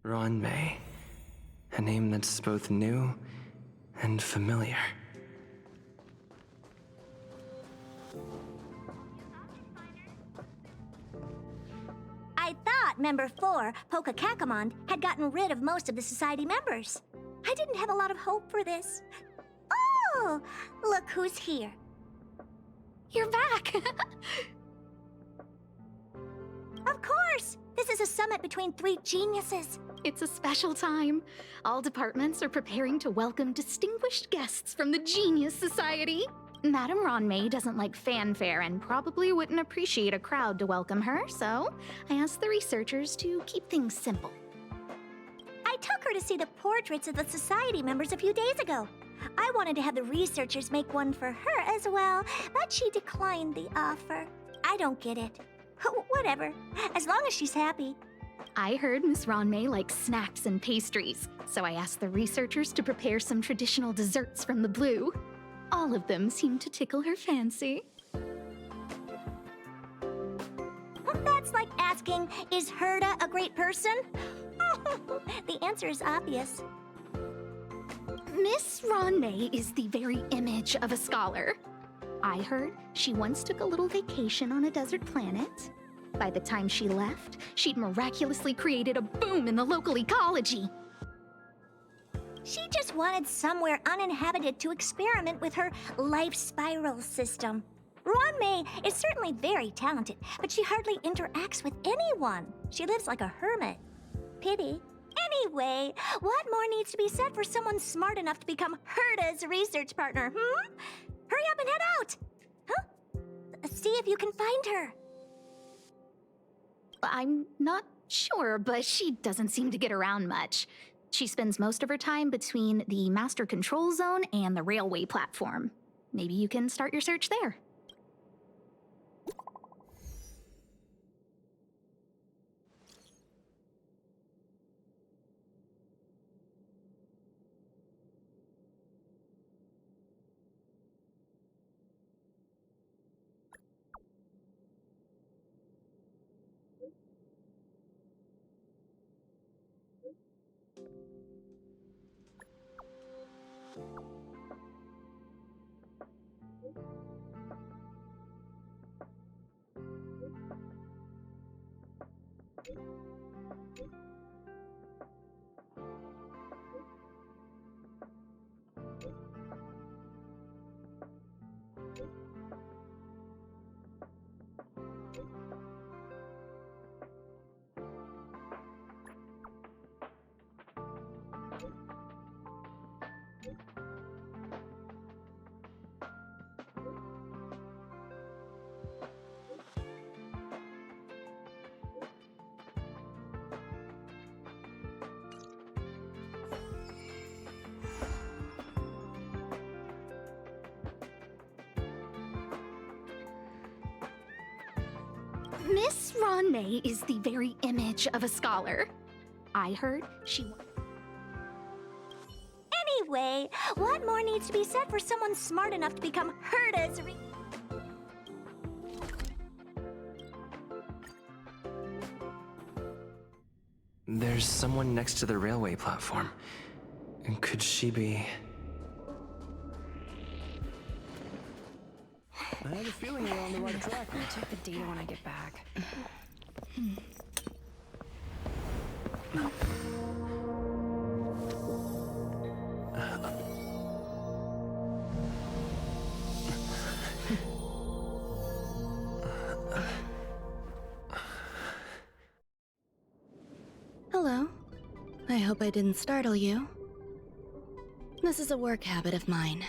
Ron May. A name that's both new and familiar. I thought Member 4, Polka Kakamond, had gotten rid of most of the Society members. I didn't have a lot of hope for this. Oh, look who's here. You're back! Of course! This is a summit between three geniuses. It's a special time. All departments are preparing to welcome distinguished guests from the Genius Society. Madame Ron May doesn't like fanfare and probably wouldn't appreciate a crowd to welcome her, so I asked the researchers to keep things simple. I took her to see the portraits of the Society members a few days ago. I wanted to have the researchers make one for her as well, but she declined the offer. I don't get it. Whatever, as long as she's happy. I heard Miss Ron May likes snacks and pastries, so I asked the researchers to prepare some traditional desserts from the blue. All of them seemed to tickle her fancy. That's like asking, is Herda a great person? The answer is obvious. Miss Ron May is the very image of a scholar. I heard she once took a little vacation on a desert planet. By the time she left, she'd miraculously created a boom in the local ecology. She just wanted somewhere uninhabited to experiment with her life spiral system. Ron May is certainly very talented, but she hardly interacts with anyone. She lives like a hermit. Pity. Anyway, what more needs to be said for someone smart enough to become Herda's research partner, Hurry up and head out! Huh? See if you can find her. I'm not sure, but she doesn't seem to get around much. She spends most of her time between the master control zone and the railway platform. Maybe you can start your search there. Miss Ron May is the very image of a scholar. I heard she... Anyway, what more needs to be said for someone smart enough to become Herda's There's someone next to the railway platform. Could she be... I have a feeling we're on the right track. I'll check the data when I get back. Hello. I hope I didn't startle you. This is a work habit of mine.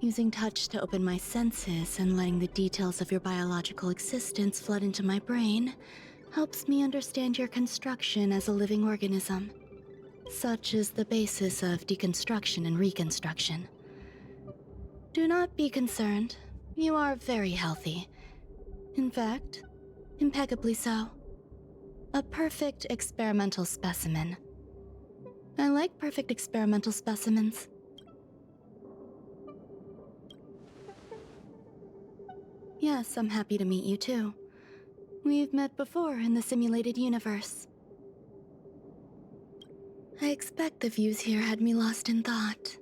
Using touch to open my senses and letting the details of your biological existence flood into my brain helps me understand your construction as a living organism. Such is the basis of deconstruction and reconstruction. Do not be concerned. You are very healthy. In fact, impeccably so. A perfect experimental specimen. I like perfect experimental specimens. Yes, I'm happy to meet you too. We've met before in the simulated universe. I expect the views here had me lost in thought.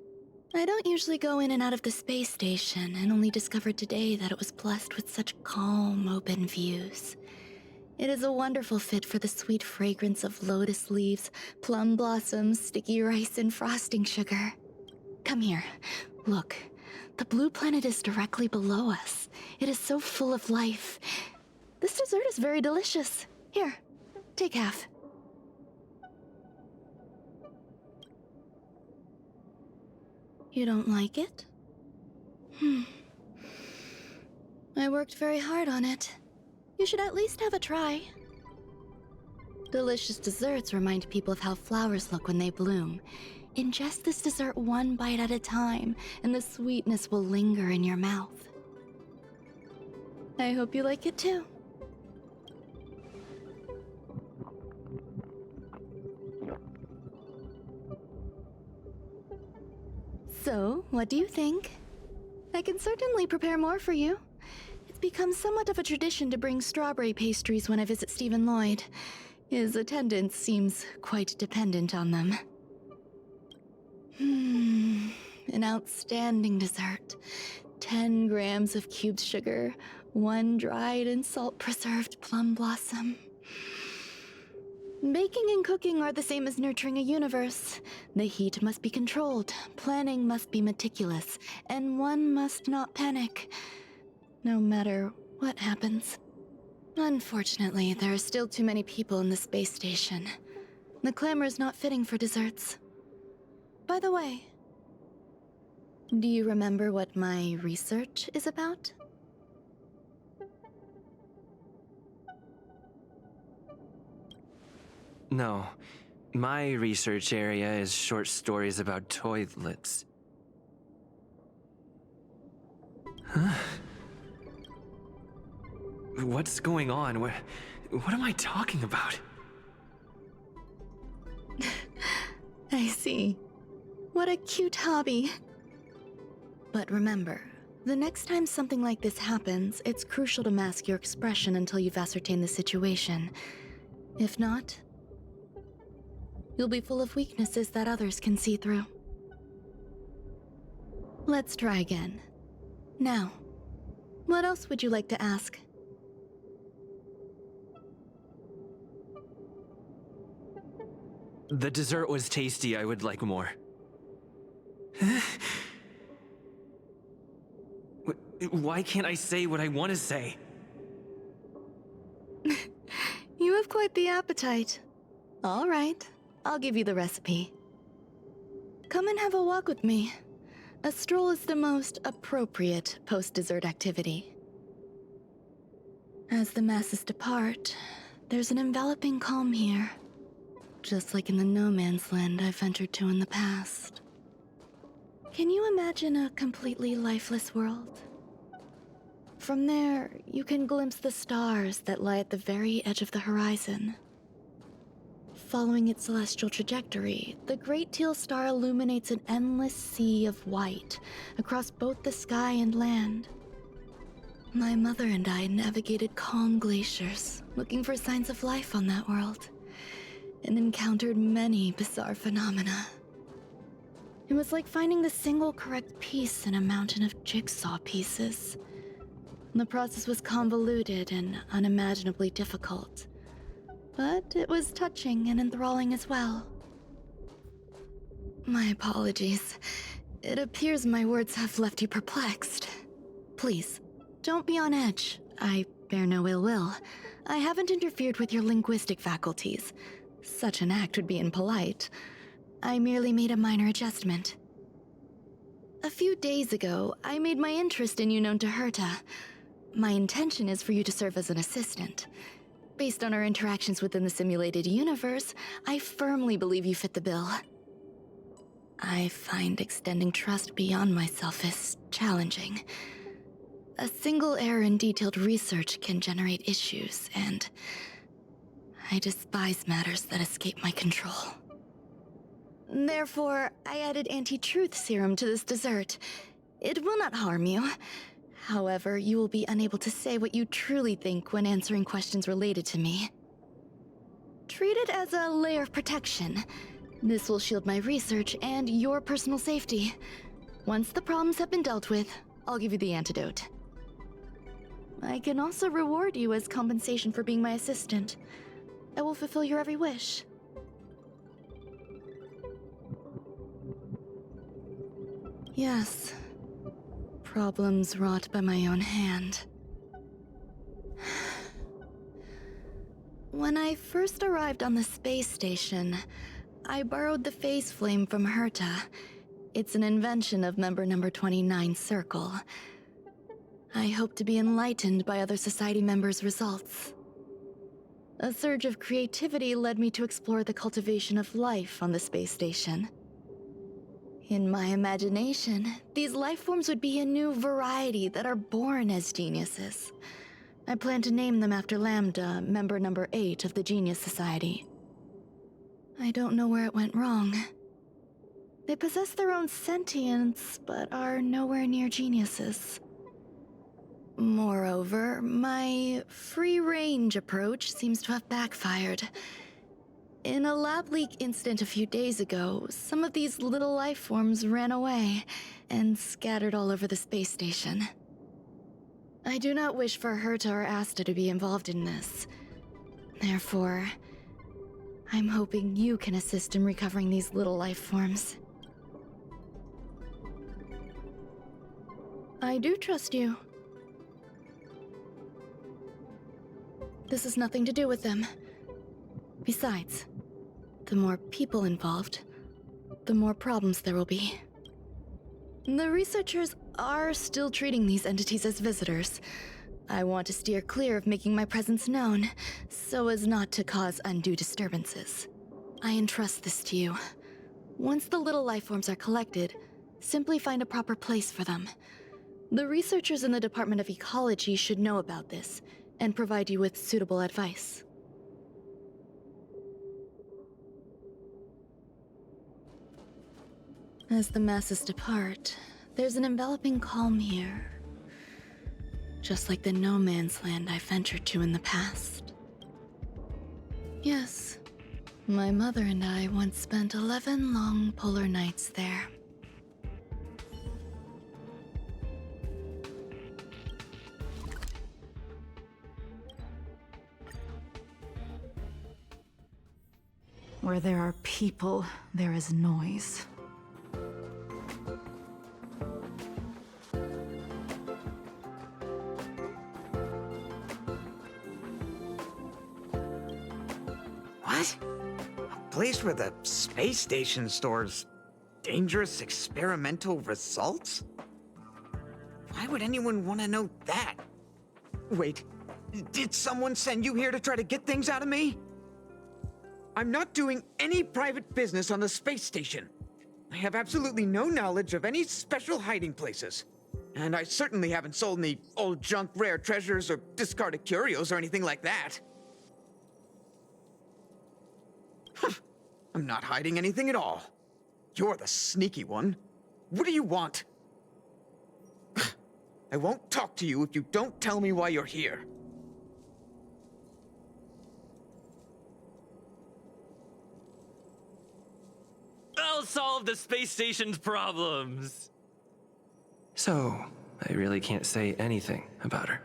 I don't usually go in and out of the space station, and only discovered today that it was blessed with such calm, open views. It is a wonderful fit for the sweet fragrance of lotus leaves, plum blossoms, sticky rice, and frosting sugar. Come here. Look. The blue planet is directly below us. It is so full of life. This dessert is very delicious. Here, take half. You don't like it? I worked very hard on it. You should at least have a try. Delicious desserts remind people of how flowers look when they bloom. Ingest this dessert one bite at a time, and the sweetness will linger in your mouth. I hope you like it too. So, what do you think? I can certainly prepare more for you. It's become somewhat of a tradition to bring strawberry pastries when I visit Stephen Lloyd. His attendance seems quite dependent on them. An outstanding dessert. 10 grams of cubed sugar, 1 dried and salt-preserved plum blossom. Baking and cooking are the same as nurturing a universe. The heat must be controlled, planning must be meticulous, and one must not panic, no matter what happens. Unfortunately, there are still too many people in the space station. The clamor is not fitting for desserts. By the way, do you remember what my research is about? No. My research area is short stories about toilets. Huh? What's going on? What am I talking about? I see. What a cute hobby. But remember, the next time something like this happens, it's crucial to mask your expression until you've ascertained the situation. If not, you'll be full of weaknesses that others can see through. Let's try again. Now, what else would you like to ask? The dessert was tasty. I would like more. Why can't I say what I want to say? You have quite the appetite. All right, I'll give you the recipe. Come and have a walk with me. A stroll is the most appropriate post-dessert activity. As the masses depart, there's an enveloping calm here. Just like in the no-man's land I've ventured to in the past. Can you imagine a completely lifeless world? From there, you can glimpse the stars that lie at the very edge of the horizon. Following its celestial trajectory, the Great Teal Star illuminates an endless sea of white across both the sky and land. My mother and I navigated calm glaciers, looking for signs of life on that world, and encountered many bizarre phenomena. It was like finding the single correct piece in a mountain of jigsaw pieces. The process was convoluted and unimaginably difficult, but it was touching and enthralling as well. My apologies. It appears my words have left you perplexed. Please, don't be on edge. I bear no ill will. I haven't interfered with your linguistic faculties. Such an act would be impolite. I merely made a minor adjustment. A few days ago, I made my interest in you known to Herta. My intention is for you to serve as an assistant. Based on our interactions within the simulated universe, I firmly believe you fit the bill. I find extending trust beyond myself is challenging. A single error in detailed research can generate issues, and I despise matters that escape my control. Therefore, I added anti-truth serum to this dessert. It will not harm you. However, you will be unable to say what you truly think when answering questions related to me. Treat it as a layer of protection. This will shield my research and your personal safety. Once the problems have been dealt with, I'll give you the antidote. I can also reward you as compensation for being my assistant. I will fulfill your every wish. Yes. Problems wrought by my own hand. When I first arrived on the space station, I borrowed the phase flame from Herta. It's an invention of member number 29 Circle. I hope to be enlightened by other society members' results. A surge of creativity led me to explore the cultivation of life on the space station. In my imagination, these life forms would be a new variety that are born as geniuses. I plan to name them after Lambda, member number 8 of the Genius Society. I don't know where it went wrong. They possess their own sentience, but are nowhere near geniuses. Moreover, my free-range approach seems to have backfired. In a lab leak incident a few days ago, some of these little life forms ran away and scattered all over the space station. I do not wish for Herta or Asta to be involved in this. Therefore, I'm hoping you can assist in recovering these little life forms. I do trust you. This has nothing to do with them. Besides, the more people involved, the more problems there will be. The researchers are still treating these entities as visitors. I want to steer clear of making my presence known, so as not to cause undue disturbances. I entrust this to you. Once the little life forms are collected, simply find a proper place for them. The researchers in the Department of Ecology should know about this, and provide you with suitable advice. As the masses depart, there's an enveloping calm here. Just like the no man's land I ventured to in the past. Yes, my mother and I once spent 11 long polar nights there. Where there are people, there is noise. What? A place where the space station stores dangerous experimental results? Why would anyone want to know that? Wait, did someone send you here to try to get things out of me? I'm not doing any private business on the space station. I have absolutely no knowledge of any special hiding places. And I certainly haven't sold any old junk rare treasures or discarded curios or anything like that. I'm not hiding anything at all. You're the sneaky one. What do you want? I won't talk to you if you don't tell me why you're here. I'll solve the space station's problems. So, I really can't say anything about her.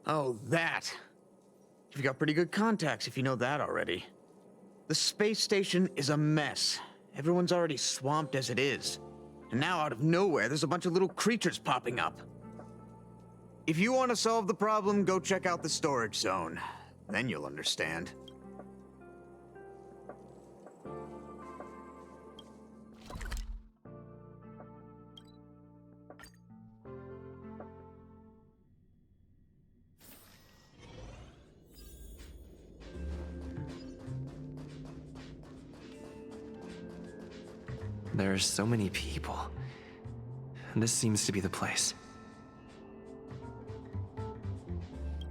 Oh, that. You've got pretty good contacts if you know that already. The space station is a mess. Everyone's already swamped as it is. And now out of nowhere, there's a bunch of little creatures popping up. If you want to solve the problem, go check out the storage zone. Then you'll understand. There are so many people. This seems to be the place.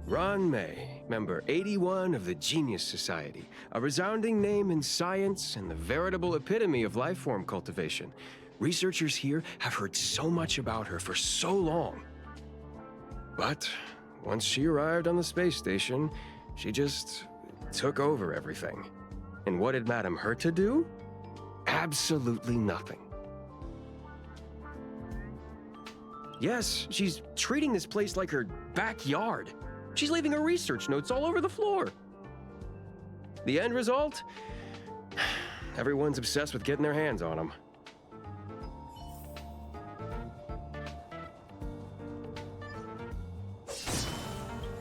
Ron May, member 81 of the Genius Society, a resounding name in science and the veritable epitome of lifeform cultivation. Researchers here have heard so much about her for so long. But once she arrived on the space station, she just took over everything. And what did Madame Herta do? Absolutely nothing. Yes, she's treating this place like her backyard. She's leaving her research notes all over the floor. The end result? Everyone's obsessed with getting their hands on them.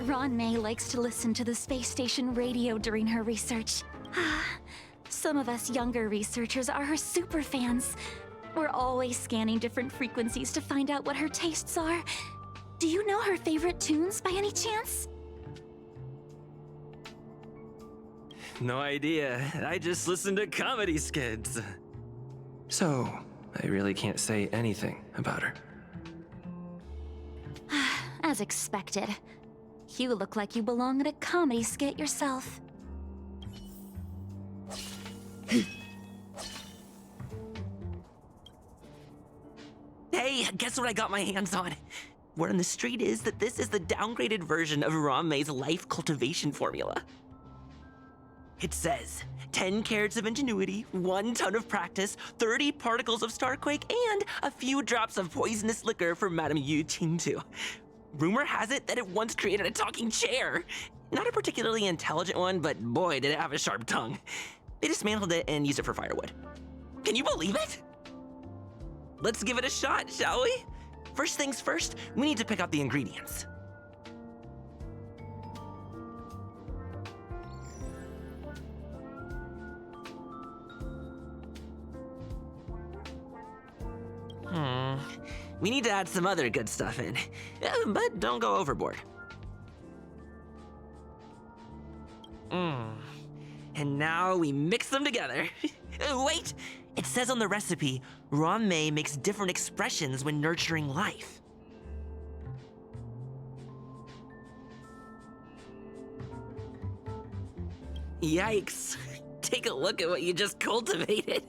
Ron May likes to listen to the space station radio during her research. Some of us younger researchers are her super fans. We're always scanning different frequencies to find out what her tastes are. Do you know her favorite tunes by any chance? No idea. I just listen to comedy skits. So, I really can't say anything about her. As expected. You look like you belong in a comedy skit yourself. Hey, guess what I got my hands on? Word on the street is that this is the downgraded version of Ron May's life cultivation formula. It says 10 carats of ingenuity, 1 ton of practice, 30 particles of starquake, and a few drops of poisonous liquor for Madame Yu Qingtu. Rumor has it that it once created a talking chair. Not a particularly intelligent one, but boy, did it have a sharp tongue. They dismantled it and used it for firewood. Can you believe it? Let's give it a shot, shall we? First things first, we need to pick out the ingredients. We need to add some other good stuff in, but don't go overboard. And now we mix them together. Wait! It says on the recipe, Ron May makes different expressions when nurturing life. Yikes. Take a look at what you just cultivated.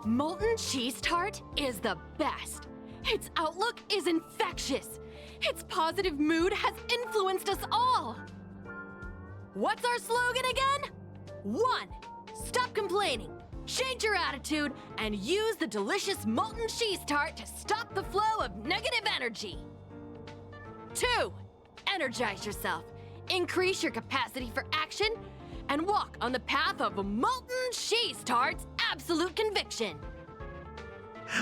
Molten cheese tart is the best. Its outlook is infectious. Its positive mood has influenced us all. What's our slogan again? 1. Stop complaining. Change your attitude and use the delicious molten cheese tart to stop the flow of negative energy. 2. Energize yourself. Increase your capacity for action and walk on the path of molten cheese tart's absolute conviction.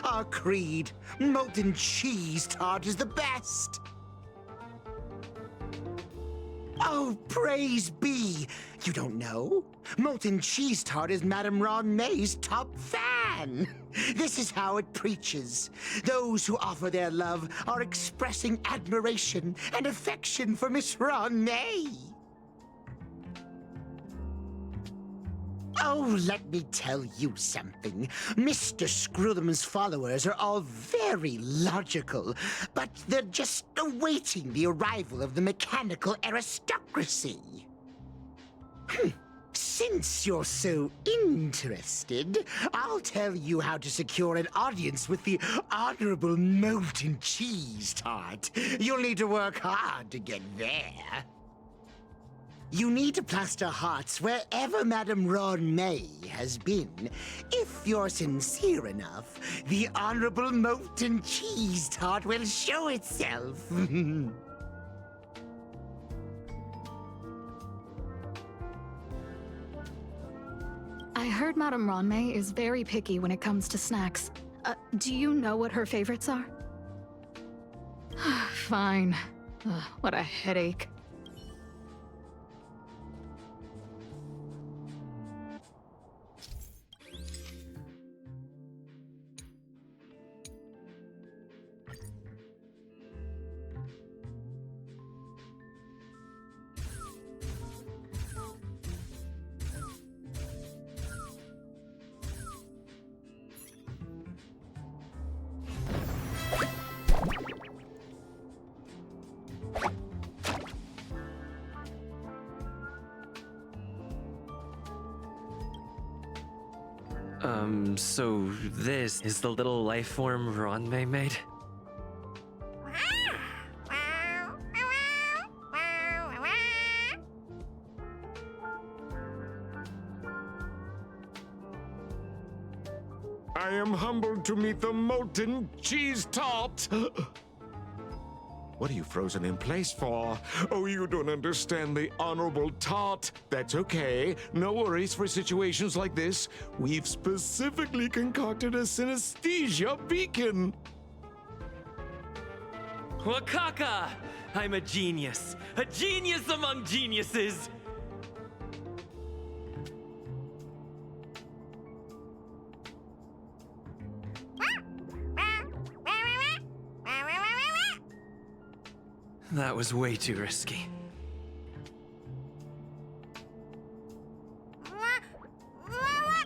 Our creed, molten cheese tart is the best. Oh, praise be! You don't know? Molten cheese tart is Madame Ron May's top fan. This is how it preaches. Those who offer their love are expressing admiration and affection for Miss Ron May. Oh, let me tell you something. Mr. Screwthum's followers are all very logical, but they're just awaiting the arrival of the mechanical aristocracy. Since you're so interested, I'll tell you how to secure an audience with the Honorable Molten Cheese Tart. You'll need to work hard to get there. You need to plaster hearts wherever Madame Ron May has been. If you're sincere enough, the Honorable Molten Cheese Tart will show itself. I heard Madame Ron May is very picky when it comes to snacks. Do you know what her favorites are? Fine. What a headache. So this is the little life form Ronmei made? I am humbled to meet the molten cheese tart. What are you frozen in place for? Oh, you don't understand the honorable tart. That's okay. No worries for situations like this. We've specifically concocted a synesthesia beacon. Wakaka! I'm a genius among geniuses! That was way too risky.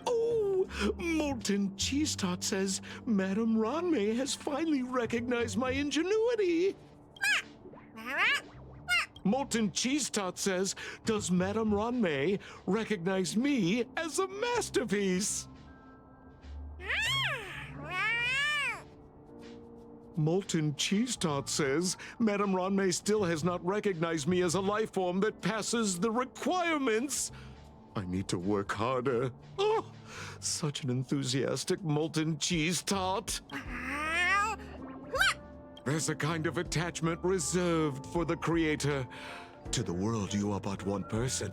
Oh, molten cheese tart says Madame Ronmei has finally recognized my ingenuity. Molten cheese tart says, does Madame Ronmei recognize me as a masterpiece? Molten cheese tart says, Madame Ronmei still has not recognized me as a life form that passes the requirements. I need to work harder. Oh, such an enthusiastic molten cheese tart. There's a kind of attachment reserved for the creator. To the world, you are but one person.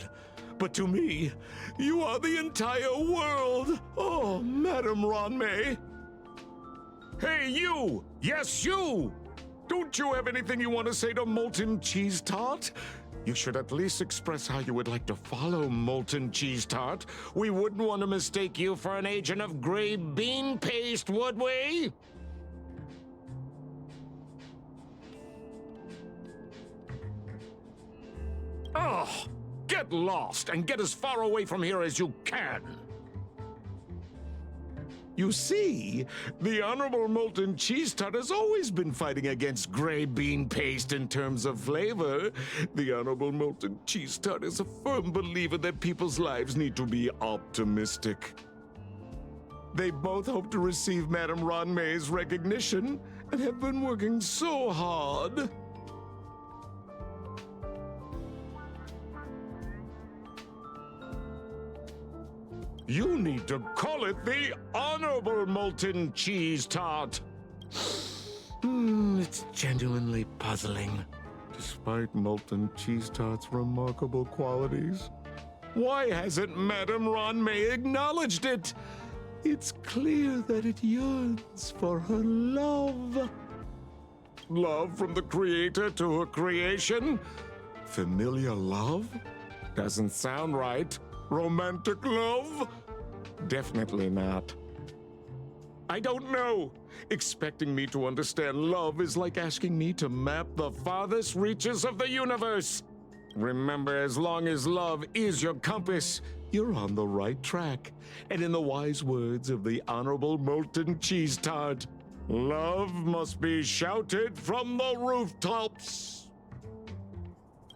But to me, you are the entire world. Oh, Madame Ronmei. Hey, you! Yes, you! Don't you have anything you want to say to Molten Cheese Tart? You should at least express how you would like to follow Molten Cheese Tart. We wouldn't want to mistake you for an agent of gray bean paste, would we? Ugh! Get lost and get as far away from here as you can! You see, the Honorable Molten Cheese Tart has always been fighting against gray bean paste in terms of flavor. The Honorable Molten Cheese Tart is a firm believer that people's lives need to be optimistic. They both hope to receive Madame Ronmei's recognition and have been working so hard. You need to call it the Honorable Molten Cheese Tart. It's genuinely puzzling. Despite Molten Cheese Tart's remarkable qualities, why hasn't Madame Ronmei acknowledged it? It's clear that it yearns for her love. Love from the creator to her creation? Familiar love? Doesn't sound right. Romantic love? Definitely not. I don't know. Expecting me to understand love is like asking me to map the farthest reaches of the universe. Remember, as long as love is your compass, you're on the right track. And in the wise words of the Honorable Molten Cheese Tart, love must be shouted from the rooftops.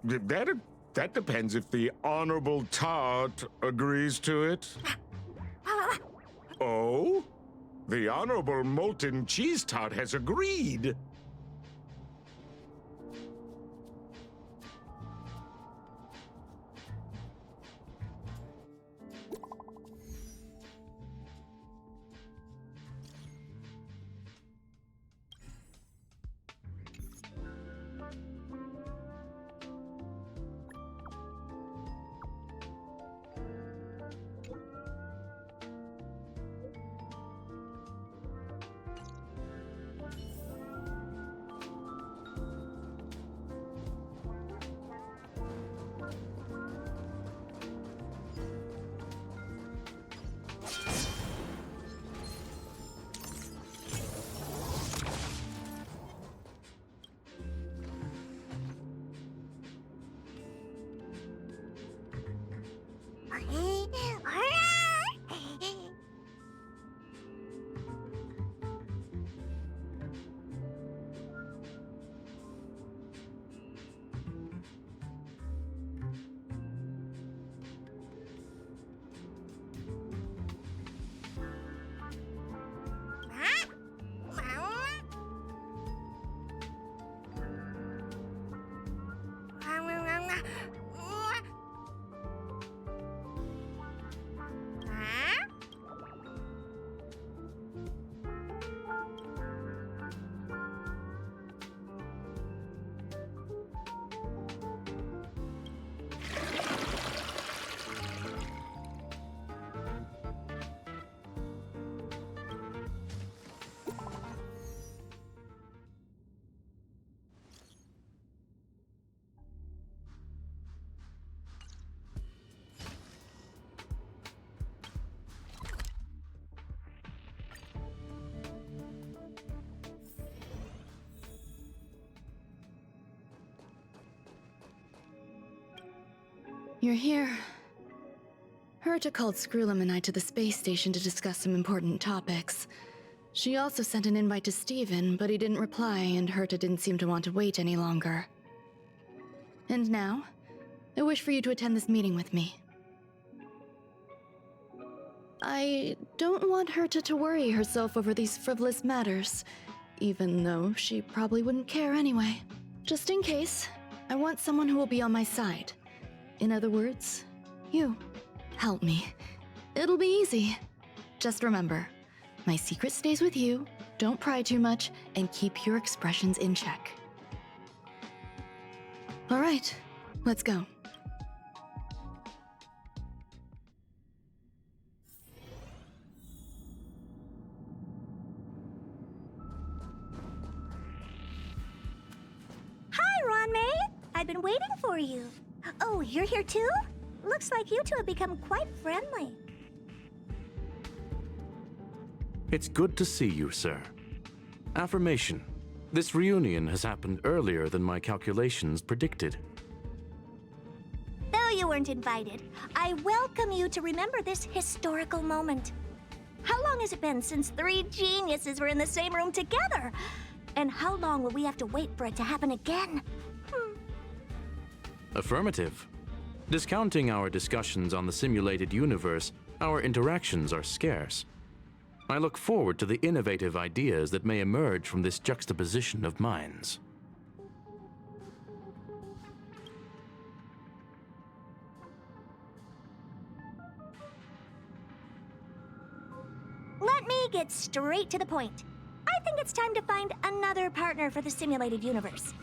That depends if the Honorable Tart agrees to it. Oh? The Honorable Molten Cheese Tart has agreed. You're here. Herta called Screwlum and I to the space station to discuss some important topics. She also sent an invite to Steven, but he didn't reply, and Herta didn't seem to want to wait any longer. And now, I wish for you to attend this meeting with me. I don't want Herta to worry herself over these frivolous matters, even though she probably wouldn't care anyway. Just in case, I want someone who will be on my side. In other words, you. Help me. It'll be easy. Just remember, my secret stays with you, don't pry too much, and keep your expressions in check. All right, let's go. I've been waiting for you. Oh, you're here too? Looks like you two have become quite friendly. It's good to see you, sir. Affirmation. This reunion has happened earlier than my calculations predicted. Though you weren't invited, I welcome you to remember this historical moment. How long has it been since 3 geniuses were in the same room together? And how long will we have to wait for it to happen again? Affirmative. Discounting our discussions on the simulated universe, our interactions are scarce. I look forward to the innovative ideas that may emerge from this juxtaposition of minds. Let me get straight to the point. I think it's time to find another partner for the simulated universe.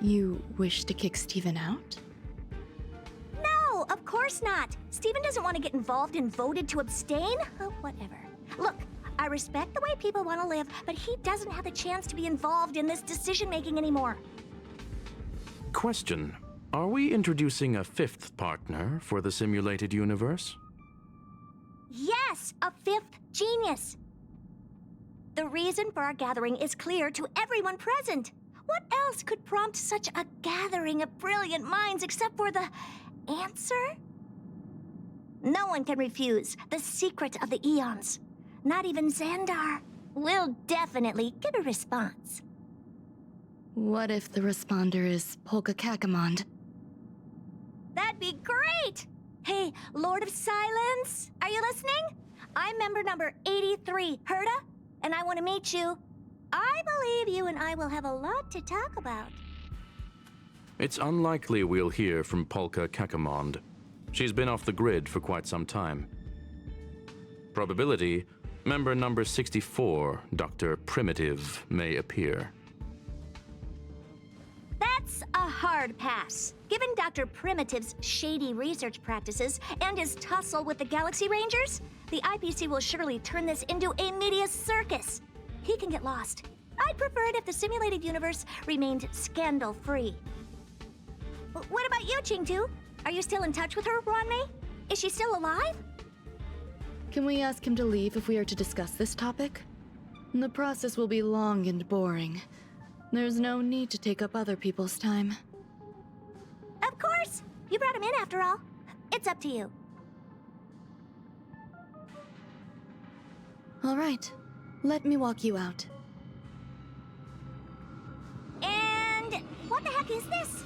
You wish to kick Steven out? No, of course not. Steven doesn't want to get involved and voted to abstain. Oh, whatever. Look, I respect the way people want to live, but he doesn't have the chance to be involved in this decision-making anymore. Question. Are we introducing a 5th partner for the simulated universe? Yes, a 5th genius. The reason for our gathering is clear to everyone present. What else could prompt such a gathering of brilliant minds except for the answer? No one can refuse the secret of the eons. Not even Xandar. We'll definitely get a response. What if the responder is Polka Kakamond? That'd be great! Hey, Lord of Silence, are you listening? I'm member number 83, Herta, and I want to meet you. I believe you and I will have a lot to talk about. It's unlikely we'll hear from Polka Kakamond. She's been off the grid for quite some time. Probability, member number 64, Dr. Primitive, may appear. That's a hard pass. Given Dr. Primitive's shady research practices and his tussle with the Galaxy Rangers, the IPC will surely turn this into a media circus. He can get lost. I'd prefer it if the simulated universe remained scandal-free. What about you, Qingtu? Are you still in touch with her, Ruanmei? Is she still alive? Can we ask him to leave if we are to discuss this topic? The process will be long and boring. There's no need to take up other people's time. Of course! You brought him in after all. It's up to you. All right. Let me walk you out. And what the heck is this?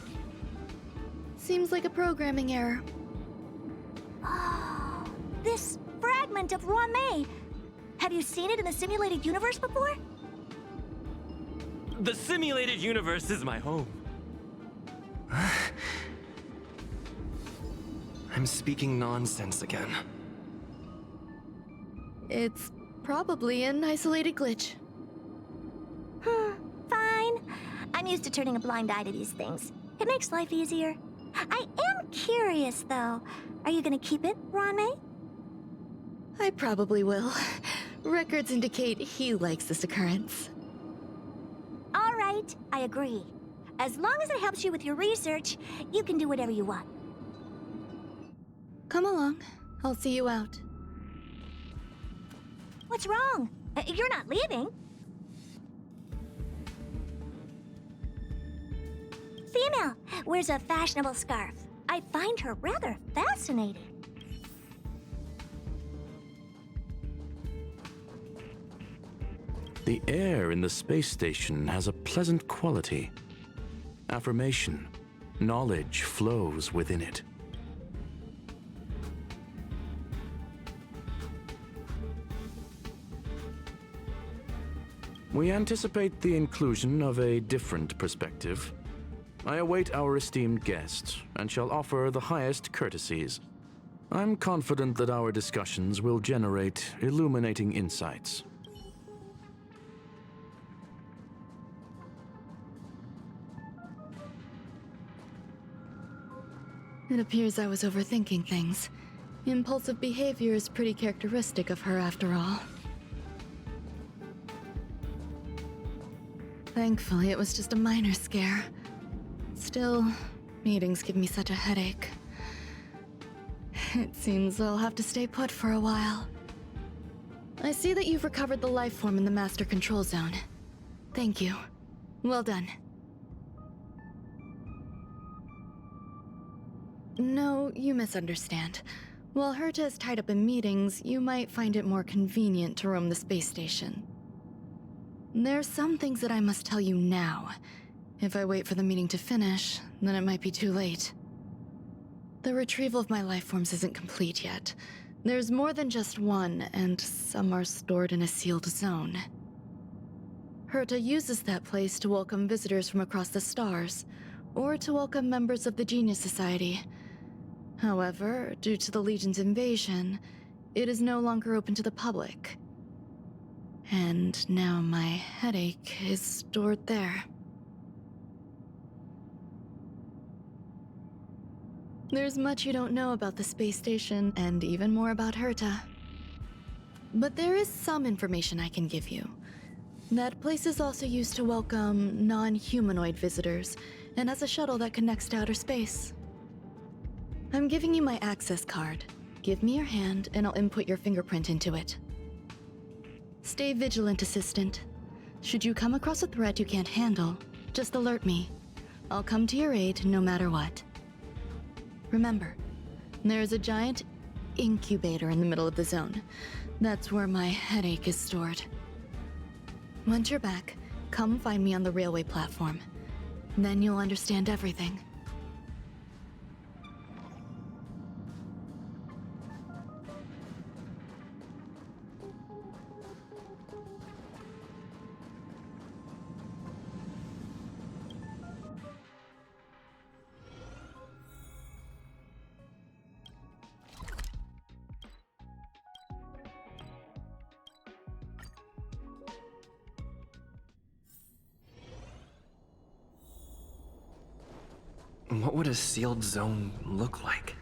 Seems like a programming error. Oh, this fragment of Ruanmei. Have you seen it in the simulated universe before? The simulated universe is my home. I'm speaking nonsense again. It's probably an isolated glitch. Fine. I'm used to turning a blind eye to these things. It makes life easier. I am curious, though. Are you gonna keep it, Ruanmei? I probably will. Records indicate he likes this occurrence. All right, I agree. As long as it helps you with your research, you can do whatever you want. Come along. I'll see you out. What's wrong? You're not leaving. Female, wears a fashionable scarf. I find her rather fascinating. The air in the space station has a pleasant quality. Affirmation, knowledge flows within it. We anticipate the inclusion of a different perspective. I await our esteemed guest and shall offer the highest courtesies. I'm confident that our discussions will generate illuminating insights. It appears I was overthinking things. Impulsive behavior is pretty characteristic of her, after all. Thankfully, it was just a minor scare. Still, meetings give me such a headache. It seems I'll have to stay put for a while. I see that you've recovered the life form in the Master Control Zone. Thank you. Well done. No, you misunderstand. While Herta is tied up in meetings, you might find it more convenient to roam the space station. There's some things that I must tell you now. If I wait for the meeting to finish, then it might be too late. The retrieval of my life forms isn't complete yet. There's more than just one, and some are stored in a sealed zone. Herta uses that place to welcome visitors from across the stars, or to welcome members of the Genius Society. However, due to the Legion's invasion, it is no longer open to the public. And now my headache is stored there. There's much you don't know about the space station, and even more about Herta. But there is some information I can give you. That place is also used to welcome non-humanoid visitors, and has a shuttle that connects to outer space. I'm giving you my access card. Give me your hand, and I'll input your fingerprint into it. Stay vigilant, Assistant. Should you come across a threat you can't handle, just alert me. I'll come to your aid no matter what. Remember, there's a giant incubator in the middle of the zone. That's where my headache is stored. Once you're back, come find me on the railway platform. Then you'll understand everything. What would a sealed zone look like?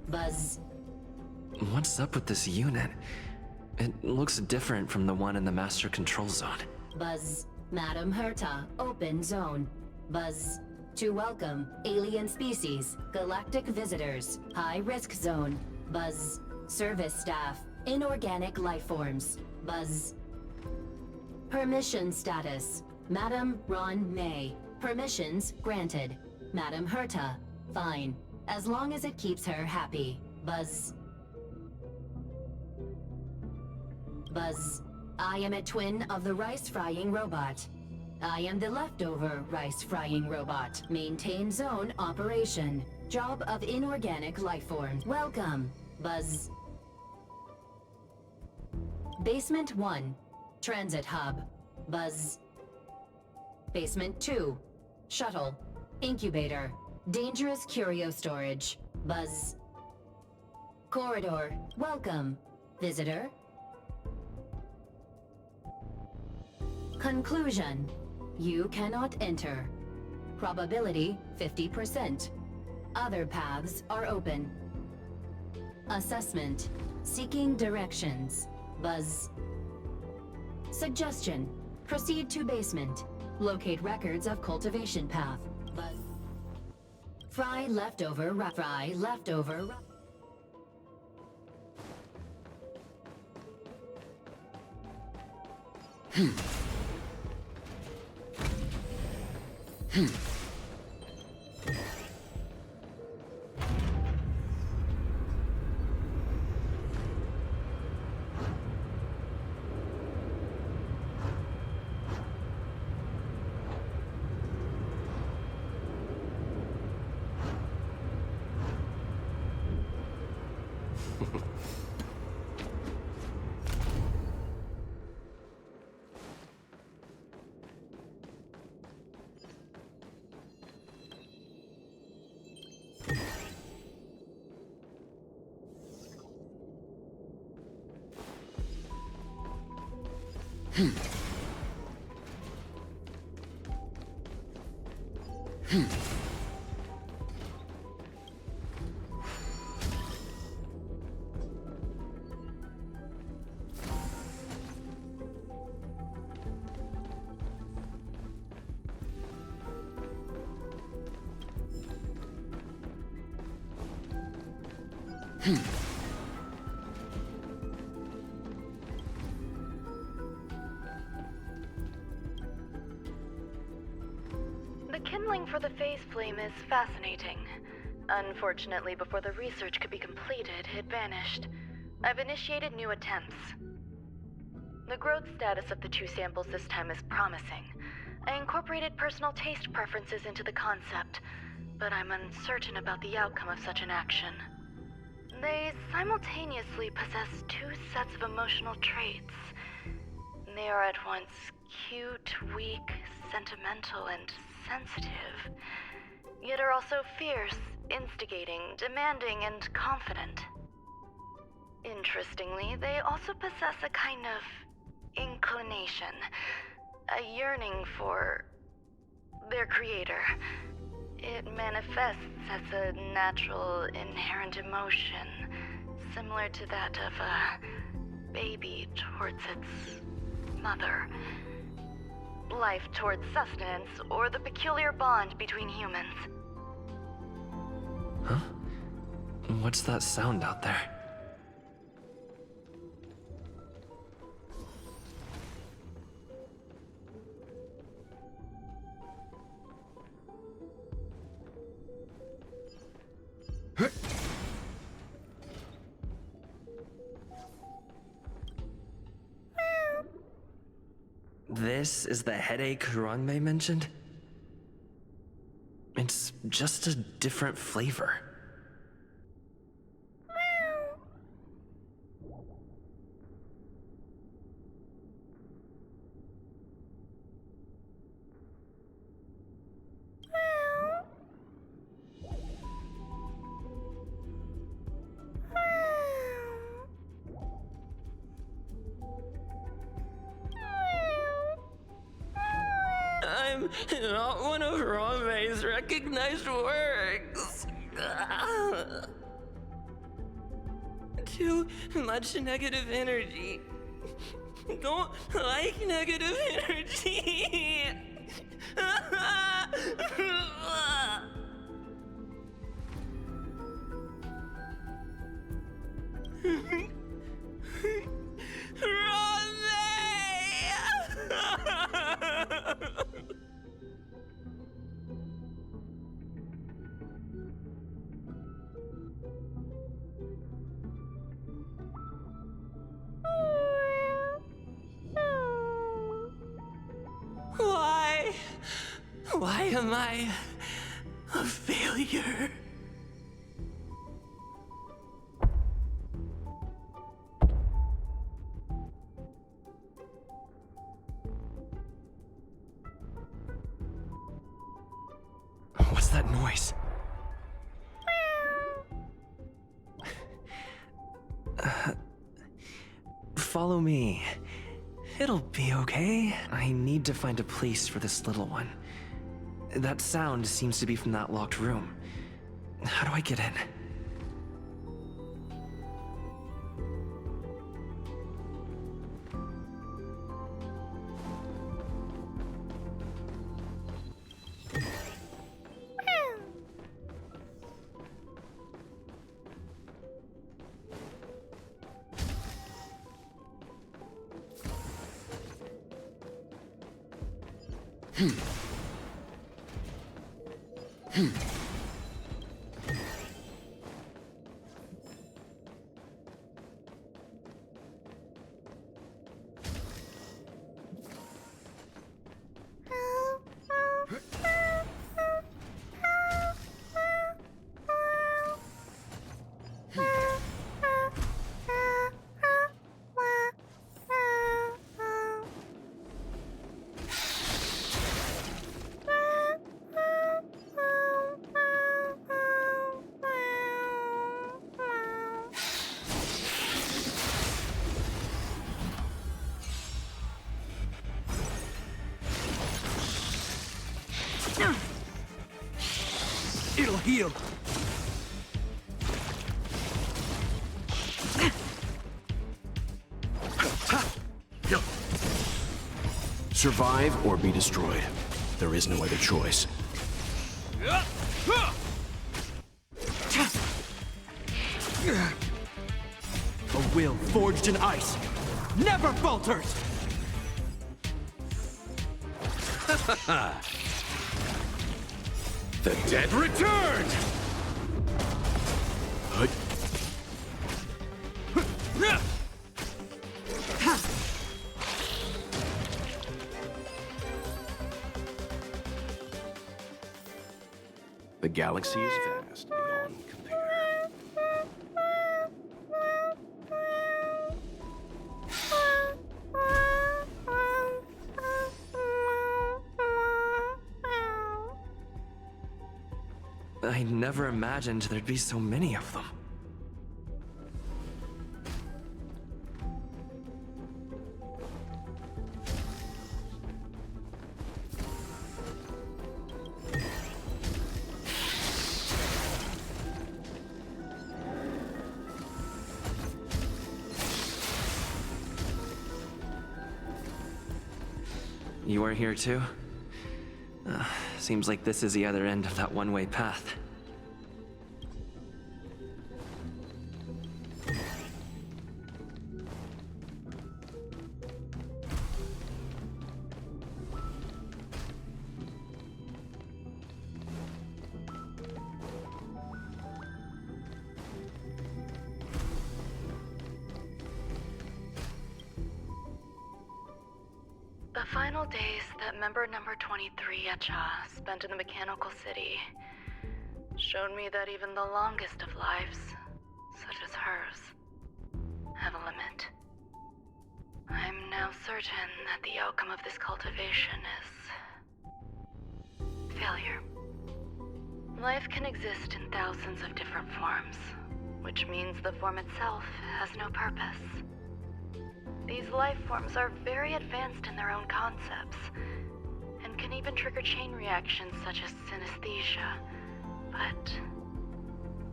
Buzz. What's up with this unit? It looks different from the one in the Master Control Zone. Buzz. Madam Herta, open zone. Buzz. To welcome alien species, galactic visitors, high-risk zone, Buzz. Service staff, inorganic life forms, Buzz. Permission status, Madam Ron May. Permissions granted. Madam Herta, fine. As long as it keeps her happy, Buzz. Buzz. I am a twin of the rice-frying robot. I am the leftover rice-frying robot. Maintain zone operation. Job of inorganic life forms. Welcome, Buzz. Basement 1. Transit hub. Buzz. Basement 2. Shuttle. Incubator. Dangerous curio storage. Buzz. Corridor. Welcome, visitor. Conclusion. You cannot enter. Probability 50%. Other paths are open. Assessment. Seeking directions. Buzz. Suggestion. Proceed to basement. Locate records of cultivation path. Buzz. Fry leftover. Fry leftover. The kindling for the phase flame is fascinating. Unfortunately, before the research could be completed, it vanished. I've initiated new attempts. The growth status of the two samples this time is promising. I incorporated personal taste preferences into the concept, but I'm uncertain about the outcome of such an action. They simultaneously possess two sets of emotional traits. They are at once cute, weak, sentimental, and sensitive, yet are also fierce, instigating, demanding, and confident. Interestingly, they also possess a kind of inclination, a yearning for their creator. It manifests as a natural, inherent emotion, similar to that of a baby towards its mother. Life towards sustenance, or the peculiar bond between humans. Huh? What's that sound out there? This is the headache Ranmei mentioned? It's just a different flavor. I'm not one of Ranmei's recognized works. Too much negative energy. Don't like negative energy. Why am I a failure? What's that noise? Follow me. It'll be okay. I need to find a place for this little one. That sound seems to be from that locked room. How do I get in? It'll heal. Survive or be destroyed. There is no other choice. A will forged in ice never falters! The dead return! The galaxy is vast beyond compare. I never imagined there'd be so many of them. You are here too? Seems like this is the other end of that one-way path. The final days that member number 23 Echa spent in the mechanical city showed me that even the longest of lives, such as hers, have a limit. I'm now certain that the outcome of this cultivation is failure. Life can exist in thousands of different forms, which means the form itself has no purpose. These life forms are very advanced in their own concepts, and can even trigger chain reactions such as synesthesia, but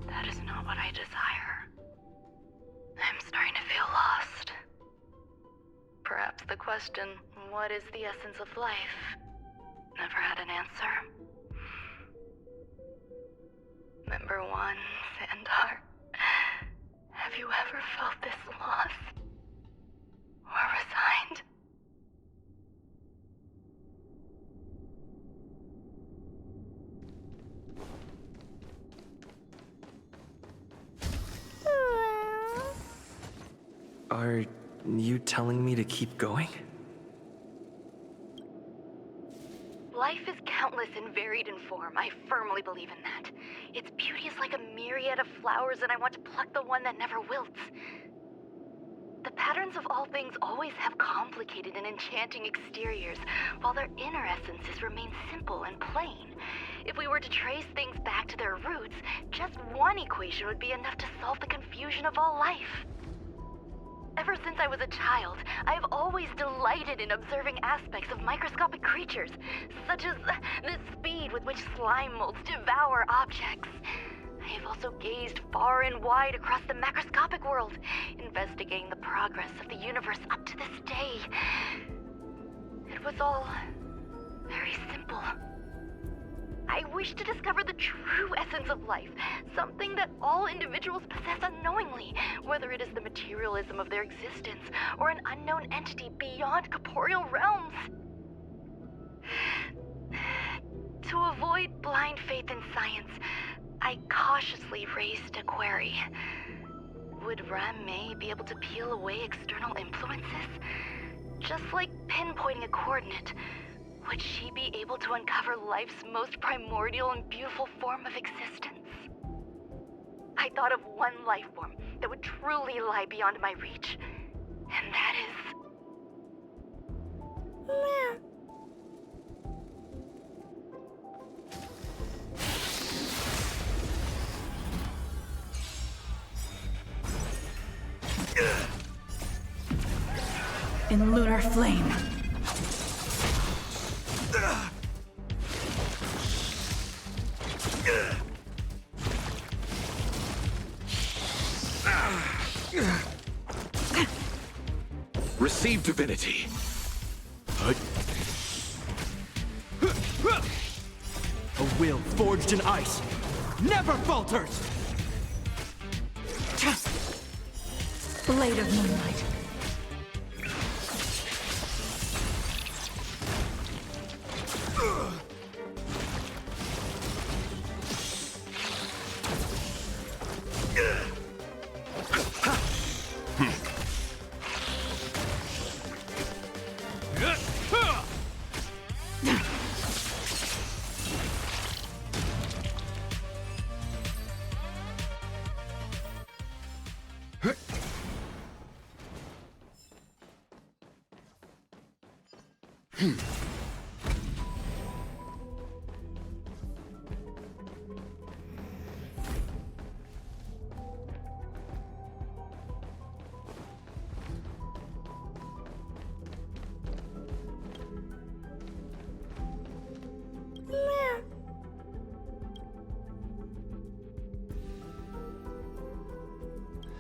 that is not what I desire. I'm starting to feel lost. Perhaps the question, what is the essence of life, never had an answer. Member 1, Sandar, have you ever felt this lost? Or resigned? Are you telling me to keep going? Life is countless and varied in form. I firmly believe in that. Its beauty is like a myriad of flowers, and I want to pluck the one that never wilts. The patterns of all things always have complicated and enchanting exteriors, while their inner essences remain simple and plain. If we were to trace things back to their roots, just one equation would be enough to solve the confusion of all life. Ever since I was a child, I have always delighted in observing aspects of microscopic creatures, such as the speed with which slime molds devour objects. I have also gazed far and wide across the macroscopic world, investigating the progress of the universe up to this day. It was all very simple. I wish to discover the true essence of life, something that all individuals possess unknowingly, whether it is the materialism of their existence or an unknown entity beyond corporeal realms. To avoid blind faith in science, I cautiously raised a query. Would Ran-Mei be able to peel away external influences? Just like pinpointing a coordinate, would she be able to uncover life's most primordial and beautiful form of existence? I thought of one life form that would truly lie beyond my reach, and that is... In lunar flame. Receive divinity. A will forged in ice never falters! Blade of moonlight.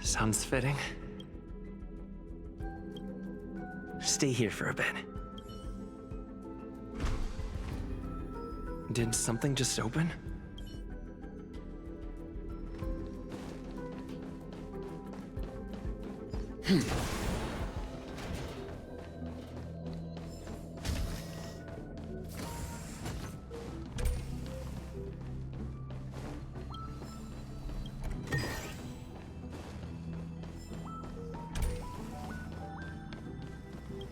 Sounds fitting. Stay here for a bit. Did something just open?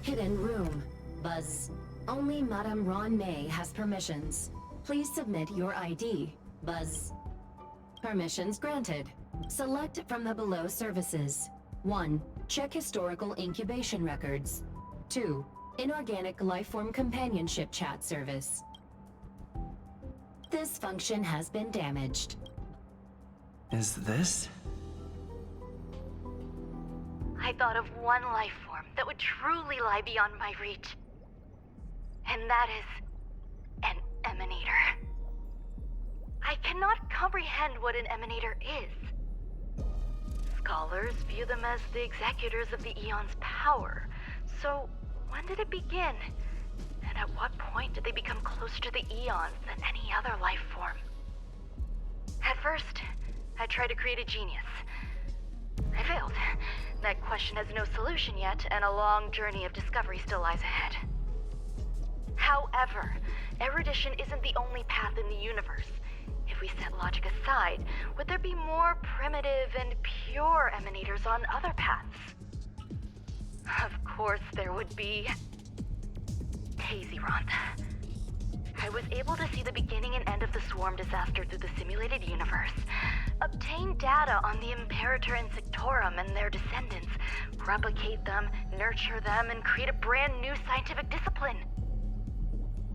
Hidden room. Buzz. Only Madame Ran-Mei has permissions. Please submit your ID. Buzz. Permissions granted. Select from the below services. 1. Check historical incubation records. 2. Inorganic lifeform companionship chat service. This function has been damaged. Is this? I thought of one life form that would truly lie beyond my reach. And that is... an emanator. I cannot comprehend what an emanator is. Scholars view them as the executors of the Eon's power. So, when did it begin? And at what point did they become closer to the Eons than any other life form? At first, I tried to create a genius. I failed. That question has no solution yet, and a long journey of discovery still lies ahead. However, erudition isn't the only path in the universe. If we set logic aside, would there be more primitive and pure emanators on other paths? Of course there would be. Hazy Ronth. I was able to see the beginning and end of the swarm disaster through the simulated universe, obtain data on the Imperator and Sectorum and their descendants, replicate them, nurture them, and create a brand new scientific discipline.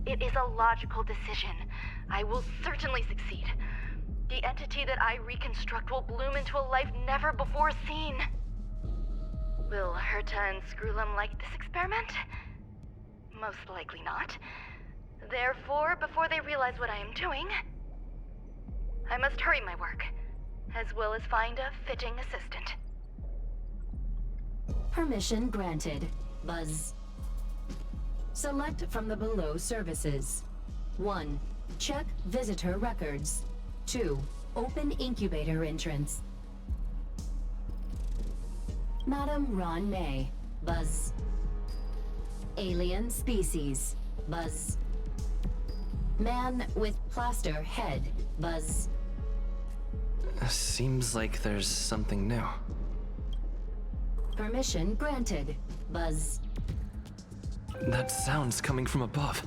It is a logical decision. I will certainly succeed. The entity that I reconstruct will bloom into a life never before seen. Will Herta and Screwlum like this experiment? Most likely not. Therefore, before they realize what I am doing, I must hurry my work, as well as find a fitting assistant. Permission granted. Buzz. Select from the below services. 1. Check visitor records. 2. Open incubator entrance. Madam Ron May. Buzz. Alien species. Buzz. Man with plaster head. Buzz. Seems like there's something new. Permission granted. Buzz. That sound's coming from above.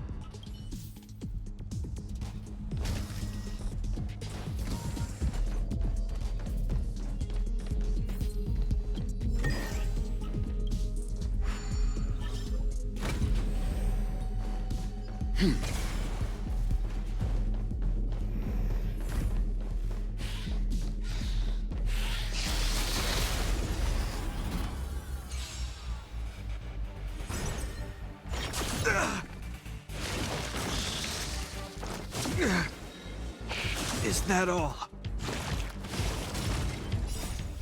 Is that all?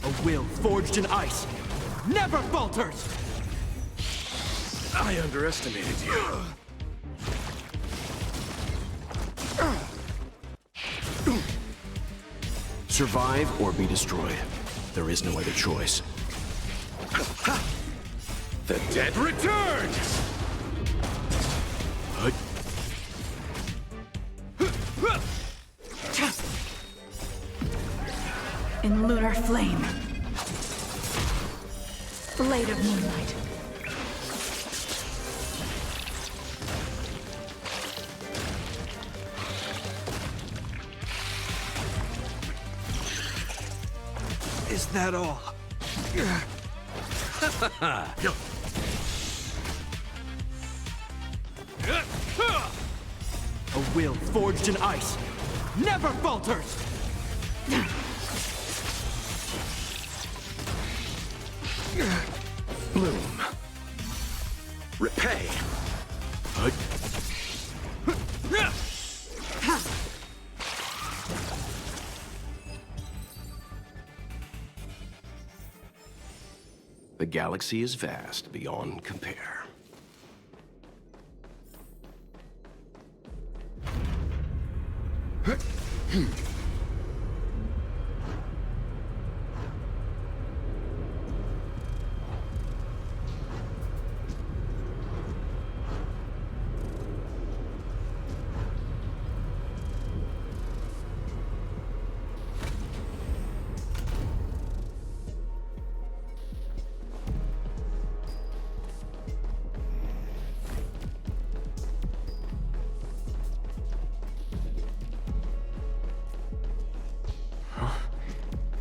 A will forged in ice never falters! I underestimated you. Survive or be destroyed. There is no other choice. The dead return! In lunar flame. Blade of moonlight. Is that all? A will forged in ice never falters! Bloom. Repay. The galaxy is vast beyond compare.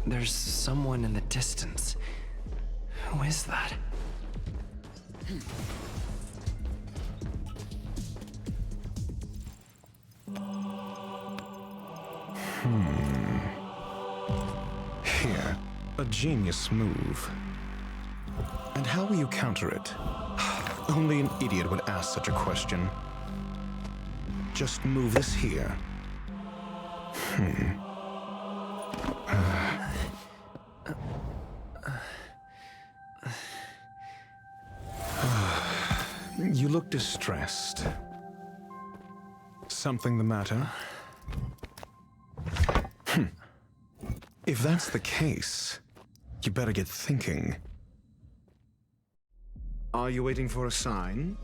There's someone in the distance. Who is that? Here, a genius move. And how will you counter it? Only an idiot would ask such a question. Just move this here. You look distressed. Something the matter? If that's the case, you better get thinking. Are you waiting for a sign?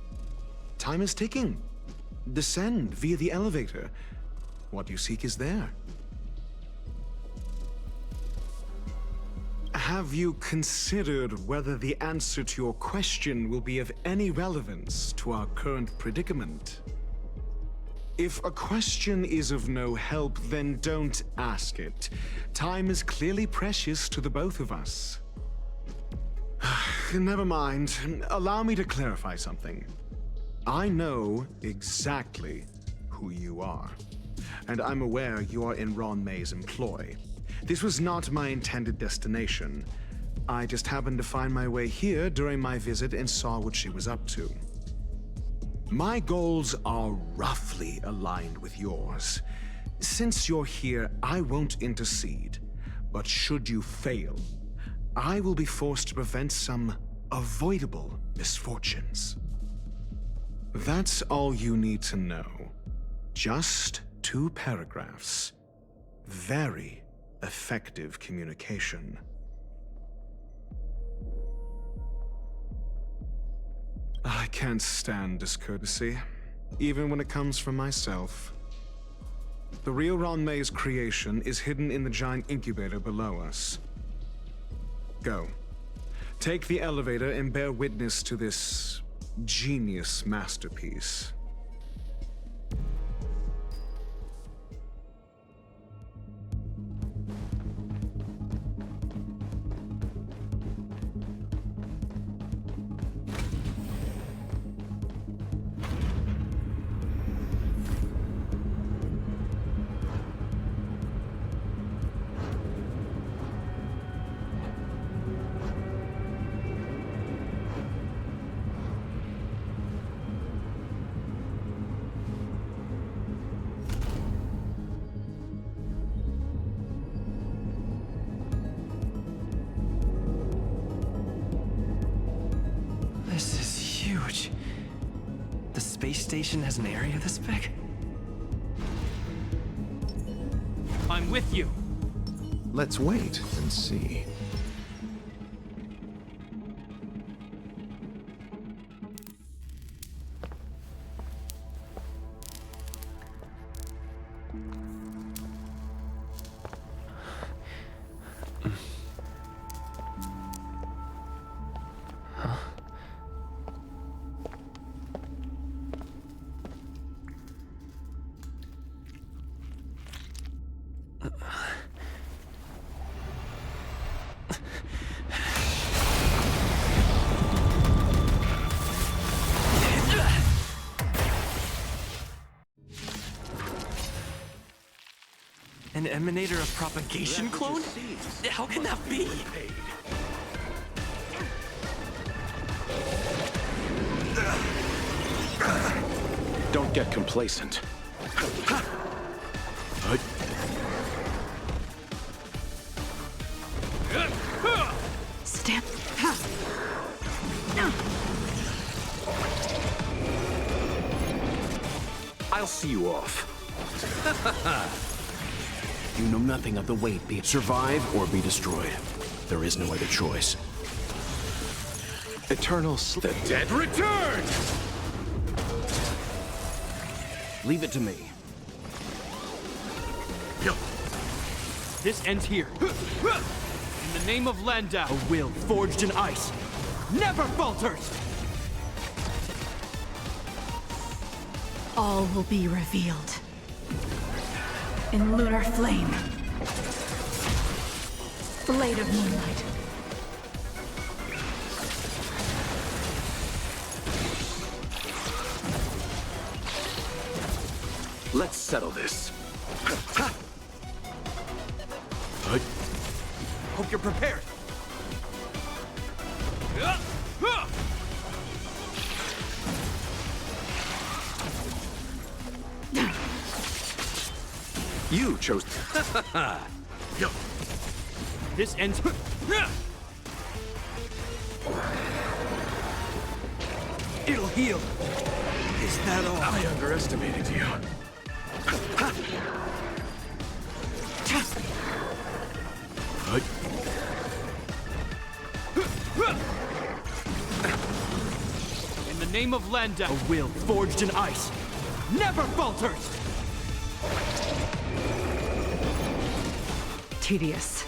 Time is ticking. Descend via the elevator. What you seek is there. Have you considered whether the answer to your question will be of any relevance to our current predicament? If a question is of no help, then don't ask it. Time is clearly precious to the both of us. Never mind. Allow me to clarify something. I know exactly who you are, and I'm aware you are in Ron May's employ. This was not my intended destination. I just happened to find my way here during my visit and saw what she was up to. My goals are roughly aligned with yours. Since you're here, I won't intercede. But should you fail, I will be forced to prevent some avoidable misfortunes. That's all you need to know. Just 2 paragraphs. Very effective communication. I can't stand discourtesy, even when it comes from myself. The real Ron May's creation is hidden in the giant incubator below us. Go. Take the elevator and bear witness to this genius masterpiece. This is huge. The space station has an area this big? I'm with you. Let's wait and see. An emanator of propagation clone? How can that be? Don't get complacent. Step. I'll see you off. You know nothing of the weight. Survive or be destroyed. There is no other choice. Eternal The dead return! Leave it to me. This ends here. In the name of Landau, a will forged in ice never falters! All will be revealed. In lunar flame. Blade of moonlight. Let's settle this. Hope you're prepared. You chose. This ends. It'll heal. Is that all? I underestimated you. In the name of Landau, a will forged in ice never falters! Tedious.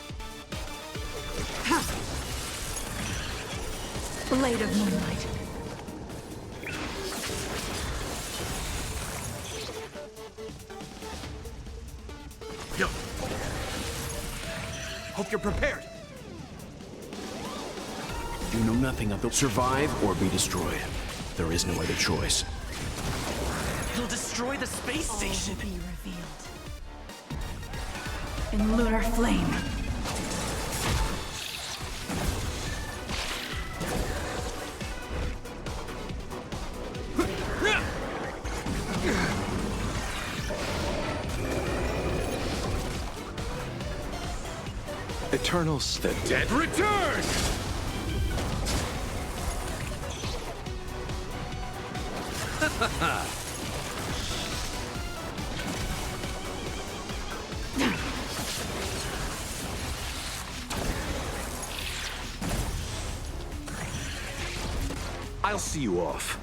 Blade of moonlight. Hope you're prepared. You know nothing of the survive or be destroyed. There is no other choice. It'll destroy the space station. All will be revealed in lunar flame. Eternals, the dead return! I'll see you off.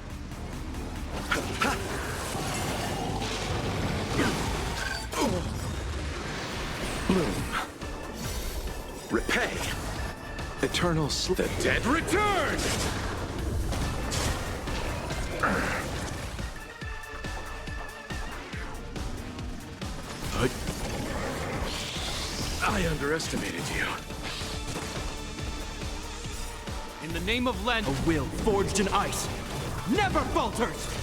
Bloom. Repay. Eternal the dead return! I underestimated you. In the name of Len, a will forged in ice never falters!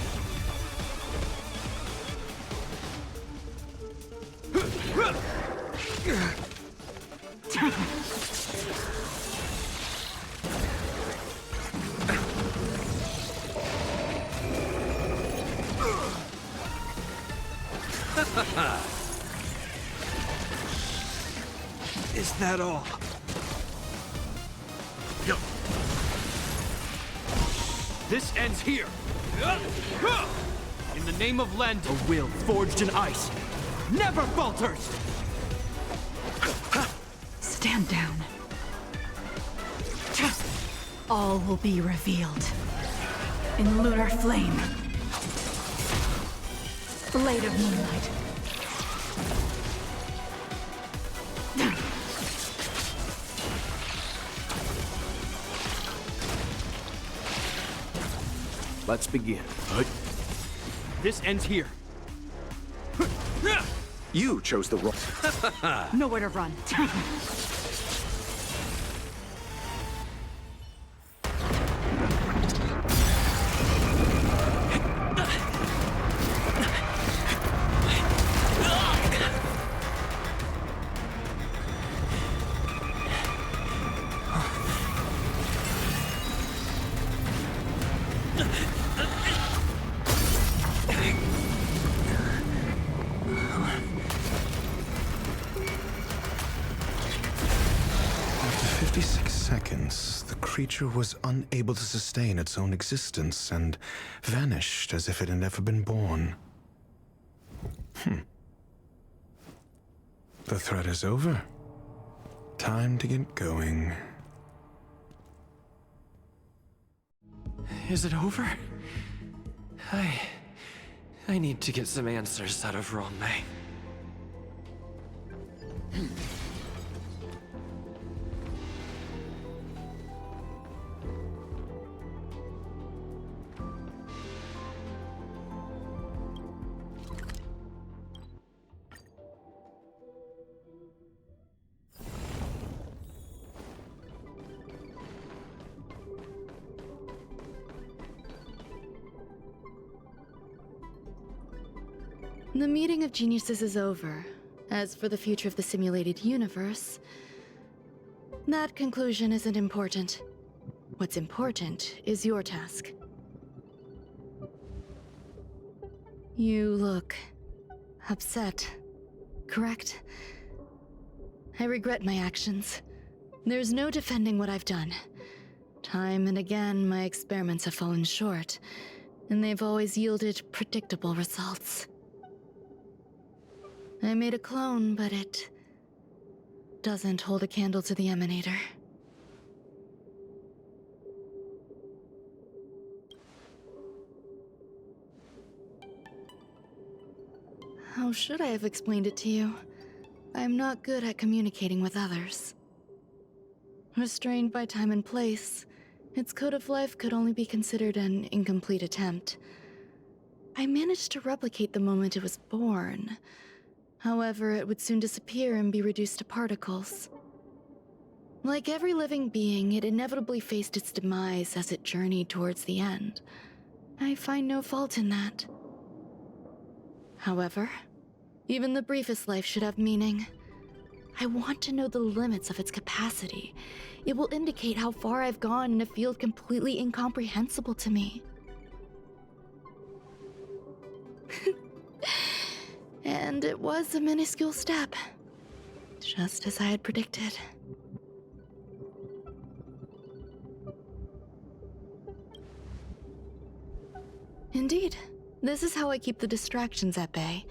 Is that all? This ends here. In the name of Len, a will forged in ice never falters! Stand down. All will be revealed in lunar flame. Blade of moonlight. Let's begin. This ends here. You chose the wrong... Nowhere to run. After 56 seconds, the creature was unable to sustain its own existence and vanished as if it had never been born. The threat is over. Time to get going. Is it over? I need to get some answers out of Ron May. The meeting of geniuses is over. As for the future of the simulated universe, that conclusion isn't important. What's important is your task. You look upset, correct? I regret my actions. There's no defending what I've done. Time and again, my experiments have fallen short, and they've always yielded predictable results. I made a clone, but it doesn't hold a candle to the Emanator. How should I have explained it to you? I'm not good at communicating with others. Restrained by time and place, its code of life could only be considered an incomplete attempt. I managed to replicate the moment it was born. However, it would soon disappear and be reduced to particles. Like every living being, it inevitably faced its demise as it journeyed towards the end. I find no fault in that. However, even the briefest life should have meaning. I want to know the limits of its capacity. It will indicate how far I've gone in a field completely incomprehensible to me. And it was a minuscule step, just as I had predicted. Indeed, this is how I keep the distractions at bay.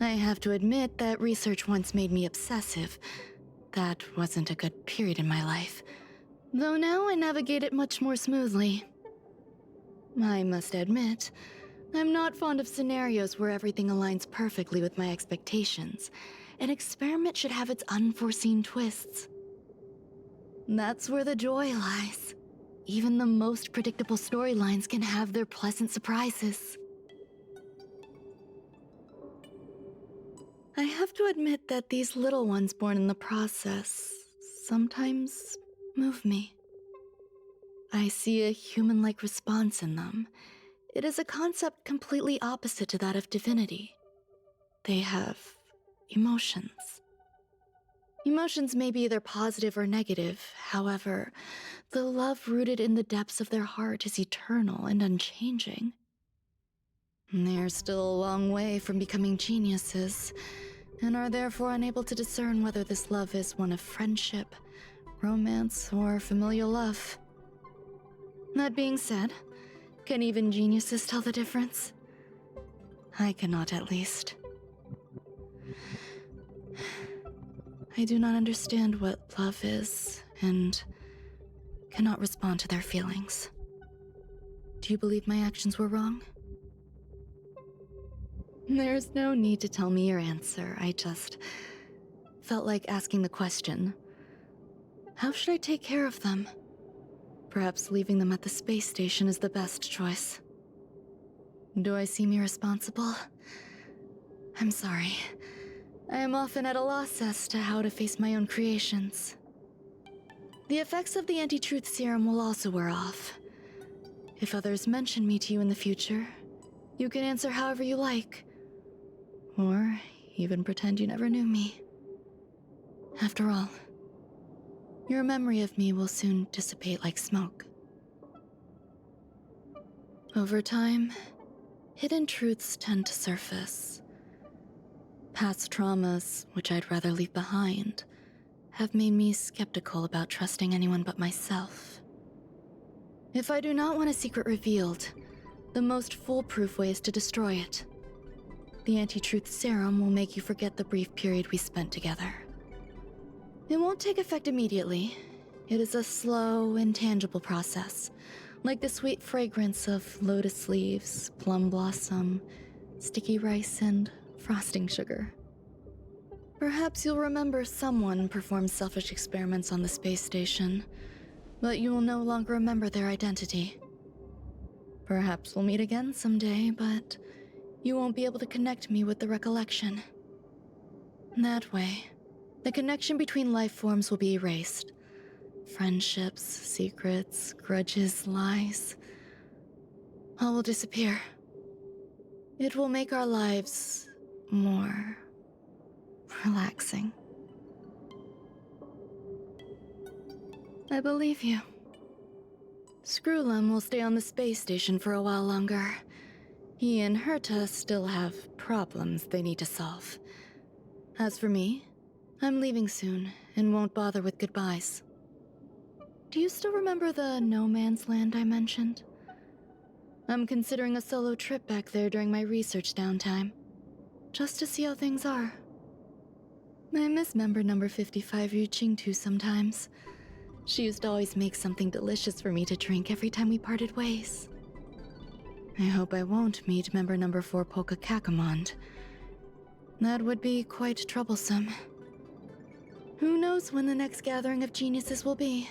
I have to admit that research once made me obsessive. That wasn't a good period in my life, though now I navigate it much more smoothly. I must admit, I'm not fond of scenarios where everything aligns perfectly with my expectations. An experiment should have its unforeseen twists. That's where the joy lies. Even the most predictable storylines can have their pleasant surprises. I have to admit that these little ones born in the process sometimes move me. I see a human-like response in them. It is a concept completely opposite to that of divinity. They have emotions. Emotions may be either positive or negative. However, the love rooted in the depths of their heart is eternal and unchanging. They're still a long way from becoming geniuses, and are therefore unable to discern whether this love is one of friendship, romance, or familial love. That being said, can even geniuses tell the difference? I cannot, at least. I do not understand what love is, and cannot respond to their feelings. Do you believe my actions were wrong? There's no need to tell me your answer. I just felt like asking the question. How should I take care of them? Perhaps leaving them at the space station is the best choice. Do I seem irresponsible? I'm sorry. I am often at a loss as to how to face my own creations. The effects of the anti-truth serum will also wear off. If others mention me to you in the future, you can answer however you like. Or even pretend you never knew me. After all, your memory of me will soon dissipate like smoke. Over time, hidden truths tend to surface. Past traumas, which I'd rather leave behind, have made me skeptical about trusting anyone but myself. If I do not want a secret revealed, the most foolproof way is to destroy it. The anti-truth serum will make you forget the brief period we spent together. It won't take effect immediately. It is a slow, intangible process, like the sweet fragrance of lotus leaves, plum blossom, sticky rice, and frosting sugar. Perhaps you'll remember someone performed selfish experiments on the space station, but you will no longer remember their identity. Perhaps we'll meet again someday, but you won't be able to connect me with the recollection. That way, the connection between life forms will be erased. Friendships, secrets, grudges, lies, all will disappear. It will make our lives more relaxing. I believe you. Screwlum will stay on the space station for a while longer. He and Herta still have problems they need to solve. As for me, I'm leaving soon and won't bother with goodbyes. Do you still remember the no man's land I mentioned? I'm considering a solo trip back there during my research downtime, just to see how things are. I miss member number 55 reaching too sometimes. She used to always make something delicious for me to drink every time we parted ways. I hope I won't meet member number 4 Polka Kakamond. That would be quite troublesome. Who knows when the next gathering of geniuses will be?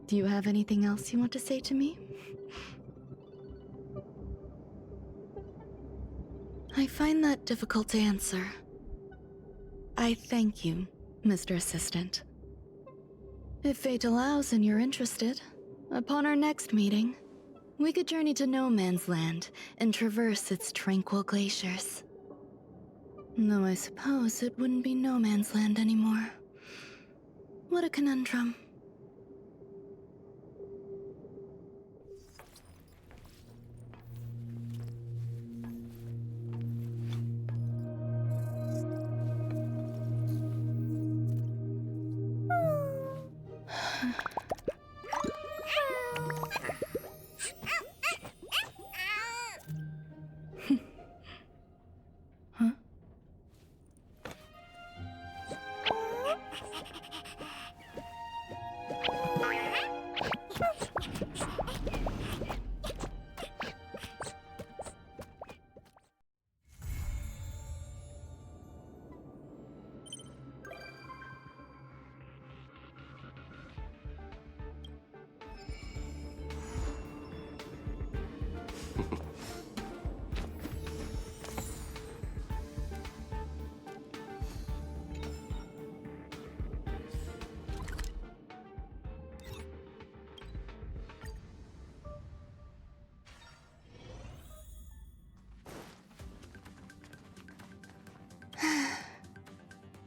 Do you have anything else you want to say to me? I find that difficult to answer. I thank you, Mr. Assistant. If fate allows and you're interested, upon our next meeting, we could journey to No Man's Land and traverse its tranquil glaciers. Though I suppose it wouldn't be No Man's Land anymore. What a conundrum. Huh?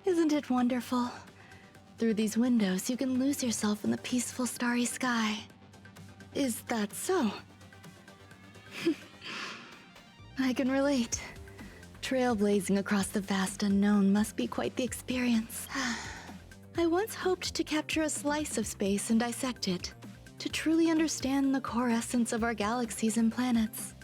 Isn't it wonderful? Through these windows, you can lose yourself in the peaceful starry sky. Is that so? I can relate. Trailblazing across the vast unknown must be quite the experience. I once hoped to capture a slice of space and dissect it, to truly understand the core essence of our galaxies and planets.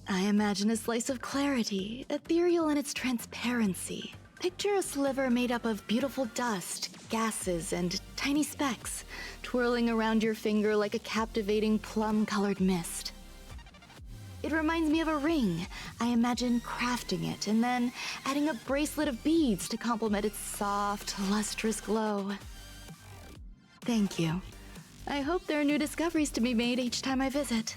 I imagine a slice of clarity, ethereal in its transparency. Picture a sliver made up of beautiful dust, gases, and tiny specks, twirling around your finger like a captivating plum-colored mist. It reminds me of a ring. I imagine crafting it and then adding a bracelet of beads to complement its soft, lustrous glow. Thank you. I hope there are new discoveries to be made each time I visit.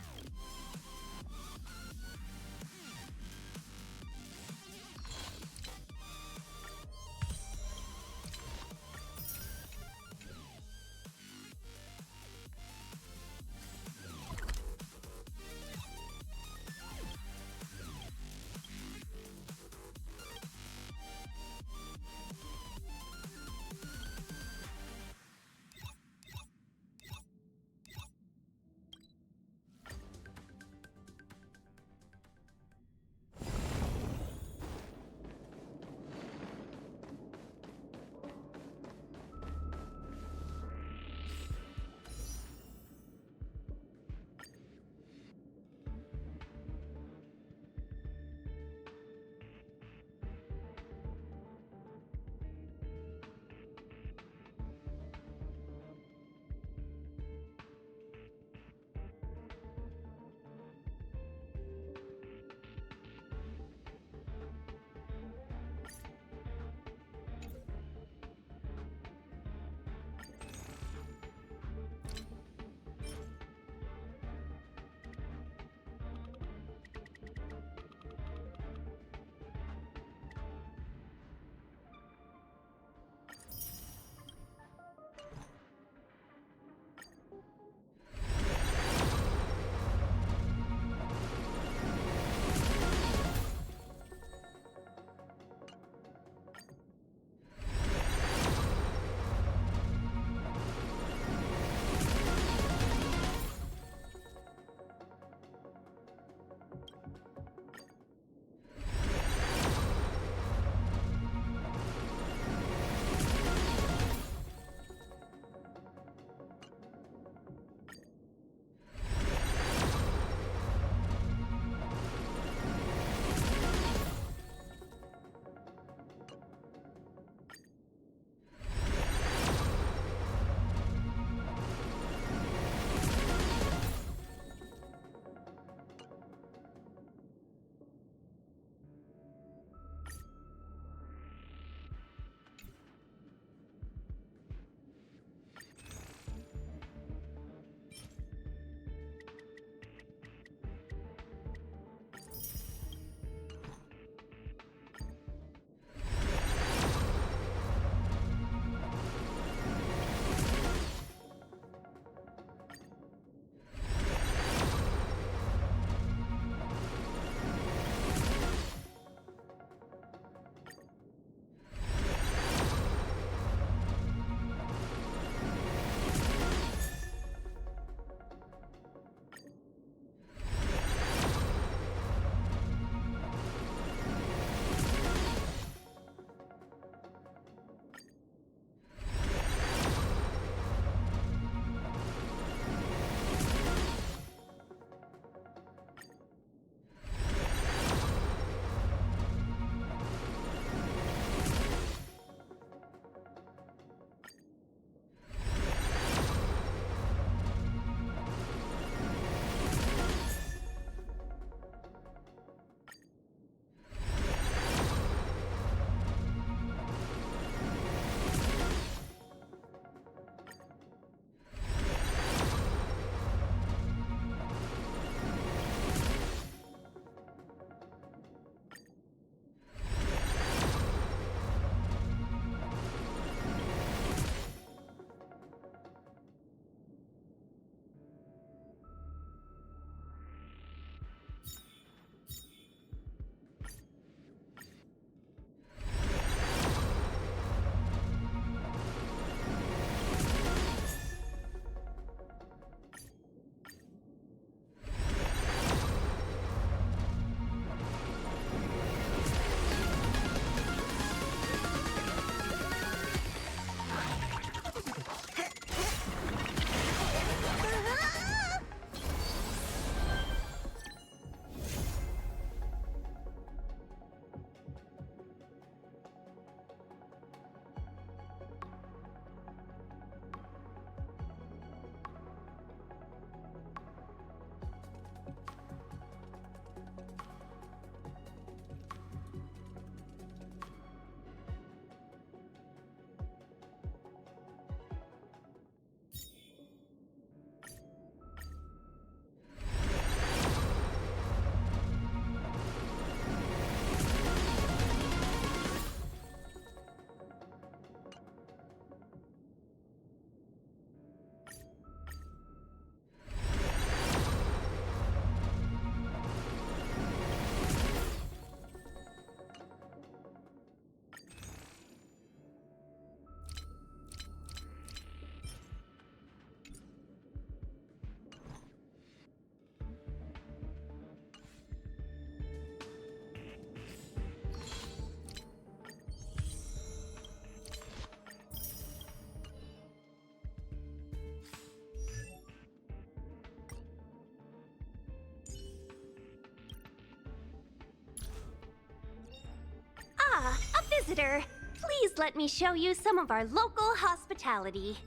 visitor. Please let me show you some of our local hospitality.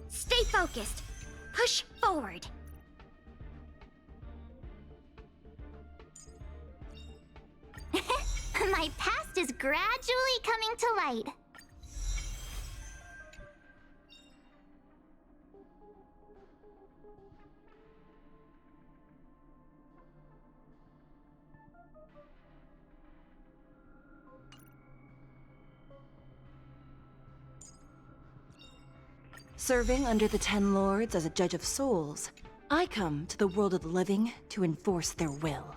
Stay focused. Push forward. My past is gradually coming to light. Serving under the Ten Lords as a judge of souls, I come to the world of the living to enforce their will.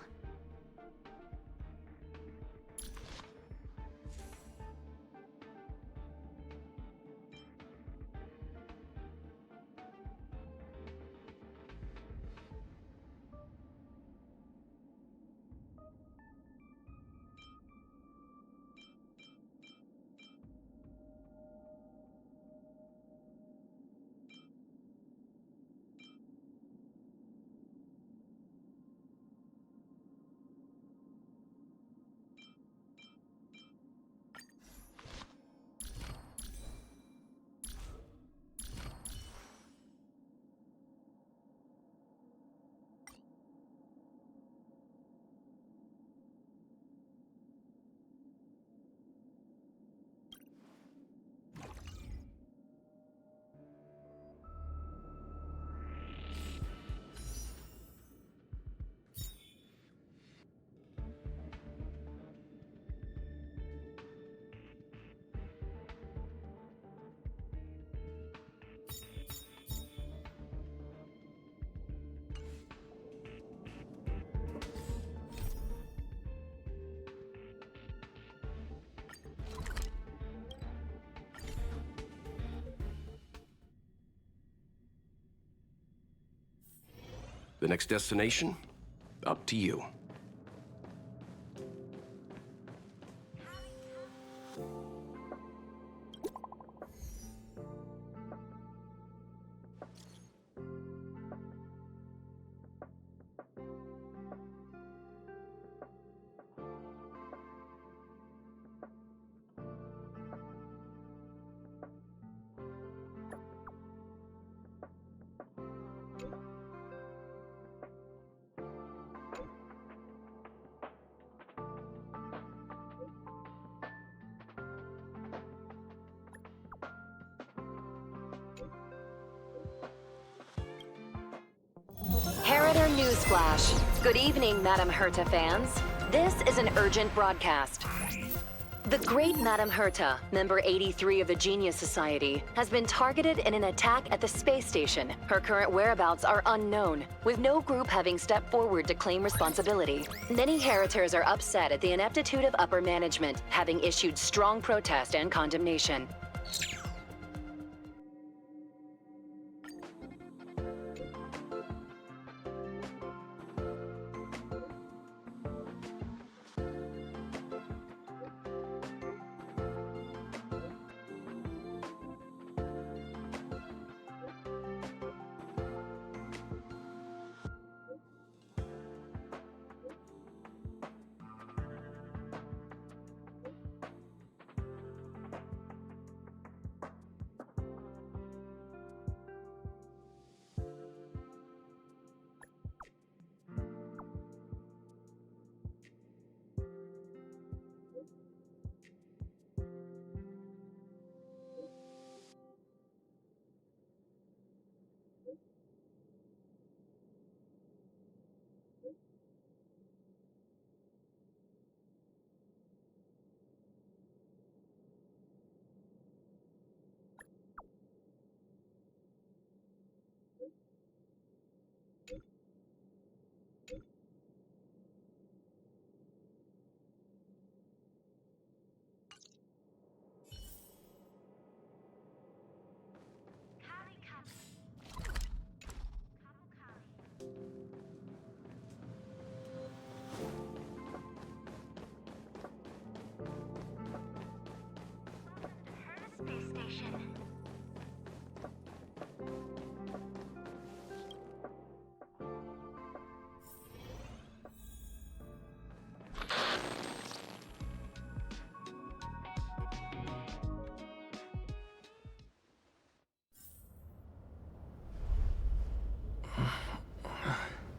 The next destination? Up to you. Heritor Newsflash. Good evening, Madame Herta fans. This is an urgent broadcast. The great Madame Herta, member 83 of the Genius Society, has been targeted in an attack at the space station. Her current whereabouts are unknown, with no group having stepped forward to claim responsibility. Many Heritors are upset at the ineptitude of upper management, having issued strong protest and condemnation.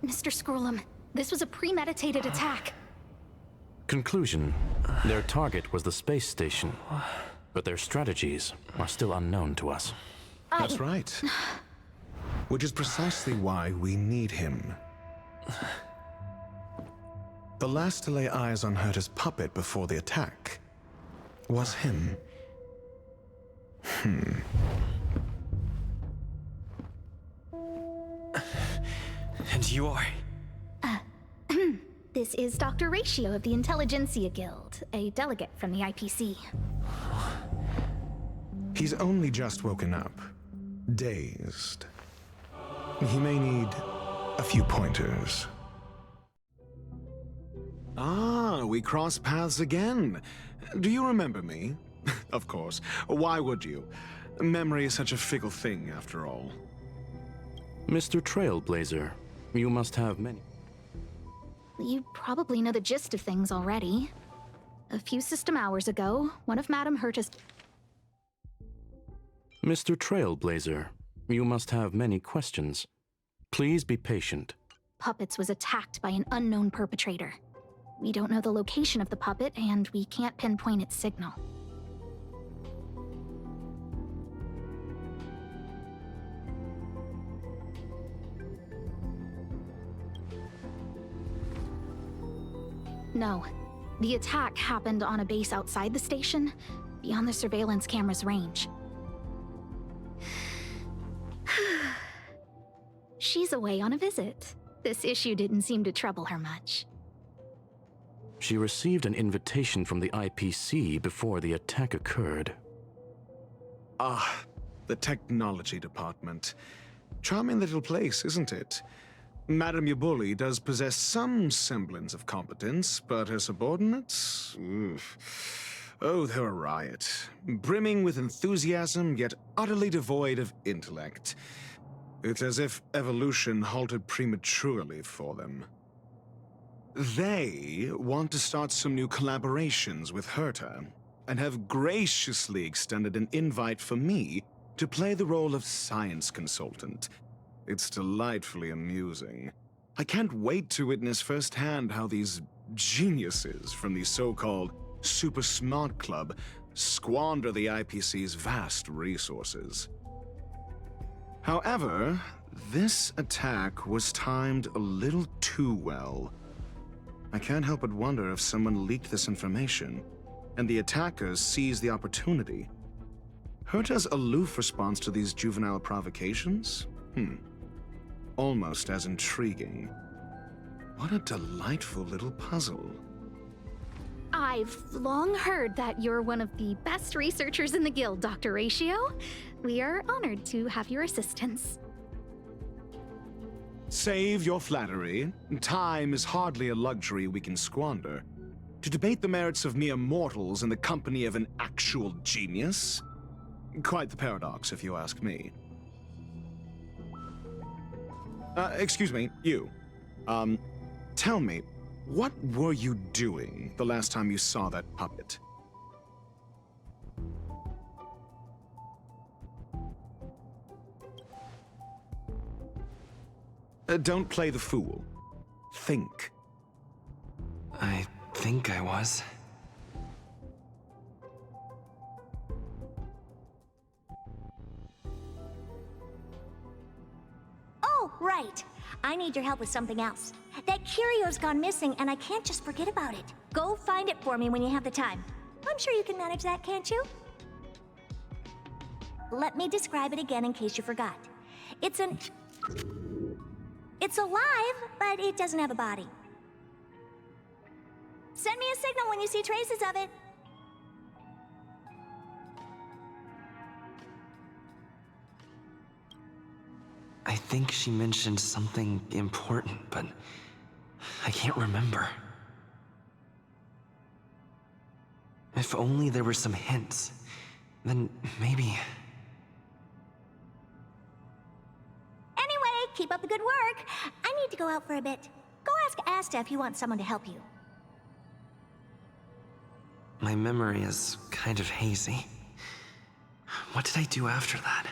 Mr. Scrollum, this was a premeditated attack. Conclusion: their target was the space station, but their strategies are still unknown to us. That's right. Which is precisely why we need him. The last to lay eyes on Herta's puppet before the attack was him. And you are? This is Dr. Ratio of the Intelligentsia Guild, a delegate from the IPC. He's only just woken up, dazed. He may need a few pointers. Ah, we cross paths again. Do you remember me? Of course. Why would you? Memory is such a fickle thing, after all. Mr. Trailblazer, you must have many. You probably know the gist of things already. A few system hours ago, one of Madame Herta's... Mr. Trailblazer, you must have many questions. Please be patient. puppets was attacked by an unknown perpetrator. We don't know the location of the puppet, and we can't pinpoint its signal. No. The attack happened on a base outside the station, beyond the surveillance camera's range. She's away on a visit. This issue didn't seem to trouble her much. She received an invitation from the IPC before the attack occurred. Ah, the technology department. Charming little place, isn't it? Madame Yabuli does possess some semblance of competence, but her subordinates? Oof. Oh, they're a riot. Brimming with enthusiasm, yet utterly devoid of intellect. It's as if evolution halted prematurely for them. They want to start some new collaborations with Herta, and have graciously extended an invite for me to play the role of science consultant. It's delightfully amusing. I can't wait to witness firsthand how these geniuses from the so-called Super Smart Club squander the IPC's vast resources. However, this attack was timed a little too well. I can't help but wonder if someone leaked this information, and the attackers seized the opportunity. Herta's aloof response to these juvenile provocations? Almost as intriguing. What a delightful little puzzle. I've long heard that you're one of the best researchers in the guild, Dr. Ratio. We are honored to have your assistance. Save your flattery. Time is hardly a luxury we can squander. To debate the merits of mere mortals in the company of an actual genius? Quite the paradox, if you ask me. Excuse me, you. Tell me, what were you doing the last time you saw that puppet? Don't play the fool. Think. I think I was. Oh, right. I need your help with something else. That curio's gone missing, and I can't just forget about it. Go find it for me when you have the time. I'm sure you can manage that, can't you? Let me describe it again in case you forgot. It's alive, but it doesn't have a body. Send me a signal when you see traces of it. I think she mentioned something important, but I can't remember. If only there were some hints, then maybe... Anyway, keep up the good work. I need to go out for a bit. Go ask Asta if you want someone to help you. My memory is kind of hazy. What did I do after that?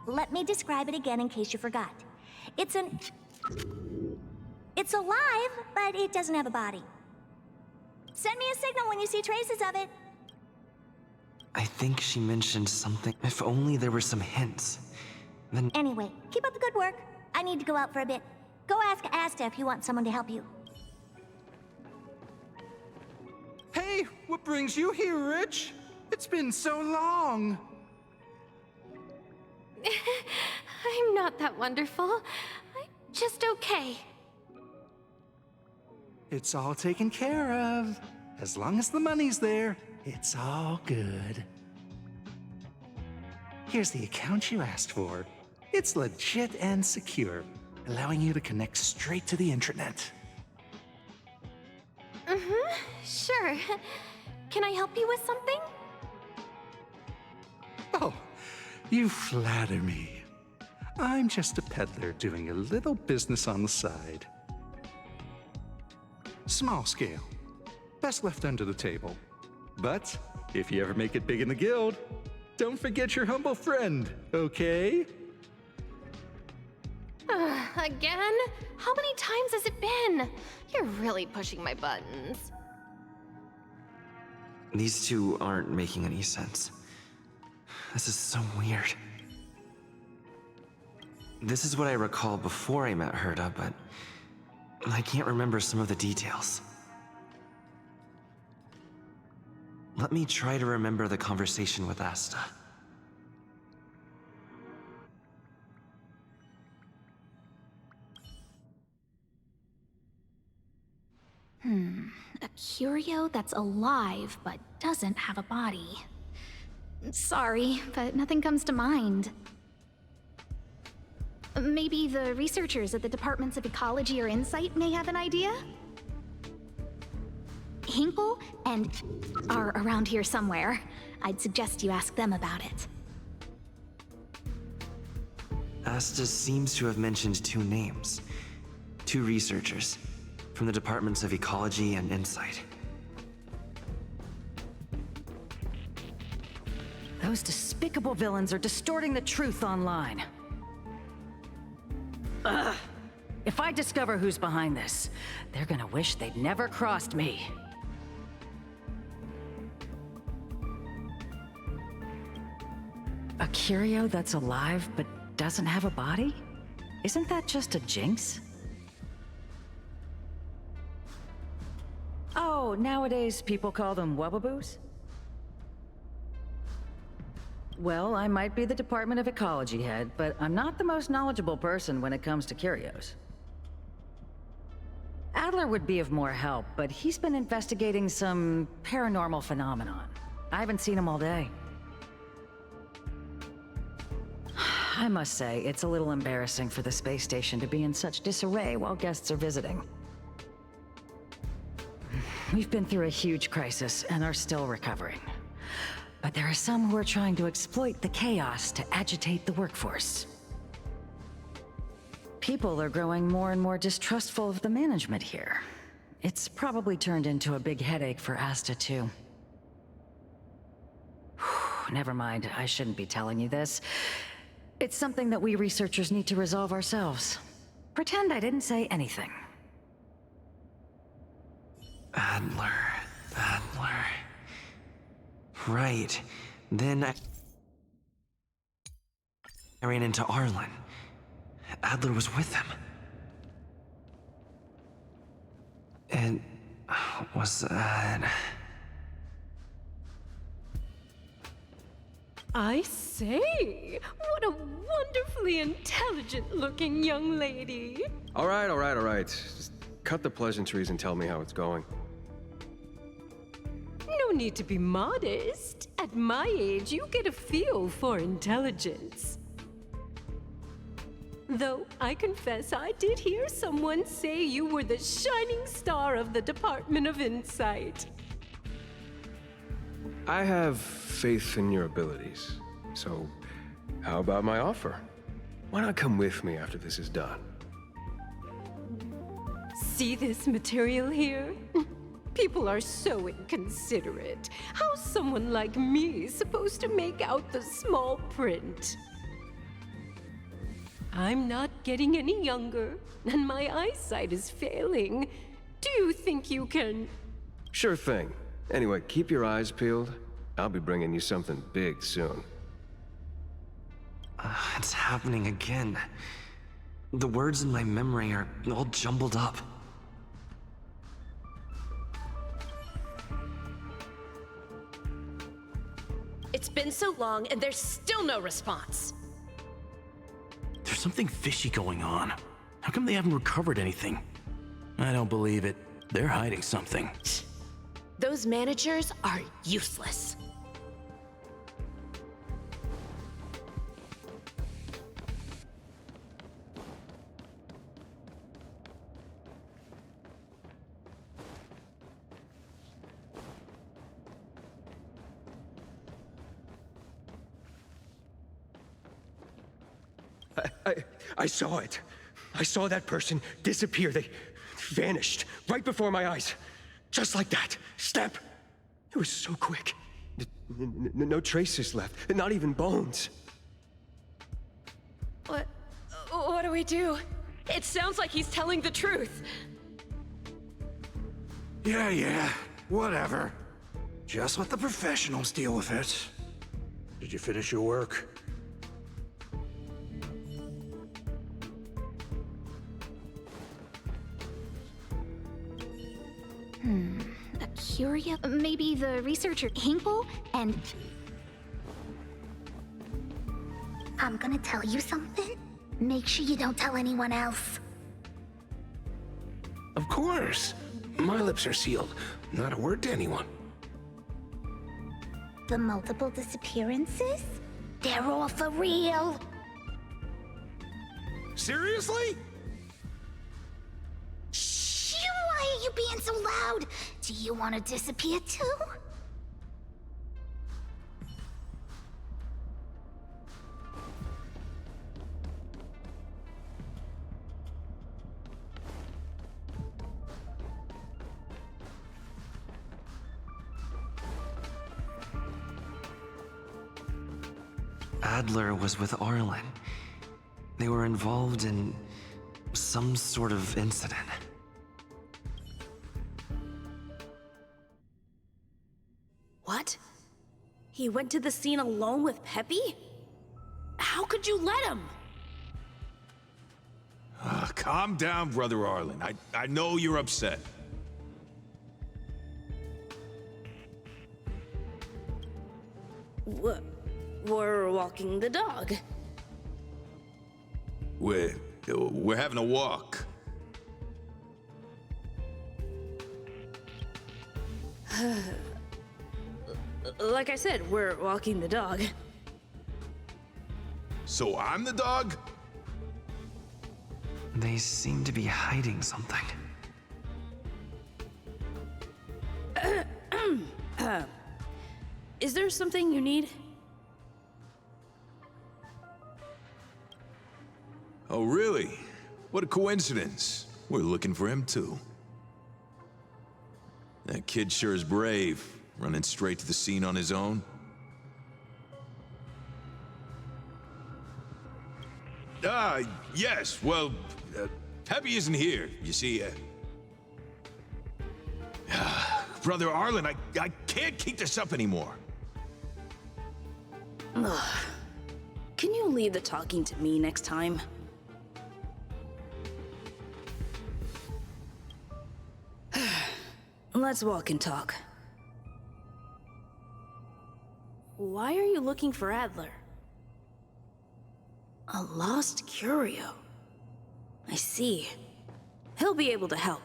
Let me describe it again in case you forgot. It's alive, but it doesn't have a body. Send me a signal when you see traces of it. I think she mentioned something. If only there were some hints. Then Anyway, keep up the good work. I need to go out for a bit. Go ask Asta if you want someone to help you. Hey, what brings you here, Rich? It's been so long. I'm not that wonderful. I'm just okay. It's all taken care of. As long as the money's there, it's all good. Here's the account you asked for. It's legit and secure, allowing you to connect straight to the intranet. Sure. Can I help you with something? Oh, you flatter me. I'm just a peddler doing a little business on the side. Small scale. Best left under the table. But if you ever make it big in the guild, don't forget your humble friend, okay? Again? How many times has it been? You're really pushing my buttons. these two aren't making any sense. This is so weird. This is what I recall before I met Herta, but I can't remember some of the details. Let me try to remember the conversation with Asta. A curio that's alive but doesn't have a body. Sorry, but nothing comes to mind. Maybe the researchers at the Departments of Ecology or Insight may have an idea? Hinkle and are around here somewhere. I'd suggest you ask them about it. Asta seems to have mentioned two names. Two researchers from the Departments of Ecology and Insight. Those despicable villains are distorting the truth online. Ugh! If I discover who's behind this, they're gonna wish they'd never crossed me. A curio that's alive but doesn't have a body? Isn't that just a jinx? Oh, nowadays people call them wubbaboos? Well, I might be the Department of Ecology head, but I'm not the most knowledgeable person when it comes to curios. Adler would be of more help, but he's been investigating some paranormal phenomenon. I haven't seen him all day. I must say, it's a little embarrassing for the space station to be in such disarray while guests are visiting. We've been through a huge crisis and are still recovering. But there are some who are trying to exploit the chaos to agitate the workforce. People are growing more and more distrustful of the management here. It's probably turned into a big headache for Asta, too. Never mind, I shouldn't be telling you this. It's something that we researchers need to resolve ourselves. Pretend I didn't say anything. Adler. Right. Then I ran into Arlen. Adler was with him. And was that... I say, what a wonderfully intelligent-looking young lady. All right. Just cut the pleasantries and tell me how it's going. No need to be modest. At my age, you get a feel for intelligence. Though I confess I did hear someone say you were the shining star of the Department of Insight. I have faith in your abilities. So, how about my offer? Why not come with me after this is done? See this material here? People are so inconsiderate. How's someone like me supposed to make out the small print? I'm not getting any younger, and my eyesight is failing. Do you think you can... Sure thing. Anyway, keep your eyes peeled. I'll be bringing you something big soon. It's happening again. The words in my memory are all jumbled up. It's been so long, and there's still no response. There's something fishy going on. How come they haven't recovered anything? I don't believe it. They're hiding something. Those managers are useless. I saw it. I saw that person disappear. They vanished right before my eyes. Just like that. Snap. It was so quick. No traces left. Not even bones. What do we do? It sounds like he's telling the truth. Yeah. Whatever. Just let the professionals deal with it. Did you finish your work? A curio? Maybe the researcher Hinkle? And... I'm gonna tell you something. Make sure you don't tell anyone else. Of course. My lips are sealed. Not a word to anyone. The multiple disappearances? They're all for real. Seriously? Shh! Why are you being so loud? Do you want to disappear too? Adler was with Arlen. They were involved in some sort of incident. What? He went to the scene alone with Peppy? How could you let him? Calm down, Brother Arlen. I know you're upset. We're walking the dog. We're having a walk. Like I said, we're walking the dog. So I'm the dog? They seem to be hiding something. Is there something you need? Oh, really? What a coincidence. We're looking for him, too. That kid sure is brave, running straight to the scene on his own. Yes, well, Peppy isn't here, you see. Brother Arlen, I can't keep this up anymore. Can you leave the talking to me next time? Let's walk and talk. Why are you looking for Adler? A lost curio. I see. He'll be able to help.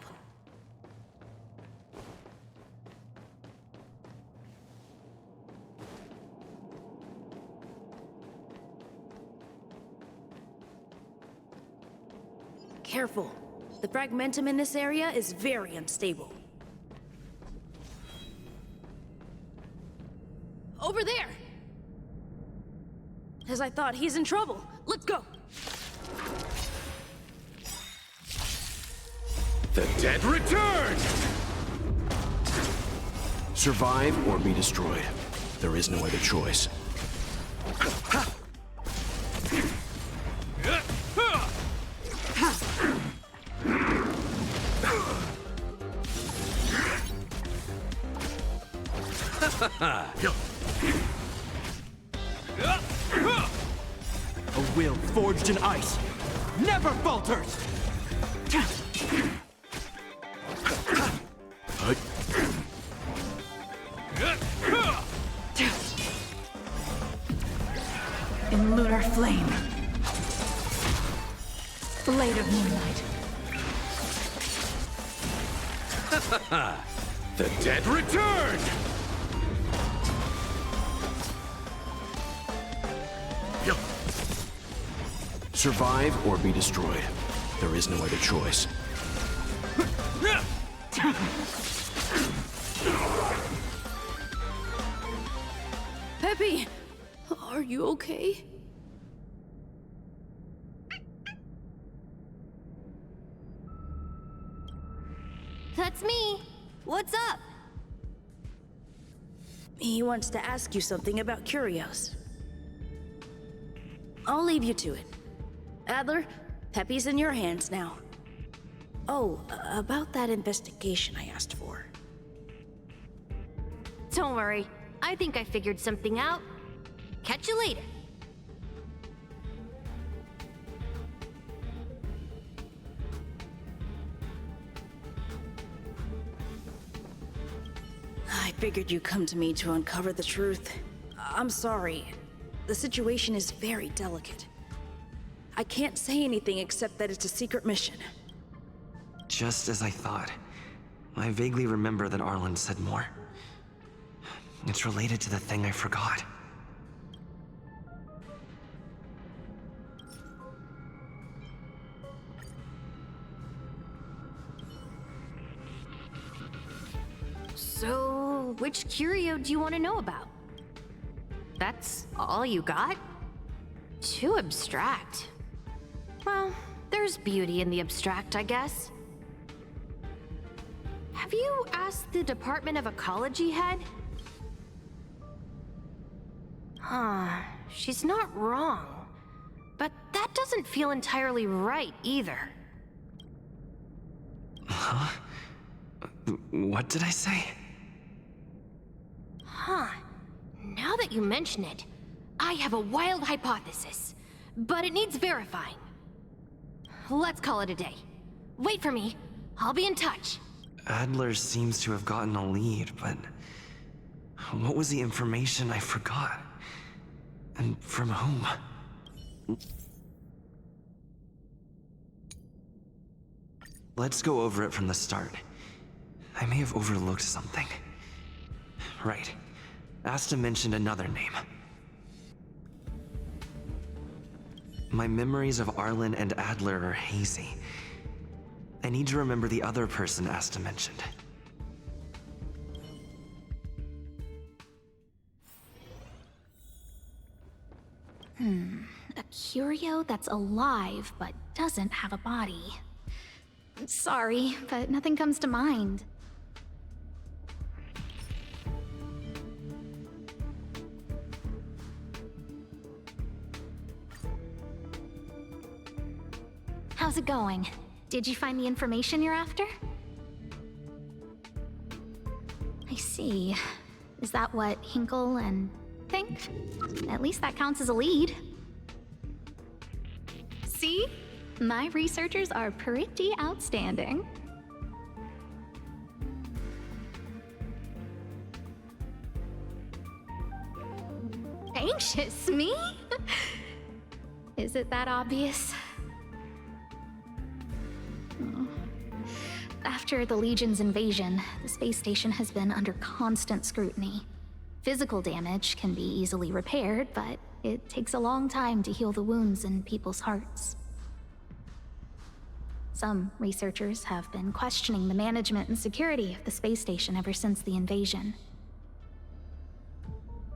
Careful. The fragmentum in this area is very unstable. Over there! As I thought, he's in trouble. Let's go! The dead return! Survive or be destroyed. There is no other choice. A will forged in ice never falters! In lunar flame. Blade of moonlight. The dead return! Survive or be destroyed. There is no other choice. Peppy! Are you okay? That's me. What's up? He wants to ask you something about Curios. I'll leave you to it. Adler, Peppy's in your hands now. Oh, about that investigation I asked for. Don't worry. I think I figured something out. Catch you later. I figured you'd come to me to uncover the truth. I'm sorry. The situation is very delicate. I can't say anything except that it's a secret mission. Just as I thought. I vaguely remember that Arlen said more. It's related to the thing I forgot. So, which curio do you want to know about? That's all you got? Too abstract. Well, there's beauty in the abstract, I guess. Have you asked the Department of Ecology head? Huh, she's not wrong. But that doesn't feel entirely right either. Huh? What did I say? Huh. Now that you mention it, I have a wild hypothesis, but it needs verifying. Let's call it a day. Wait for me. I'll be in touch. Adler seems to have gotten a lead, but what was the information I forgot? And from whom? Let's go over it from the start. I may have overlooked something. Right. Asta mentioned another name. My memories of Arlen and Adler are hazy. I need to remember the other person Asta mentioned. A curio that's alive but doesn't have a body. Sorry, but nothing comes to mind. How's it going? Did you find the information you're after? I see. Is that what Hinkle and think? At least that counts as a lead. See? My researchers are pretty outstanding. Anxious, me? Is it that obvious? After the Legion's invasion, the space station has been under constant scrutiny. Physical damage can be easily repaired, but it takes a long time to heal the wounds in people's hearts. Some researchers have been questioning the management and security of the space station ever since the invasion.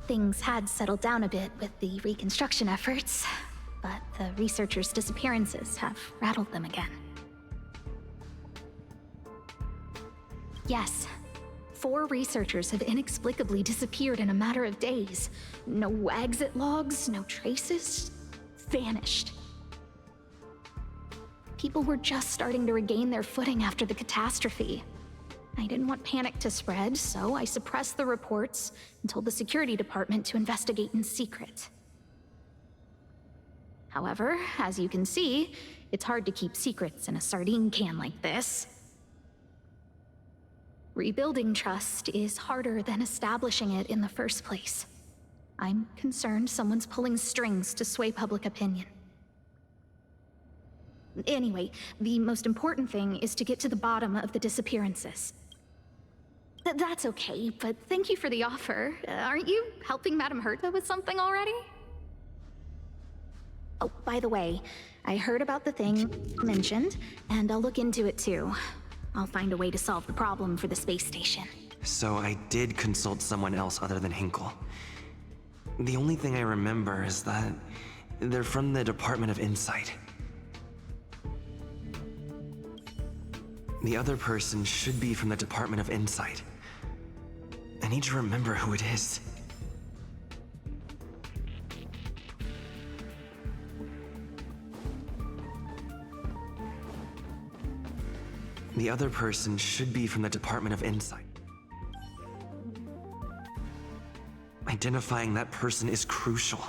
Things had settled down a bit with the reconstruction efforts, but the researchers' disappearances have rattled them again. Yes, 4 researchers have inexplicably disappeared in a matter of days. No exit logs, no traces. Vanished. People were just starting to regain their footing after the catastrophe. I didn't want panic to spread, so I suppressed the reports and told the security department to investigate in secret. However, as you can see, it's hard to keep secrets in a sardine can like this. Rebuilding trust is harder than establishing it in the first place. I'm concerned someone's pulling strings to sway public opinion. Anyway, the most important thing is to get to the bottom of the disappearances. That's okay, but thank you for the offer. Aren't you helping Madame Herta with something already? Oh, by the way, I heard about the thing mentioned, and I'll look into it too. I'll find a way to solve the problem for the space station. So I did consult someone else other than Hinkle. The only thing I remember is that they're from the Department of Insight. The other person should be from the Department of Insight. I need to remember who it is. The other person should be from the Department of Insight. Identifying that person is crucial.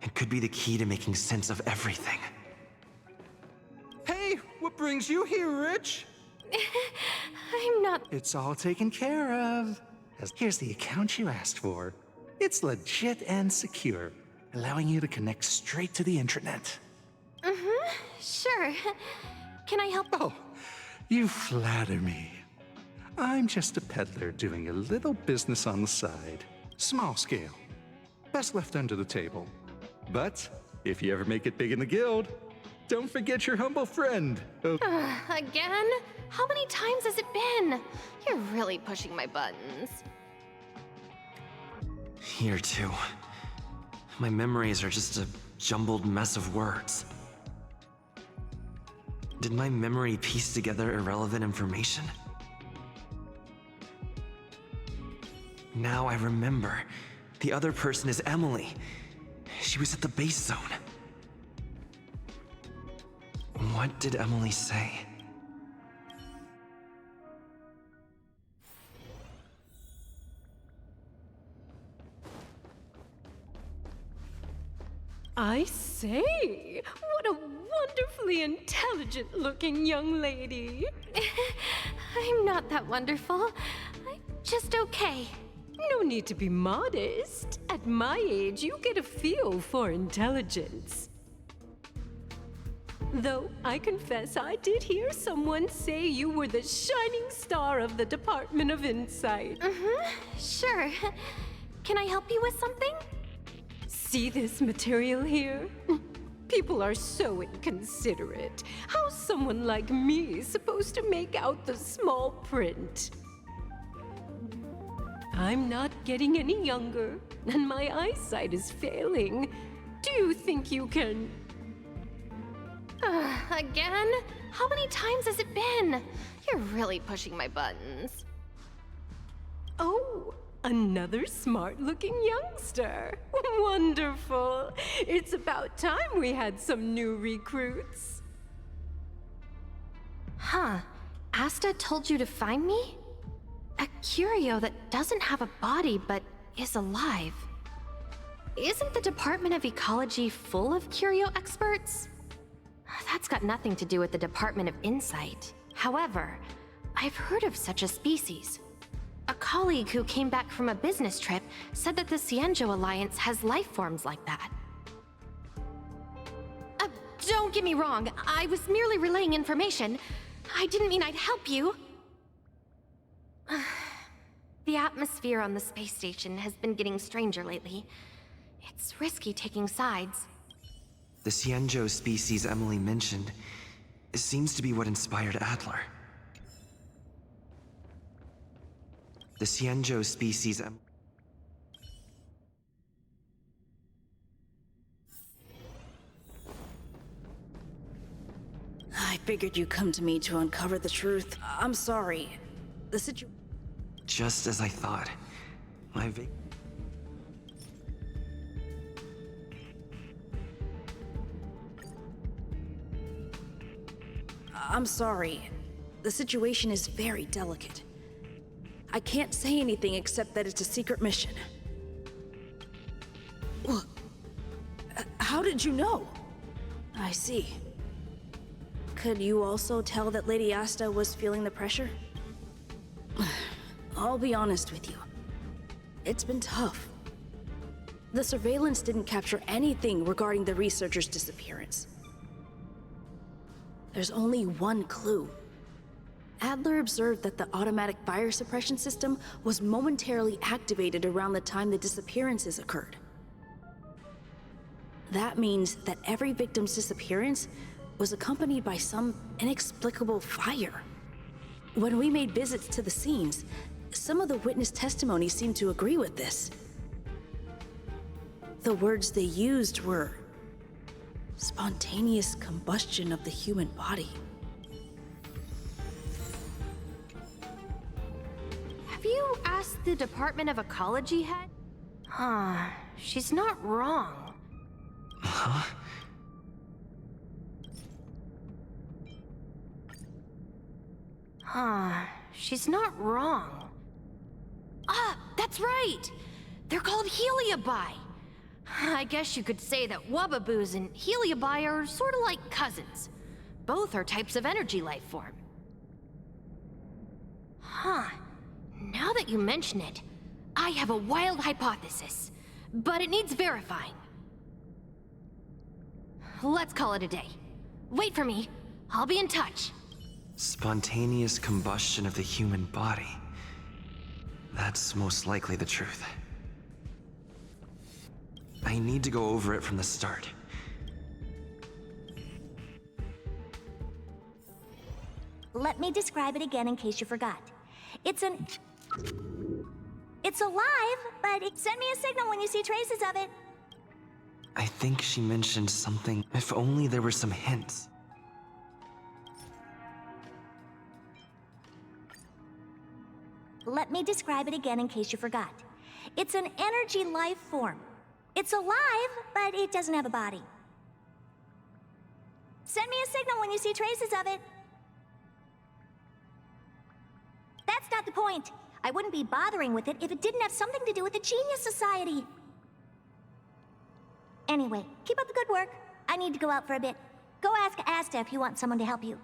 It could be the key to making sense of everything. Hey, what brings you here, Rich? I'm not... It's all taken care of. Here's the account you asked for. It's legit and secure, allowing you to connect straight to the intranet. Sure. Can I help? Oh, you flatter me. I'm just a peddler doing a little business on the side. Small scale. Best left under the table. But if you ever make it big in the guild, don't forget your humble friend. Again? How many times has it been? You're really pushing my buttons. Here too. My memories are just a jumbled mess of words. Did my memory piece together irrelevant information? Now I remember. The other person is Emily. She was at the base zone. What did Emily say? I say, what a wonderfully intelligent-looking young lady. I'm not that wonderful. I'm just okay. No need to be modest. At my age, you get a feel for intelligence. Though I confess I did hear someone say you were the shining star of the Department of Insight. Sure. Can I help you with something? See this material here? People are so inconsiderate. How's someone like me supposed to make out the small print? I'm not getting any younger, and my eyesight is failing. Do you think you can... Again? How many times has it been? You're really pushing my buttons. Oh, another smart-looking youngster. Wonderful. It's about time we had some new recruits. Huh. Asta told you to find me? A curio that doesn't have a body but is alive. Isn't the Department of Ecology full of curio experts? That's got nothing to do with the Department of Insight. However, I've heard of such a species. A colleague who came back from a business trip said that the Cienjo Alliance has life forms like that. Don't get me wrong, I was merely relaying information. I didn't mean I'd help you. The atmosphere on the space station has been getting stranger lately. It's risky taking sides. The Cienjo species Emily mentioned seems to be what inspired Adler. The Cienjo species I figured you'd come to me to uncover the truth. I'm sorry. The situation... Just as I thought. I'm sorry. The situation is very delicate. I can't say anything except that it's a secret mission. Well, how did you know? I see. Could you also tell that Lady Asta was feeling the pressure? I'll be honest with you. It's been tough. The surveillance didn't capture anything regarding the researcher's disappearance. There's only one clue. Adler observed that the automatic fire suppression system was momentarily activated around the time the disappearances occurred. That means that every victim's disappearance was accompanied by some inexplicable fire. When we made visits to the scenes, some of the witness testimony seemed to agree with this. The words they used were spontaneous combustion of the human body. Have you asked the Department of Ecology head? Huh, she's not wrong. Huh? Huh, she's not wrong. Ah, that's right! They're called Heliobi. I guess you could say that Wubbaboos and Heliobi are sort of like cousins. Both are types of energy life form. Huh. Now that you mention it, I have a wild hypothesis, but it needs verifying. Let's call it a day. Wait for me. I'll be in touch. Spontaneous combustion of the human body. That's most likely the truth. I need to go over it from the start. Let me describe it again in case you forgot. It's alive, but send me a signal when you see traces of it. I think she mentioned something. If only there were some hints. Let me describe it again in case you forgot. It's an energy life form. It's alive, but it doesn't have a body. Send me a signal when you see traces of it. That's not the point. I wouldn't be bothering with it if it didn't have something to do with the Genius Society. Anyway, keep up the good work. I need to go out for a bit. Go ask Asta if you want someone to help you.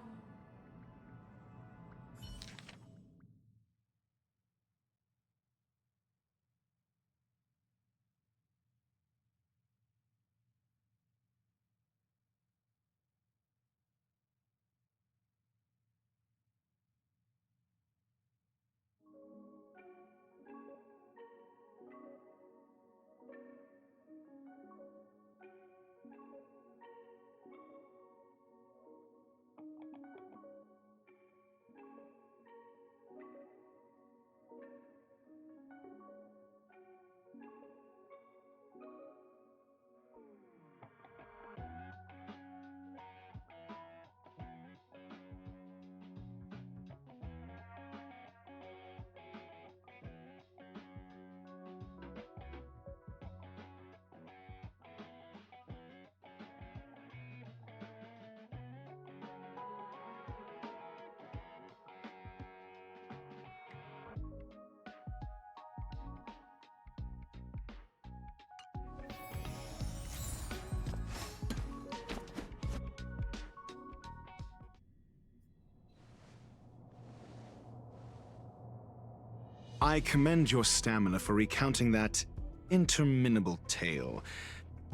I commend your stamina for recounting that interminable tale.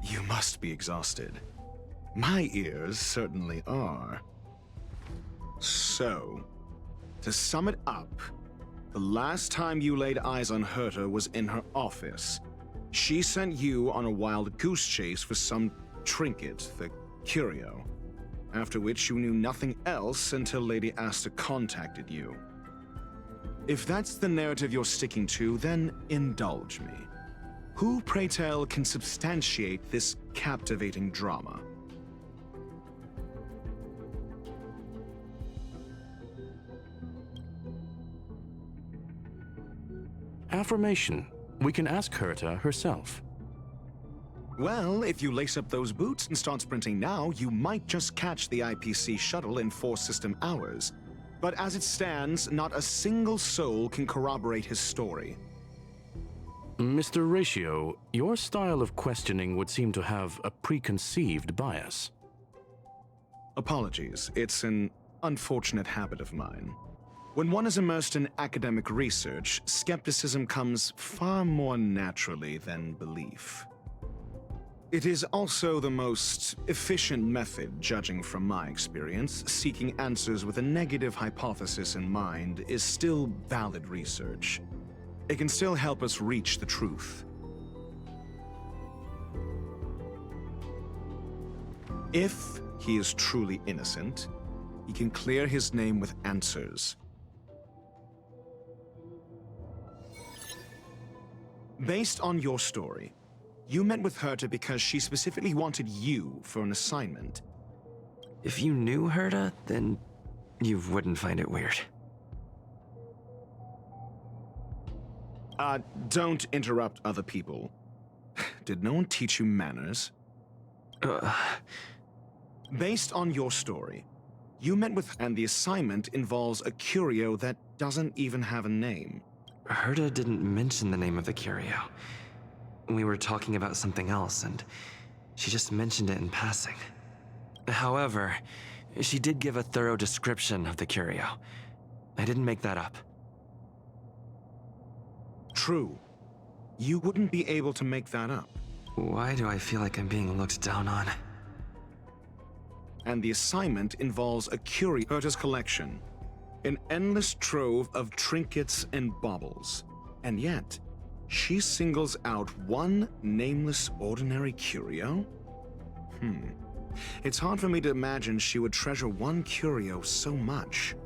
You must be exhausted. My ears certainly are. So, to sum it up, the last time you laid eyes on Herta was in her office. She sent you on a wild goose chase for some trinket, the curio, after which you knew nothing else until Lady Asta contacted you. If that's the narrative you're sticking to, then indulge me. Who, pray tell, can substantiate this captivating drama? Affirmation. We can ask Herta herself. Well, if you lace up those boots and start sprinting now, you might just catch the IPC shuttle in 4 system hours. But as it stands, not a single soul can corroborate his story. Mr. Ratio, your style of questioning would seem to have a preconceived bias. Apologies, it's an unfortunate habit of mine. When one is immersed in academic research, skepticism comes far more naturally than belief. It is also the most efficient method, judging from my experience. Seeking answers with a negative hypothesis in mind is still valid research. It can still help us reach the truth. If he is truly innocent, he can clear his name with answers. Based on your story, you met with Herta because she specifically wanted you for an assignment. If you knew Herta, then you wouldn't find it weird. Don't interrupt other people. Did no one teach you manners? Based on your story, you met with, and the assignment involves a curio that doesn't even have a name. Herta didn't mention the name of the curio. We were talking about something else, and she just mentioned it in passing. However, she did give a thorough description of the curio. I didn't make that up. True. You wouldn't be able to make that up. Why do I feel like I'm being looked down on? And the assignment involves a curio, Herta's collection. An endless trove of trinkets and baubles. And yet, she singles out one nameless ordinary curio? It's hard for me to imagine she would treasure one curio so much.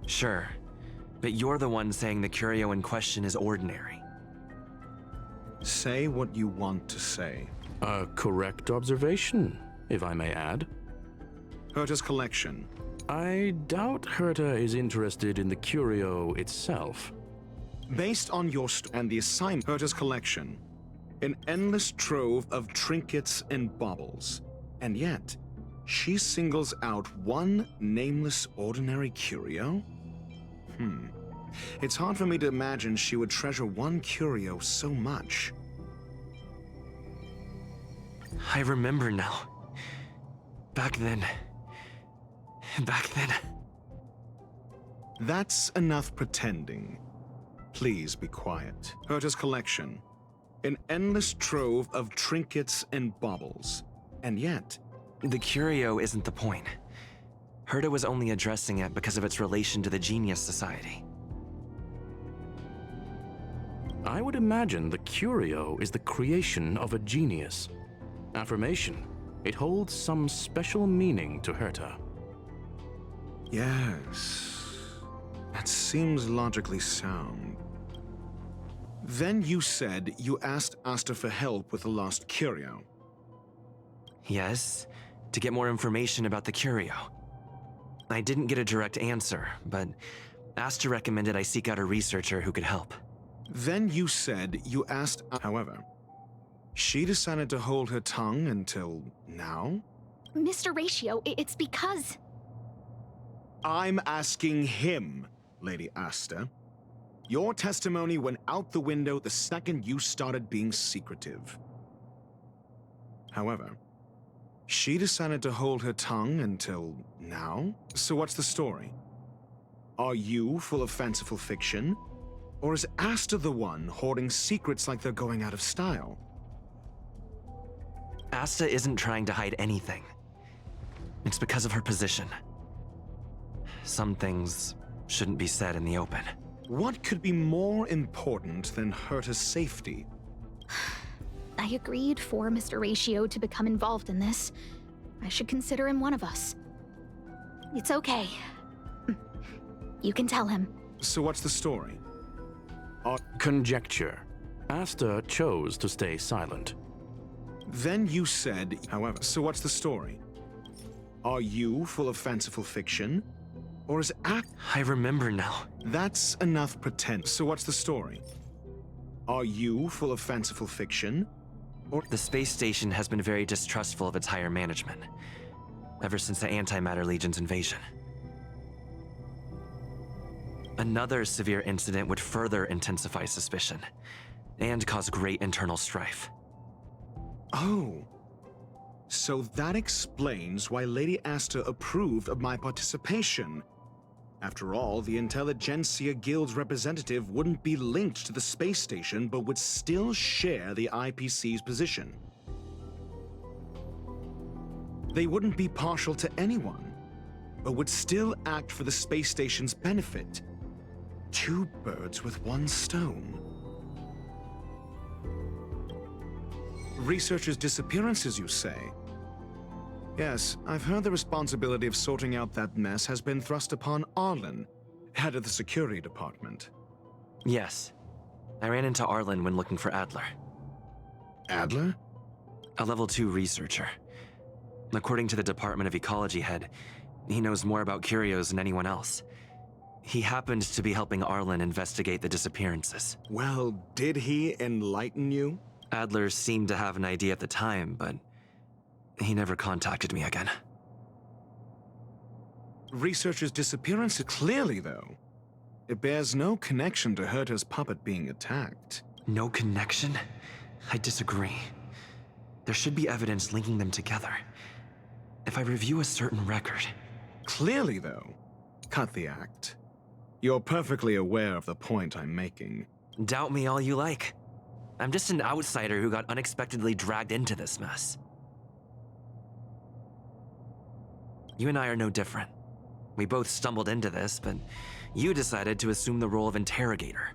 Sure, but you're the one saying the curio in question is ordinary. Say what you want to say. A correct observation, if I may add. Herta's collection. I doubt Herta is interested in the curio itself. Based on your and the assignment, Herta's collection. An endless trove of trinkets and baubles. And yet, she singles out one nameless ordinary curio? It's hard for me to imagine she would treasure one curio so much. I remember now. Back then. That's enough pretending. Please be quiet. Herta's collection. An endless trove of trinkets and baubles. And yet... The curio isn't the point. Herta was only addressing it because of its relation to the Genius Society. I would imagine the curio is the creation of a genius. Affirmation. It holds some special meaning to Herta. Yes. That seems logically sound. Then you said you asked Asta for help with the lost curio. Yes, to get more information about the curio. I didn't get a direct answer, but Asta recommended I seek out a researcher who could help. Then you said you asked, however, she decided to hold her tongue until now? Mr. Ratio, it's because... I'm asking him, Lady Asta. Your testimony went out the window the second you started being secretive. However, she decided to hold her tongue until now? So what's the story? Are you full of fanciful fiction? Or is Asta the one hoarding secrets like they're going out of style? Asta isn't trying to hide anything. It's because of her position. Some things shouldn't be said in the open. What could be more important than Herta's safety? I agreed for Mr. Ratio to become involved in this. I should consider him one of us. It's okay. You can tell him. So what's the story? Conjecture. Asta chose to stay silent. Then you said, however, so what's the story? Are you full of fanciful fiction? Or is I remember now. That's enough pretend. So what's the story? Are you full of fanciful fiction? The space station has been very distrustful of its higher management, ever since the Antimatter Legion's invasion. Another severe incident would further intensify suspicion, and cause great internal strife. Oh. So that explains why Lady Asta approved of my participation. After all, the Intelligentsia Guild's representative wouldn't be linked to the space station, but would still share the IPC's position. They wouldn't be partial to anyone, but would still act for the space station's benefit. Two birds with one stone. Researchers' disappearances, you say? Yes, I've heard the responsibility of sorting out that mess has been thrust upon Arlen, head of the security department. Yes. I ran into Arlen when looking for Adler. Adler? A level 2 researcher. According to the Department of Ecology head, he knows more about curios than anyone else. He happened to be helping Arlen investigate the disappearances. Well, did he enlighten you? Adler seemed to have an idea at the time, but he never contacted me again. Researcher's disappearance clearly, though. It bears no connection to Herta's puppet being attacked. No connection? I disagree. There should be evidence linking them together. If I review a certain record... Clearly, though, cut the act. You're perfectly aware of the point I'm making. Doubt me all you like. I'm just an outsider who got unexpectedly dragged into this mess. You and I are no different. We both stumbled into this, but you decided to assume the role of interrogator.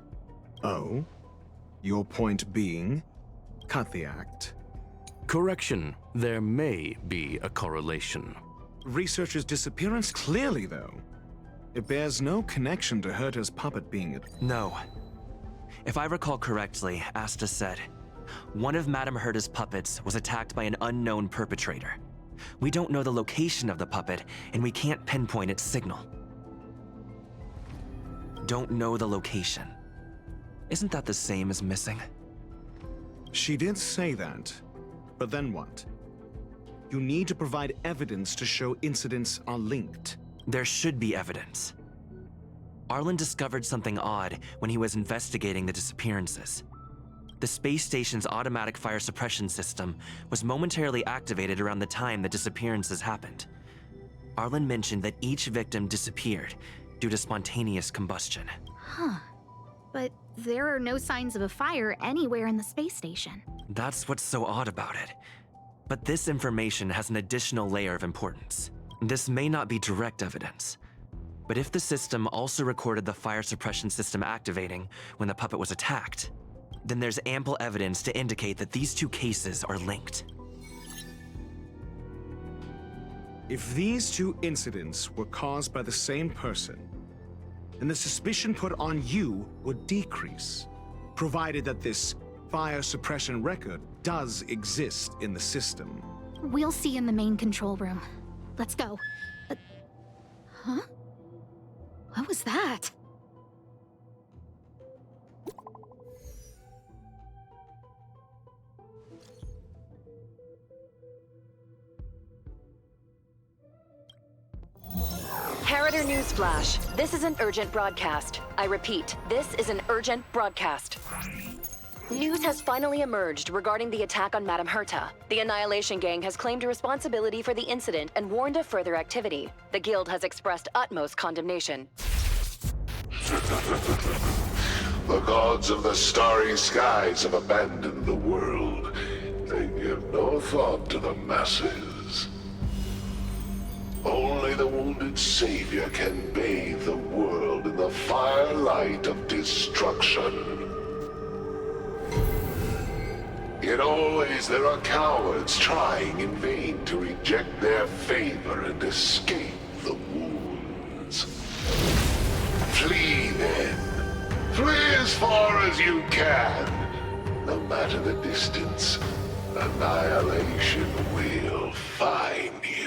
Oh? Your point being? Cut the act. Correction. There may be a correlation. Researcher's disappearance clearly, though. It bears no connection to Herta's puppet being No. If I recall correctly, Asta said, one of Madame Herta's puppets was attacked by an unknown perpetrator. We don't know the location of the puppet, and we can't pinpoint its signal. Don't know the location. Isn't that the same as missing? She did say that, but then what? You need to provide evidence to show incidents are linked. There should be evidence. Arlen discovered something odd when he was investigating the disappearances. The space station's automatic fire suppression system was momentarily activated around the time the disappearances happened. Arlen mentioned that each victim disappeared due to spontaneous combustion. Huh. But there are no signs of a fire anywhere in the space station. That's what's so odd about it. But this information has an additional layer of importance. This may not be direct evidence, but if the system also recorded the fire suppression system activating when the puppet was attacked, then there's ample evidence to indicate that these two cases are linked. If these two incidents were caused by the same person, then the suspicion put on you would decrease, provided that this fire suppression record does exist in the system. We'll see in the main control room. Let's go. Huh? What was that? Harrider Newsflash. This is an urgent broadcast. I repeat, this is an urgent broadcast. News has finally emerged regarding the attack on Madame Herta. The Annihilation Gang has claimed responsibility for the incident and warned of further activity. The Guild has expressed utmost condemnation. The gods of the starry skies have abandoned the world. They give no thought to the masses. Only the wounded savior can bathe the world in the firelight of destruction. Yet always there are cowards trying in vain to reject their favor and escape the wounds. Flee then. Flee as far as you can. No matter the distance, annihilation will find you.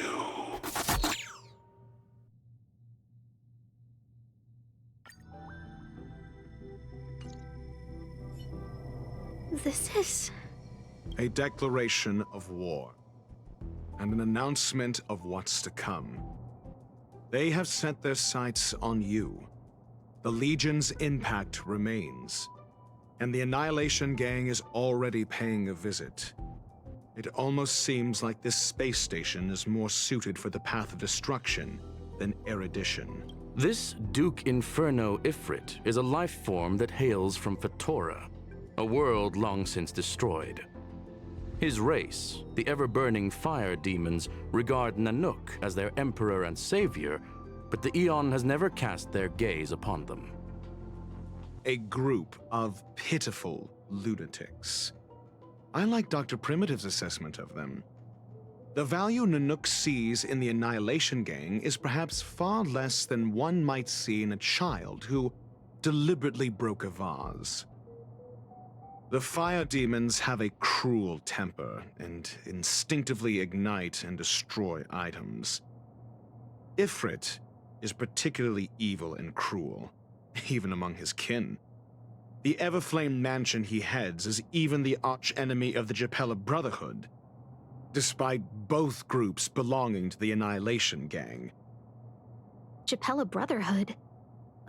This is... A declaration of war, and an announcement of what's to come. They have set their sights on you. The Legion's impact remains, and the Annihilation Gang is already paying a visit. It almost seems like this space station is more suited for the path of destruction than erudition. This Duke Inferno Ifrit is a life form that hails from Fatora, a world long since destroyed. His race, the ever-burning fire demons, regard Nanook as their emperor and savior, but the Eon has never cast their gaze upon them. A group of pitiful lunatics. I like Dr. Primitive's assessment of them. The value Nanook sees in the Annihilation Gang is perhaps far less than one might see in a child who deliberately broke a vase. The fire demons have a cruel temper and instinctively ignite and destroy items. Ifrit is particularly evil and cruel, even among his kin. The Everflame mansion he heads is even the arch-enemy of the Japella Brotherhood, despite both groups belonging to the Annihilation Gang. Japella Brotherhood?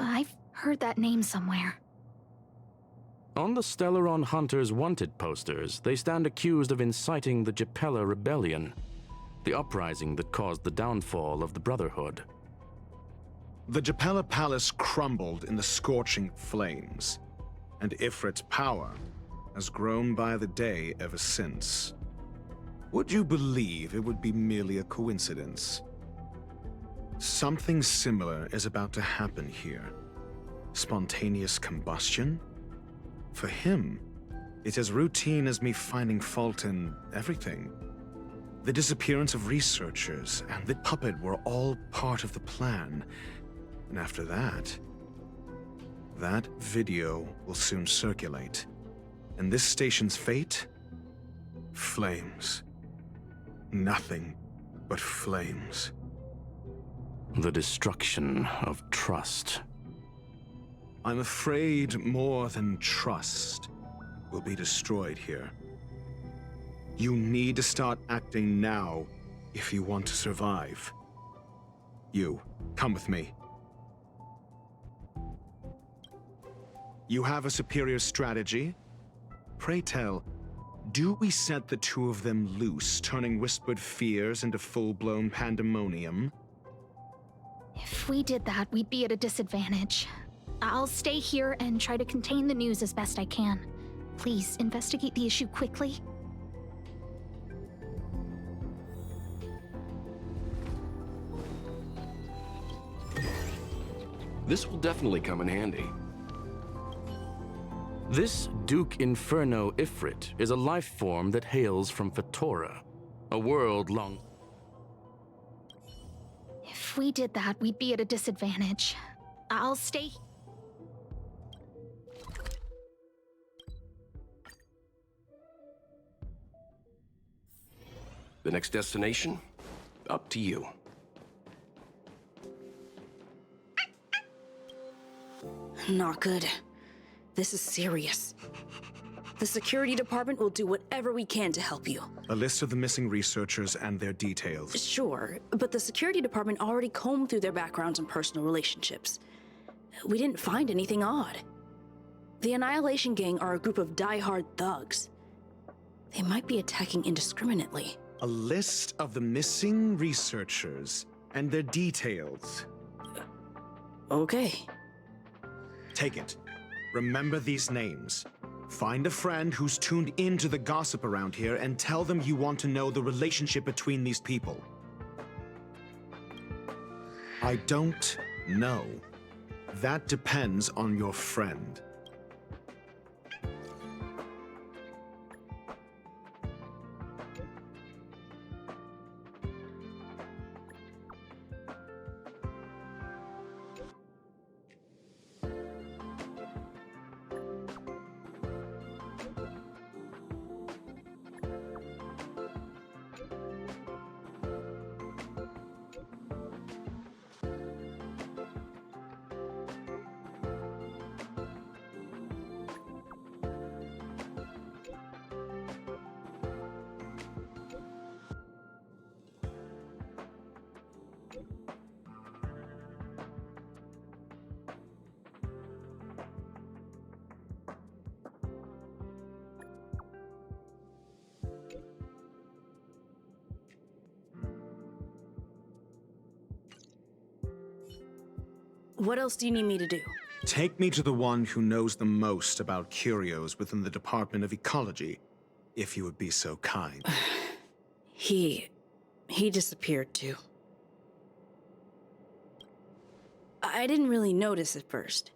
I've heard that name somewhere. On the Stellaron Hunters wanted posters, they stand accused of inciting the Japella Rebellion, the uprising that caused the downfall of the Brotherhood. The Japella Palace crumbled in the scorching flames, and Ifrit's power has grown by the day ever since. Would you believe it would be merely a coincidence? Something similar is about to happen here. Spontaneous combustion? For him, it's as routine as me finding fault in everything. The disappearance of researchers and the puppet were all part of the plan. And after that, that video will soon circulate. And this station's fate? Flames. Nothing but flames. The destruction of trust. I'm afraid more than trust will be destroyed here. You need to start acting now if you want to survive. You, come with me. You have a superior strategy? Pray tell, do we set the two of them loose, turning whispered fears into full-blown pandemonium? If we did that, we'd be at a disadvantage. I'll stay here and try to contain the news as best I can. Please, investigate the issue quickly. This will definitely come in handy. This Duke Inferno Ifrit is a life form that hails from Fatora, a world long... If we did that, we'd be at a disadvantage. I'll stay... The next destination? Up to you. Not good. This is serious. The security department will do whatever we can to help you. A list of the missing researchers and their details. Sure, but the security department already combed through their backgrounds and personal relationships. We didn't find anything odd. The Annihilation Gang are a group of die-hard thugs. They might be attacking indiscriminately. A list of the missing researchers and their details. Okay. Take it. Remember these names. Find a friend who's tuned into the gossip around here and tell them you want to know the relationship between these people. I don't know. That depends on your friend. What else do you need me to do? Take me to the one who knows the most about curios within the Department of Ecology, if you would be so kind. He disappeared too. I didn't really notice at first.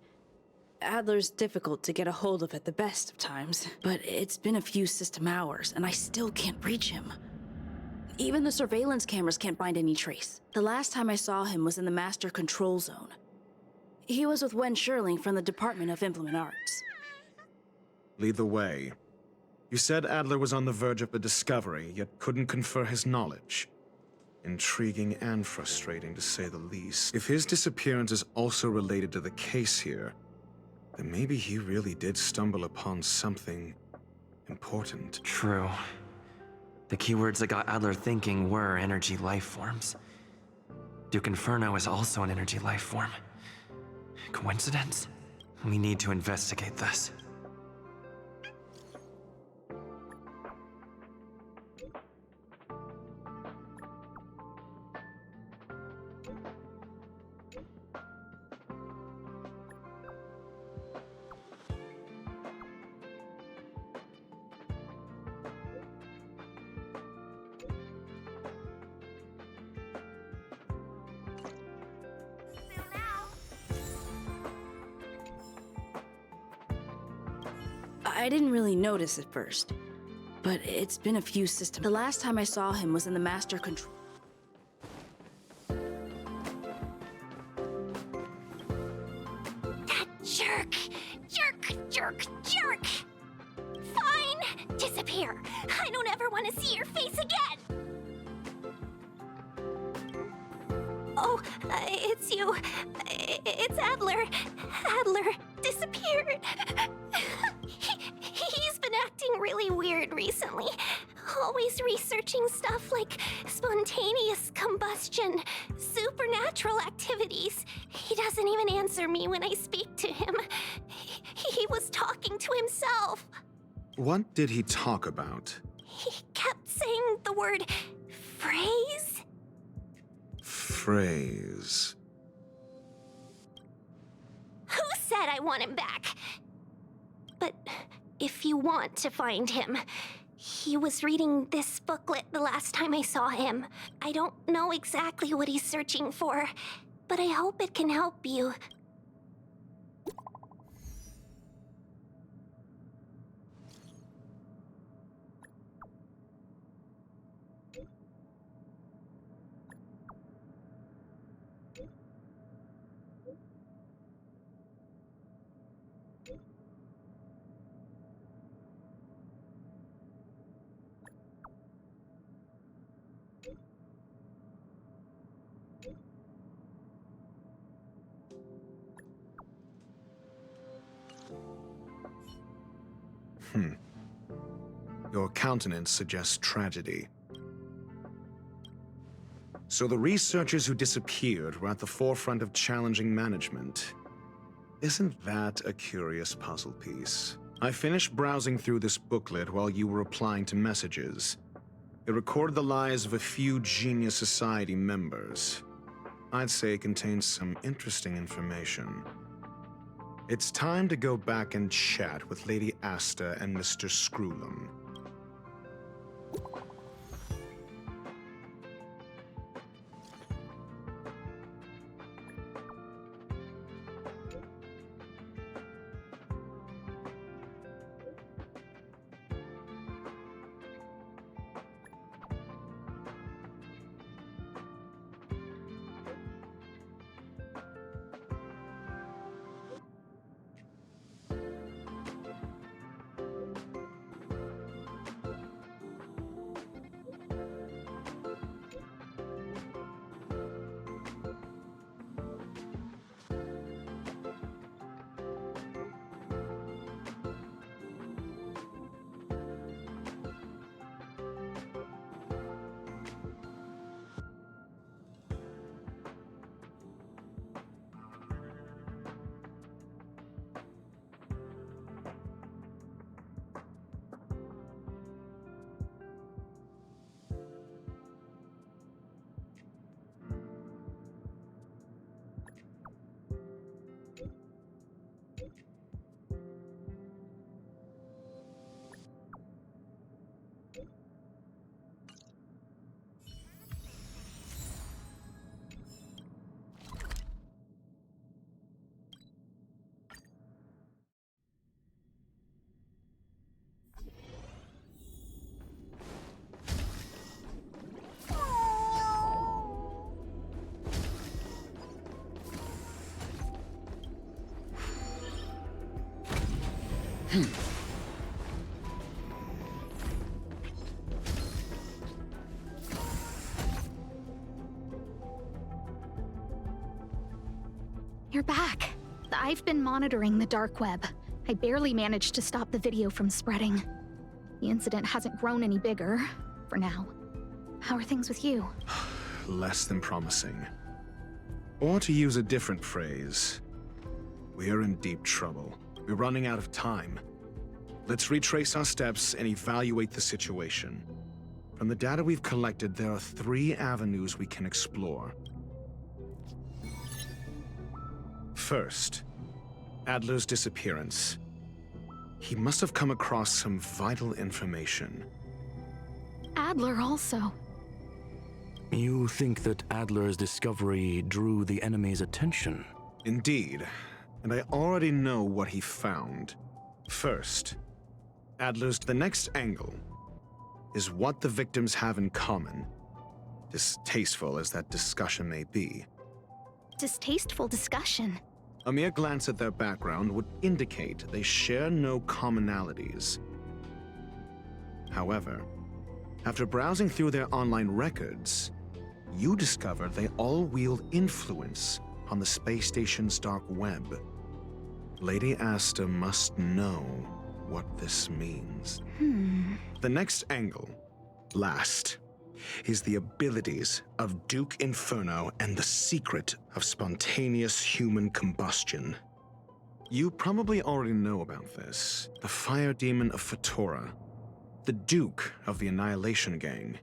Adler's difficult to get a hold of at the best of times, but it's been a few system hours, and I still can't reach him. Even the surveillance cameras can't find any trace. The last time I saw him was in the Master Control Zone. He was with Wen Sherling from the Department of Implement Arts. Lead the way. You said Adler was on the verge of a discovery, yet couldn't confer his knowledge. Intriguing and frustrating, to say the least. If his disappearance is also related to the case here, then maybe he really did stumble upon something important. True. The keywords that got Adler thinking were energy life forms. Duke Inferno is also an energy life form. Coincidence? We need to investigate this. I didn't really notice at first, but it's been a few systems. The last time I saw him was in the Master Control. That jerk! Jerk! Fine! Disappear! I don't ever want to see your face again! Oh, it's you. It's Adler. Adler disappeared. He's been acting really weird recently. Always researching stuff like spontaneous combustion, supernatural activities. He doesn't even answer me when I speak to him. He was talking to himself. What did he talk about? He kept saying the word phrase. Phrase. Who said I want him back? But if you want to find him, he was reading this booklet the last time I saw him. I don't know exactly what he's searching for, but I hope it can help you. Your countenance suggests tragedy. So the researchers who disappeared were at the forefront of challenging management. Isn't that a curious puzzle piece? I finished browsing through this booklet while you were replying to messages. It recorded the lives of a few Genius Society members. I'd say it contains some interesting information. It's time to go back and chat with Lady Asta and Mr. Screwlum. You're back. I've been monitoring the dark web. I barely managed to stop the video from spreading. The incident hasn't grown any bigger, for now. How are things with you? Less than promising. Or to use a different phrase, we're in deep trouble. We're running out of time. Let's retrace our steps and evaluate the situation. From the data we've collected, there are 3 avenues we can explore. First, Adler's disappearance. He must have come across some vital information. Adler also. You think that Adler's discovery drew the enemy's attention? Indeed, and I already know what he found. First, the next angle is what the victims have in common, distasteful as that discussion may be. Distasteful discussion? A mere glance at their background would indicate they share no commonalities. However, after browsing through their online records, you discover they all wield influence on the space station's dark web. Lady Asta must know what this means. The next angle, last, is the abilities of Duke Inferno and the secret of spontaneous human combustion. You probably already know about this. The fire demon of Fatora, the Duke of the Annihilation Gang.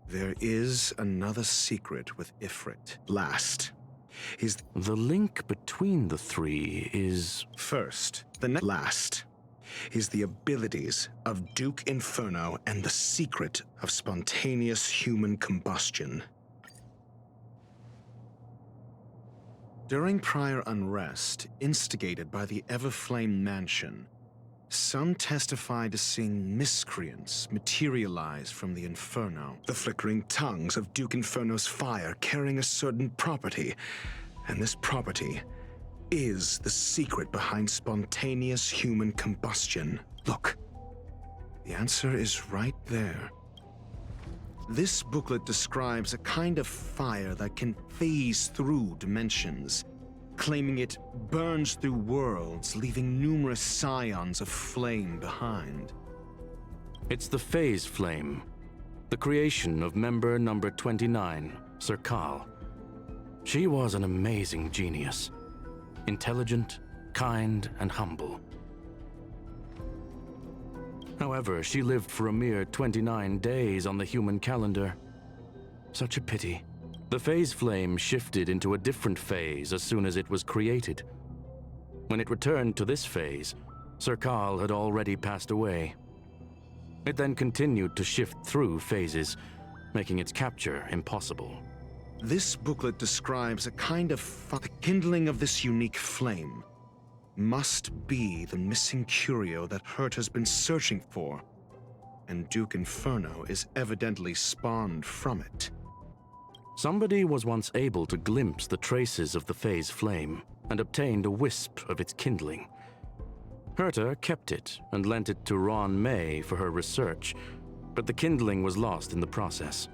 There is another secret with Ifrit. Last is the link between the 3 is... First, last is the abilities of Duke Inferno and the secret of spontaneous human combustion. During prior unrest instigated by the Everflame Mansion, some testified to seeing miscreants materialize from the Inferno, the flickering tongues of Duke Inferno's fire carrying a certain property, and this property is the secret behind spontaneous human combustion. Look, the answer is right there. This booklet describes a kind of fire that can phase through dimensions, claiming it burns through worlds, leaving numerous scions of flame behind. It's the Phase Flame, the creation of member number 29, Serkal. She was an amazing genius. Intelligent, kind, and humble. However, she lived for a mere 29 days on the human calendar. Such a pity. The phase flame shifted into a different phase as soon as it was created. When it returned to this phase, Serkal had already passed away. It then continued to shift through phases, making its capture impossible. This booklet describes a kind of the kindling of this unique flame must be the missing curio that Hurt has been searching for, and Duke Inferno is evidently spawned from it. Somebody was once able to glimpse the traces of the phase flame and obtained a wisp of its kindling. Herta kept it and lent it to Ron May for her research, but the kindling was lost in the process.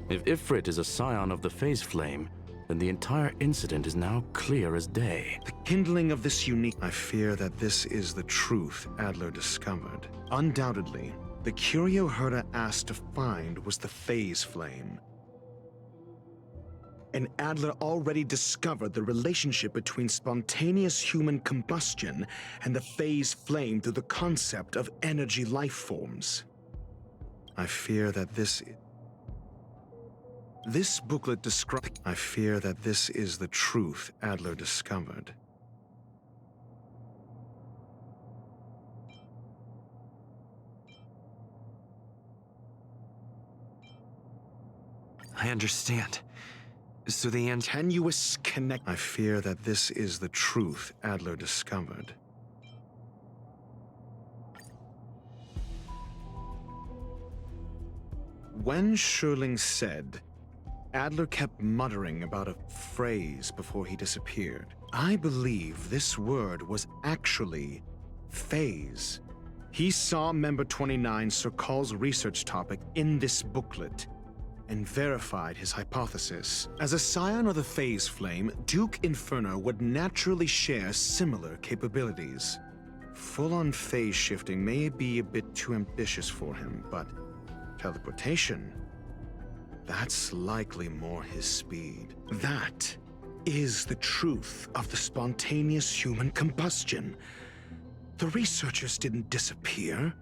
If Ifrit is a scion of the phase flame, then the entire incident is now clear as day. The kindling of this unique... I fear that this is the truth Adler discovered. Undoubtedly, the curio Herta asked to find was the phase flame. And Adler already discovered the relationship between spontaneous human combustion and the phase flame through the concept of energy life forms. I fear that this booklet describes... I fear that this is the truth Adler discovered. I understand. So the tenuous connect... I fear that this is the truth Adler discovered. When Schurling said, Adler kept muttering about a phrase before he disappeared. I believe this word was actually phase. He saw Member 29 Sirkal's research topic in this booklet and verified his hypothesis. As a scion of the phase flame, Duke Inferno would naturally share similar capabilities. Full-on phase shifting may be a bit too ambitious for him, but teleportation, that's likely more his speed. That is the truth of the spontaneous human combustion. The researchers didn't disappear.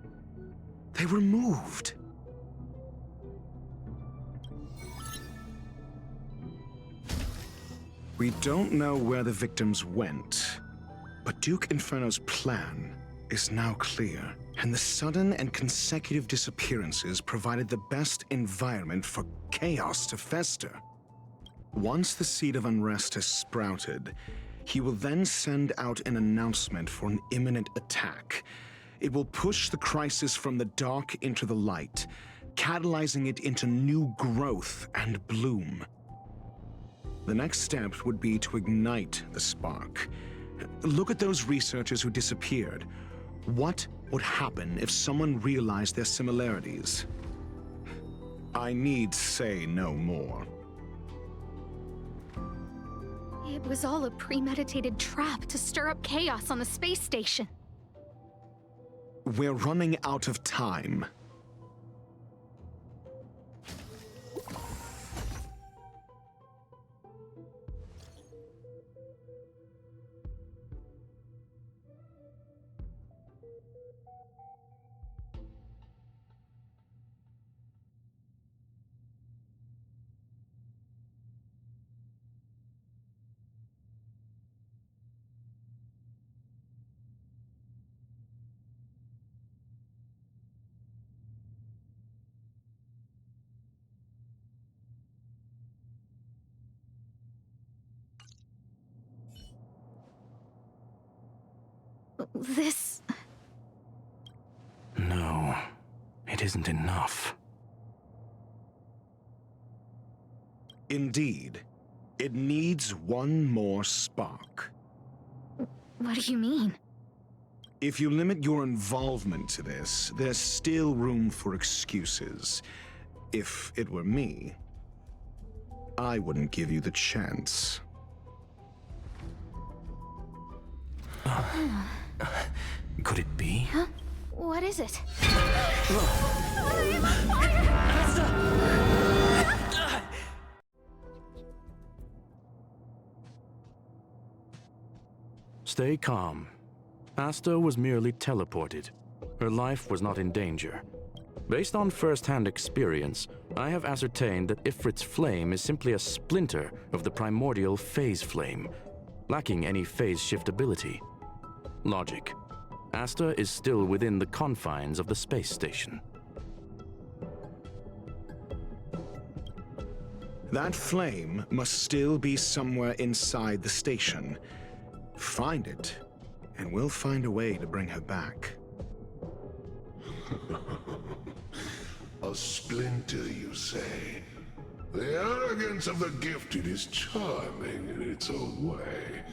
They were moved. We don't know where the victims went, but Duke Inferno's plan is now clear, and the sudden and consecutive disappearances provided the best environment for chaos to fester. Once the seed of unrest has sprouted, he will then send out an announcement for an imminent attack. It will push the crisis from the dark into the light, catalyzing it into new growth and bloom. The next step would be to ignite the spark. Look at those researchers who disappeared. What would happen if someone realized their similarities? I need say no more. It was all a premeditated trap to stir up chaos on the space station. We're running out of time. This... No, it isn't enough. Indeed, it needs one more spark. What do you mean? If you limit your involvement to this, there's still room for excuses. If it were me, I wouldn't give you the chance. Could it be? Huh? What is it? Stay calm. Asta was merely teleported. Her life was not in danger. Based on first-hand experience, I have ascertained that Ifrit's flame is simply a splinter of the primordial phase flame, lacking any phase shift ability. Logic. Asta is still within the confines of the space station. That flame must still be somewhere inside the station. Find it, and we'll find a way to bring her back. A splinter, you say? The arrogance of the gifted is charming in its own way.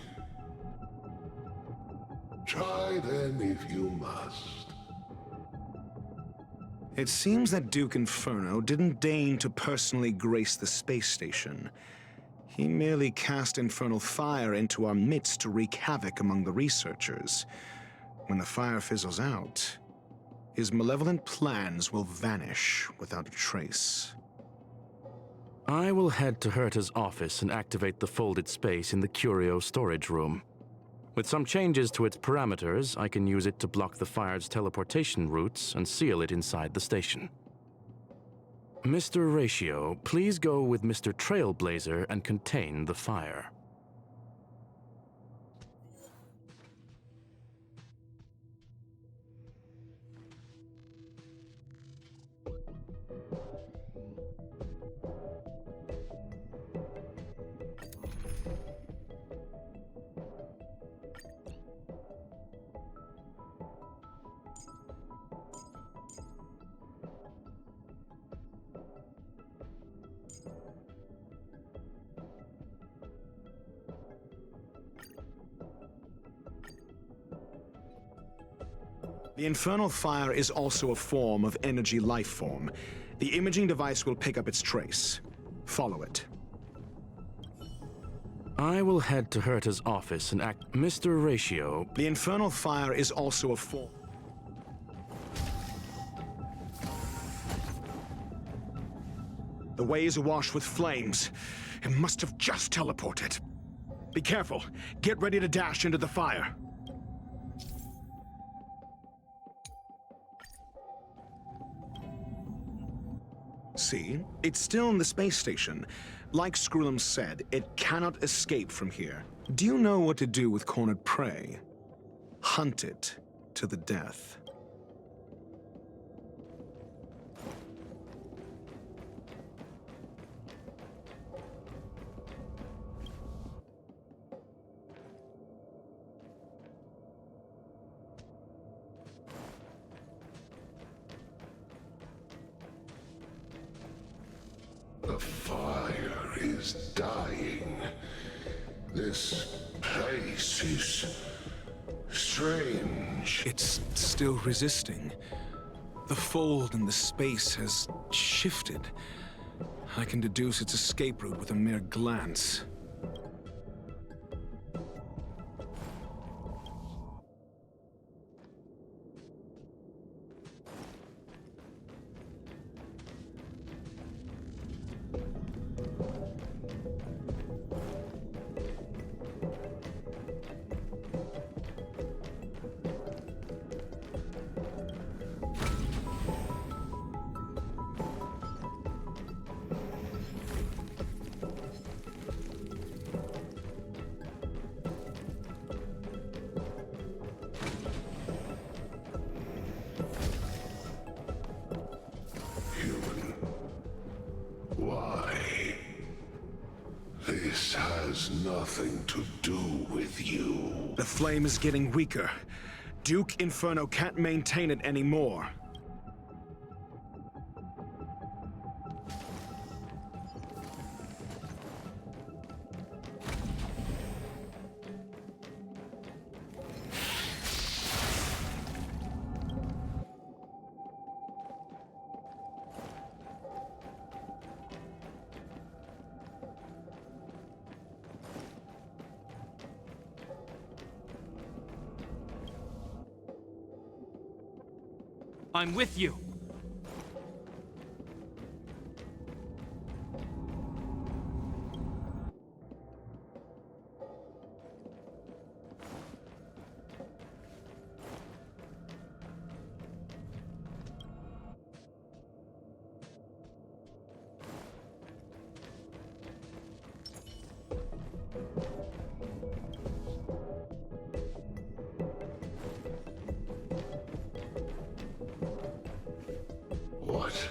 Try then if you must. It seems that Duke Inferno didn't deign to personally grace the space station. He merely cast infernal fire into our midst to wreak havoc among the researchers. When the fire fizzles out, his malevolent plans will vanish without a trace. I will head to Herta's office and activate the folded space in the curio storage room. With some changes to its parameters, I can use it to block the fire's teleportation routes and seal it inside the station. Mr. Ratio, please go with Mr. Trailblazer and contain the fire. The infernal fire is also a form of energy life form. The imaging device will pick up its trace. Follow it. I will head to Herta's office and act Mr. Ratio. The infernal fire is also a form. The way is awash with flames. It must have just teleported. Be careful. Get ready to dash into the fire. See? It's still in the space station. Like Skrullum said, it cannot escape from here. Do you know what to do with cornered prey? Hunt it to the death. The fire is dying. This place is strange. It's still resisting. The fold in the space has shifted. I can deduce its escape route with a mere glance. This has nothing to do with you. The flame is getting weaker. Duke Inferno can't maintain it anymore. I'm with you. What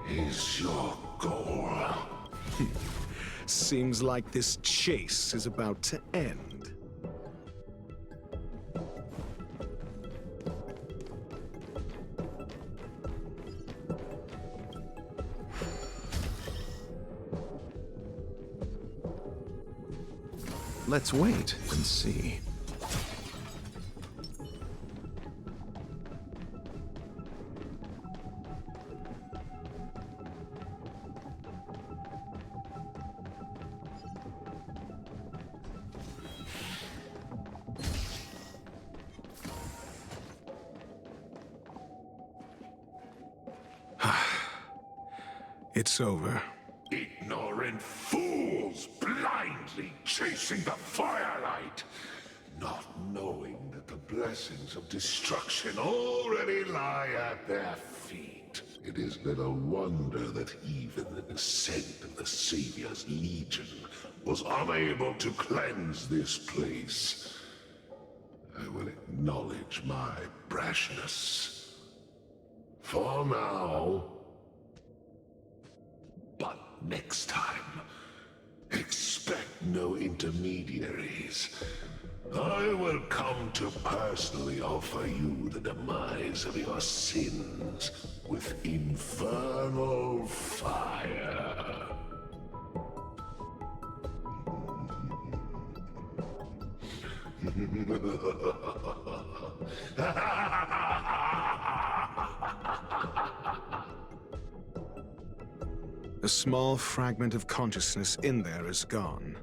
is your goal? Seems like this chase is about to end. Let's wait and see. It's over. Ignorant fools blindly chasing the firelight, not knowing that the blessings of destruction already lie at their feet. It is little wonder that even the descent of the Savior's Legion was unable to cleanse this place. I will acknowledge my brashness. For now. But next time, expect no intermediaries. I will come to personally offer you the demise of your sins with infernal fire. A small fragment of consciousness in there is gone.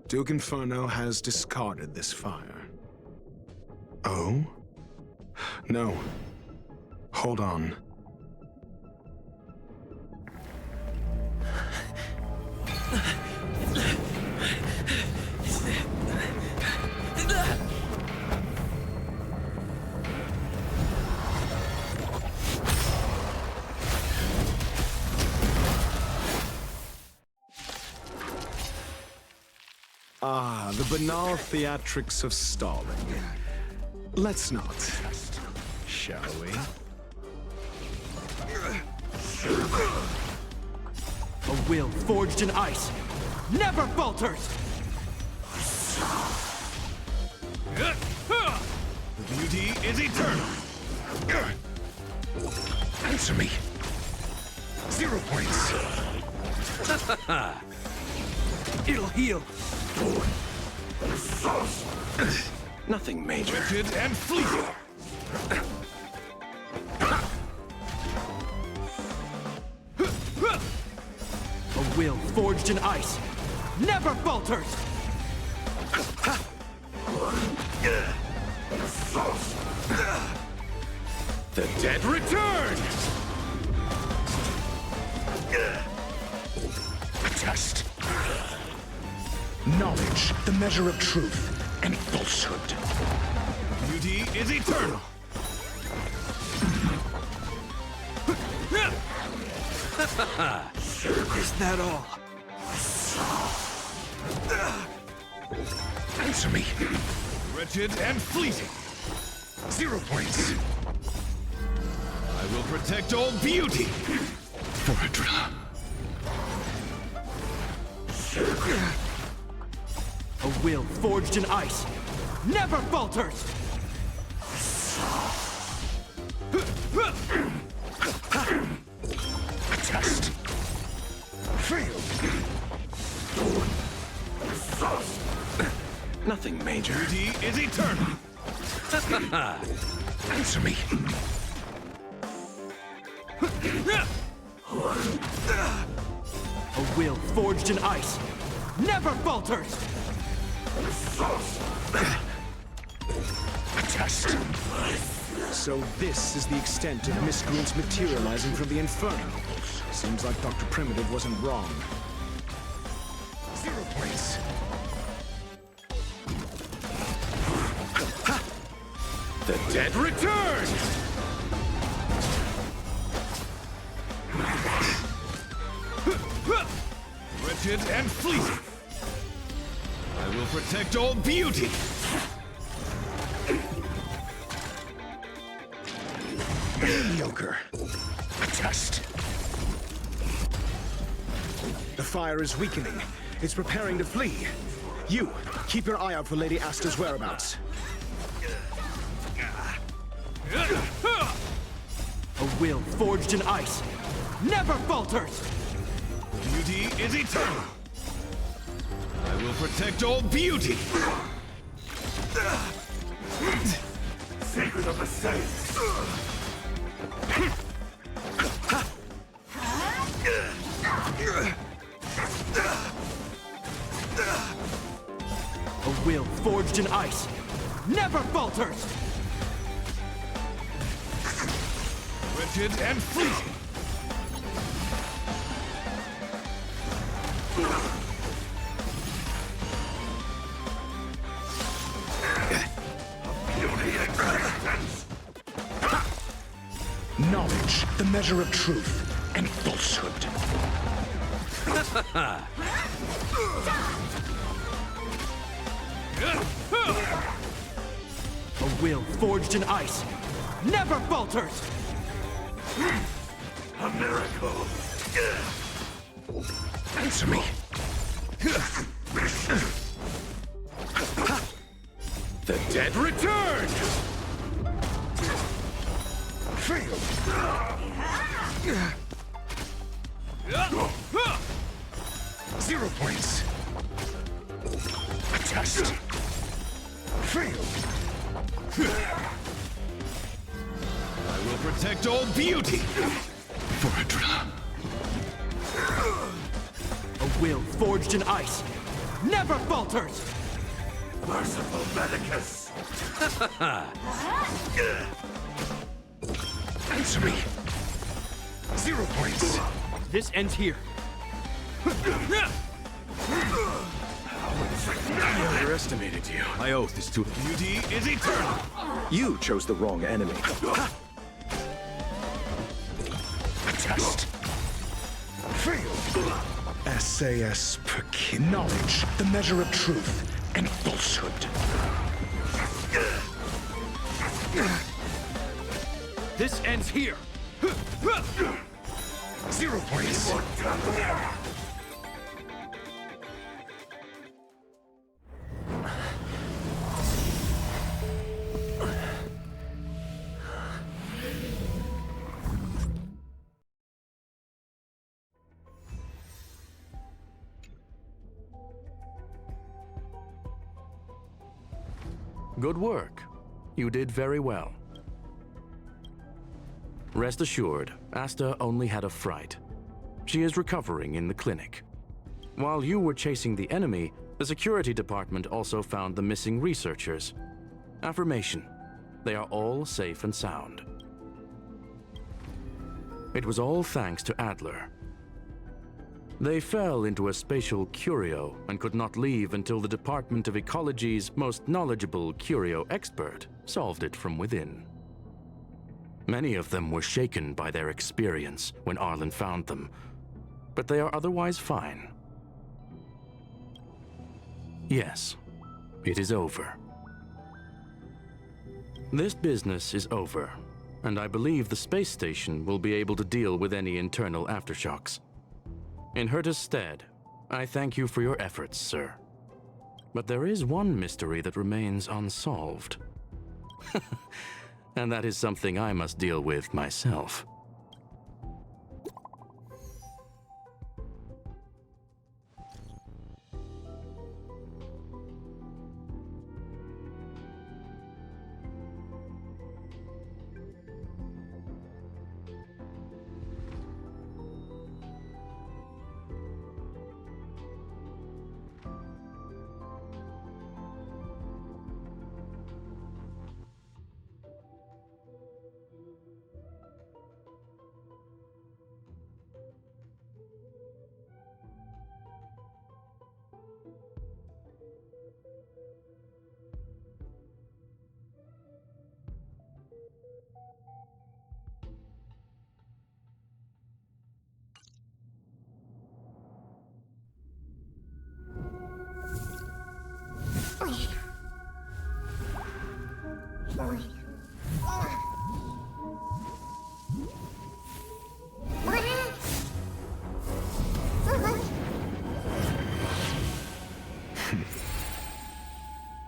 Duke Inferno has discarded this fire. Oh? No. Hold on. Ah, the banal theatrics of stalling. Let's not, shall we? A will forged in ice never falters! The beauty is eternal. Answer me. 0 points. It'll heal. Nothing major. Rigid and fleeting. A will forged in ice never falters! The dead return! Test. Knowledge, the measure of truth and falsehood. Beauty is eternal. Is that all? Answer me. Wretched and fleeting. 0 points. I will protect all beauty. For Adrilla. A will forged in ice never falters! Test. Fail. Nothing major. Beauty is eternal. Answer me. A will forged in ice never falters! Test. So this is the extent of miscreants materializing from the Inferno. Seems like Dr. Primitive wasn't wrong. 0 points. The dead return! Wretched and fleeting. I will protect all beauty. Mediocre. Test. The fire is weakening. It's preparing to flee. You, keep your eye out for Lady Asta's whereabouts. A will forged in ice never falters! Beauty is eternal. I will protect all beauty. Sacred of the Saints. A will forged in ice never falters! Wretched and fleeting. Knowledge, the measure of truth and falsehood. A will forged in ice never falters! A miracle. Answer me. The dead return! Fail! 0 points. Test. Fail. I will protect all beauty. Foredra. A will forged in ice never falters! Merciful Medicus! Answer me. 0 points. This ends here. I underestimated you. My oath is to beauty is eternal. You chose the wrong enemy. A test. Failed. SAS per kin. Knowledge, the measure of truth and falsehood. This ends here. 0 points. Good work. You did very well. Rest assured, Asta only had a fright. She is recovering in the clinic. While you were chasing the enemy, the security department also found the missing researchers. Affirmation: they are all safe and sound. It was all thanks to Adler. They fell into a spatial curio and could not leave until the Department of Ecology's most knowledgeable curio expert solved it from within. Many of them were shaken by their experience when Arlen found them, but they are otherwise fine. Yes, it is over. This business is over, and I believe the space station will be able to deal with any internal aftershocks. In Herta's stead, I thank you for your efforts, sir. But there is one mystery that remains unsolved. And that is something I must deal with myself.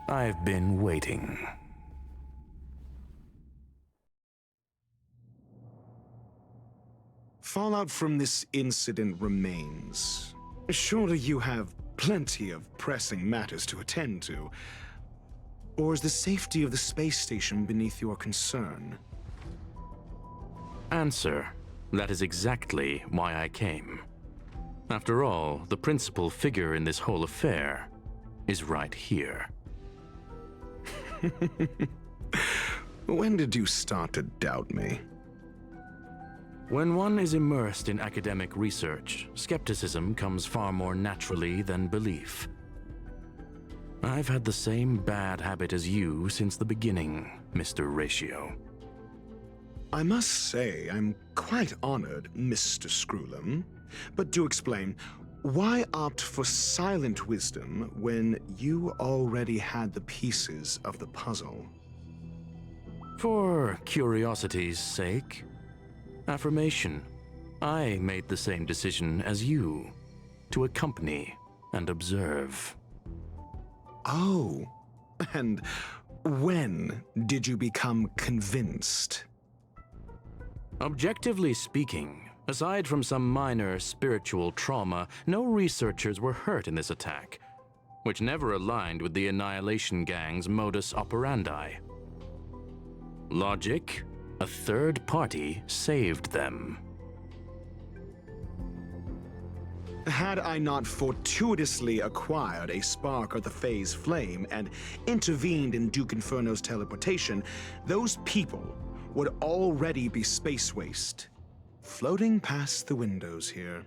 I've been waiting. Fallout from this incident remains. Surely you have plenty of pressing matters to attend to. Or is the safety of the space station beneath your concern? Answer: that is exactly why I came. After all, the principal figure in this whole affair is right here. When did you start to doubt me? When one is immersed in academic research, skepticism comes far more naturally than belief. I've had the same bad habit as you since the beginning, Mr. Ratio. I must say, I'm quite honored, Mr. Screwlum. But do explain, why opt for silent wisdom when you already had the pieces of the puzzle? For curiosity's sake. Affirmation: I made the same decision as you, to accompany and observe. Oh, and when did you become convinced? Objectively speaking, aside from some minor spiritual trauma, no researchers were hurt in this attack, which never aligned with the Annihilation Gang's modus operandi. Logic, a third party saved them. Had I not fortuitously acquired a spark of the Phase Flame and intervened in Duke Inferno's teleportation, those people would already be space waste, floating past the windows here.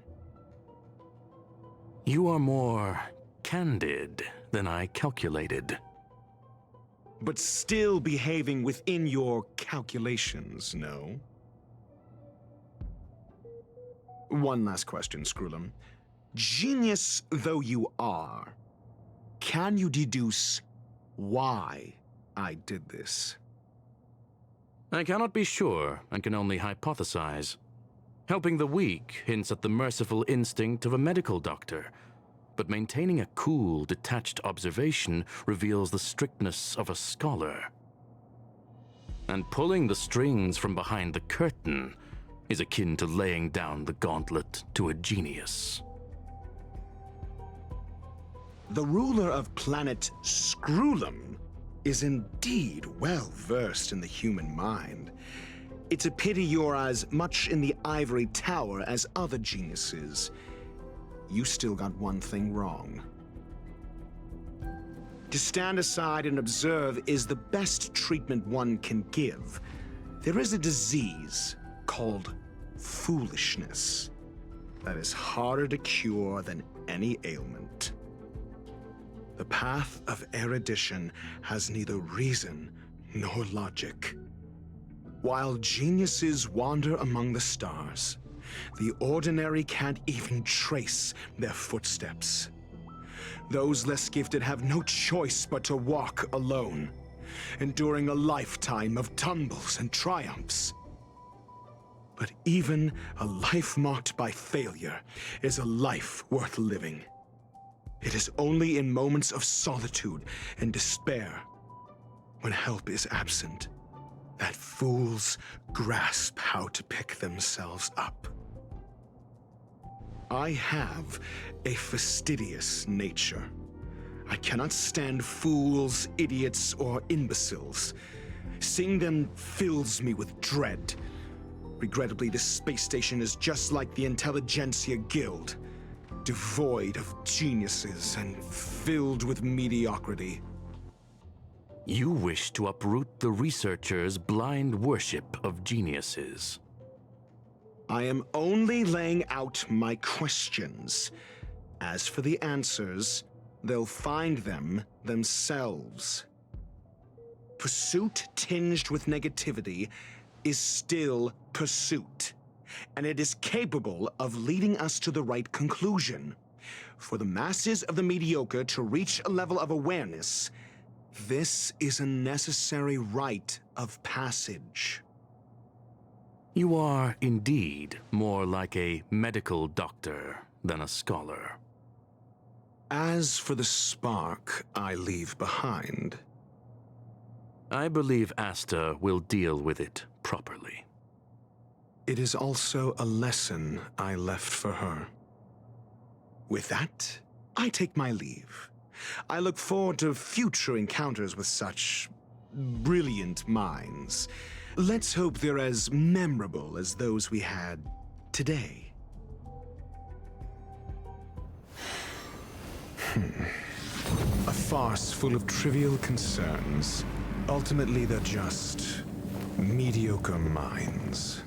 You are more candid than I calculated. But still behaving within your calculations, no? One last question, Skrullum. Genius though you are, can you deduce why I did this? I cannot be sure and can only hypothesize. Helping the weak hints at the merciful instinct of a medical doctor, but maintaining a cool, detached observation reveals the strictness of a scholar. And pulling the strings from behind the curtain is akin to laying down the gauntlet to a genius. The ruler of planet Skrullum is indeed well versed in the human mind. It's a pity you're as much in the ivory tower as other geniuses. You still got one thing wrong. To stand aside and observe is the best treatment one can give. There is a disease called foolishness that is harder to cure than any ailment. The path of erudition has neither reason nor logic. While geniuses wander among the stars, the ordinary can't even trace their footsteps. Those less gifted have no choice but to walk alone, enduring a lifetime of tumbles and triumphs. But even a life marked by failure is a life worth living. It is only in moments of solitude and despair, when help is absent, that fools grasp how to pick themselves up. I have a fastidious nature. I cannot stand fools, idiots, or imbeciles. Seeing them fills me with dread. Regrettably, this space station is just like the Intelligentsia Guild, devoid of geniuses and filled with mediocrity. You wish to uproot the researchers' blind worship of geniuses. I am only laying out my questions. As for the answers, they'll find them themselves. Pursuit tinged with negativity is still pursuit, and it is capable of leading us to the right conclusion. For the masses of the mediocre to reach a level of awareness, this is a necessary rite of passage. You are indeed more like a medical doctor than a scholar. As for the spark I leave behind, I believe Asta will deal with it properly. it is also a lesson I left for her. With that, I take my leave. I look forward to future encounters with such brilliant minds. Let's hope they're as memorable as those we had today. A farce full of trivial concerns. Ultimately, they're just mediocre minds.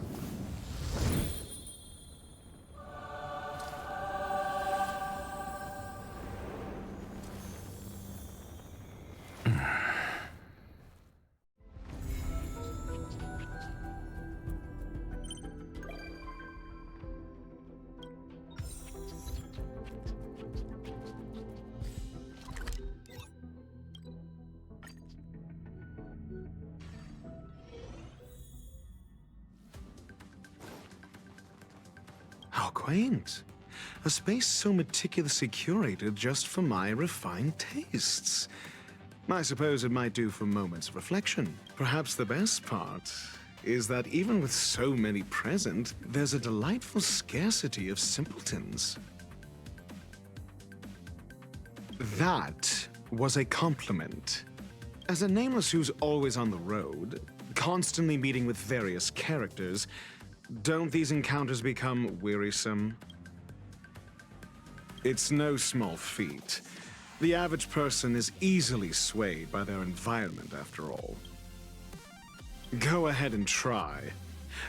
How quaint. A space so meticulously curated just for my refined tastes. I suppose it might do for moments of reflection. Perhaps the best part is that even with so many present, there's a delightful scarcity of simpletons. That was a compliment. As a nameless who's always on the road, constantly meeting with various characters, don't these encounters become wearisome? It's no small feat. The average person is easily swayed by their environment, after all. Go ahead and try.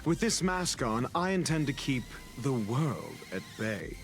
With this mask on, I intend to keep the world at bay.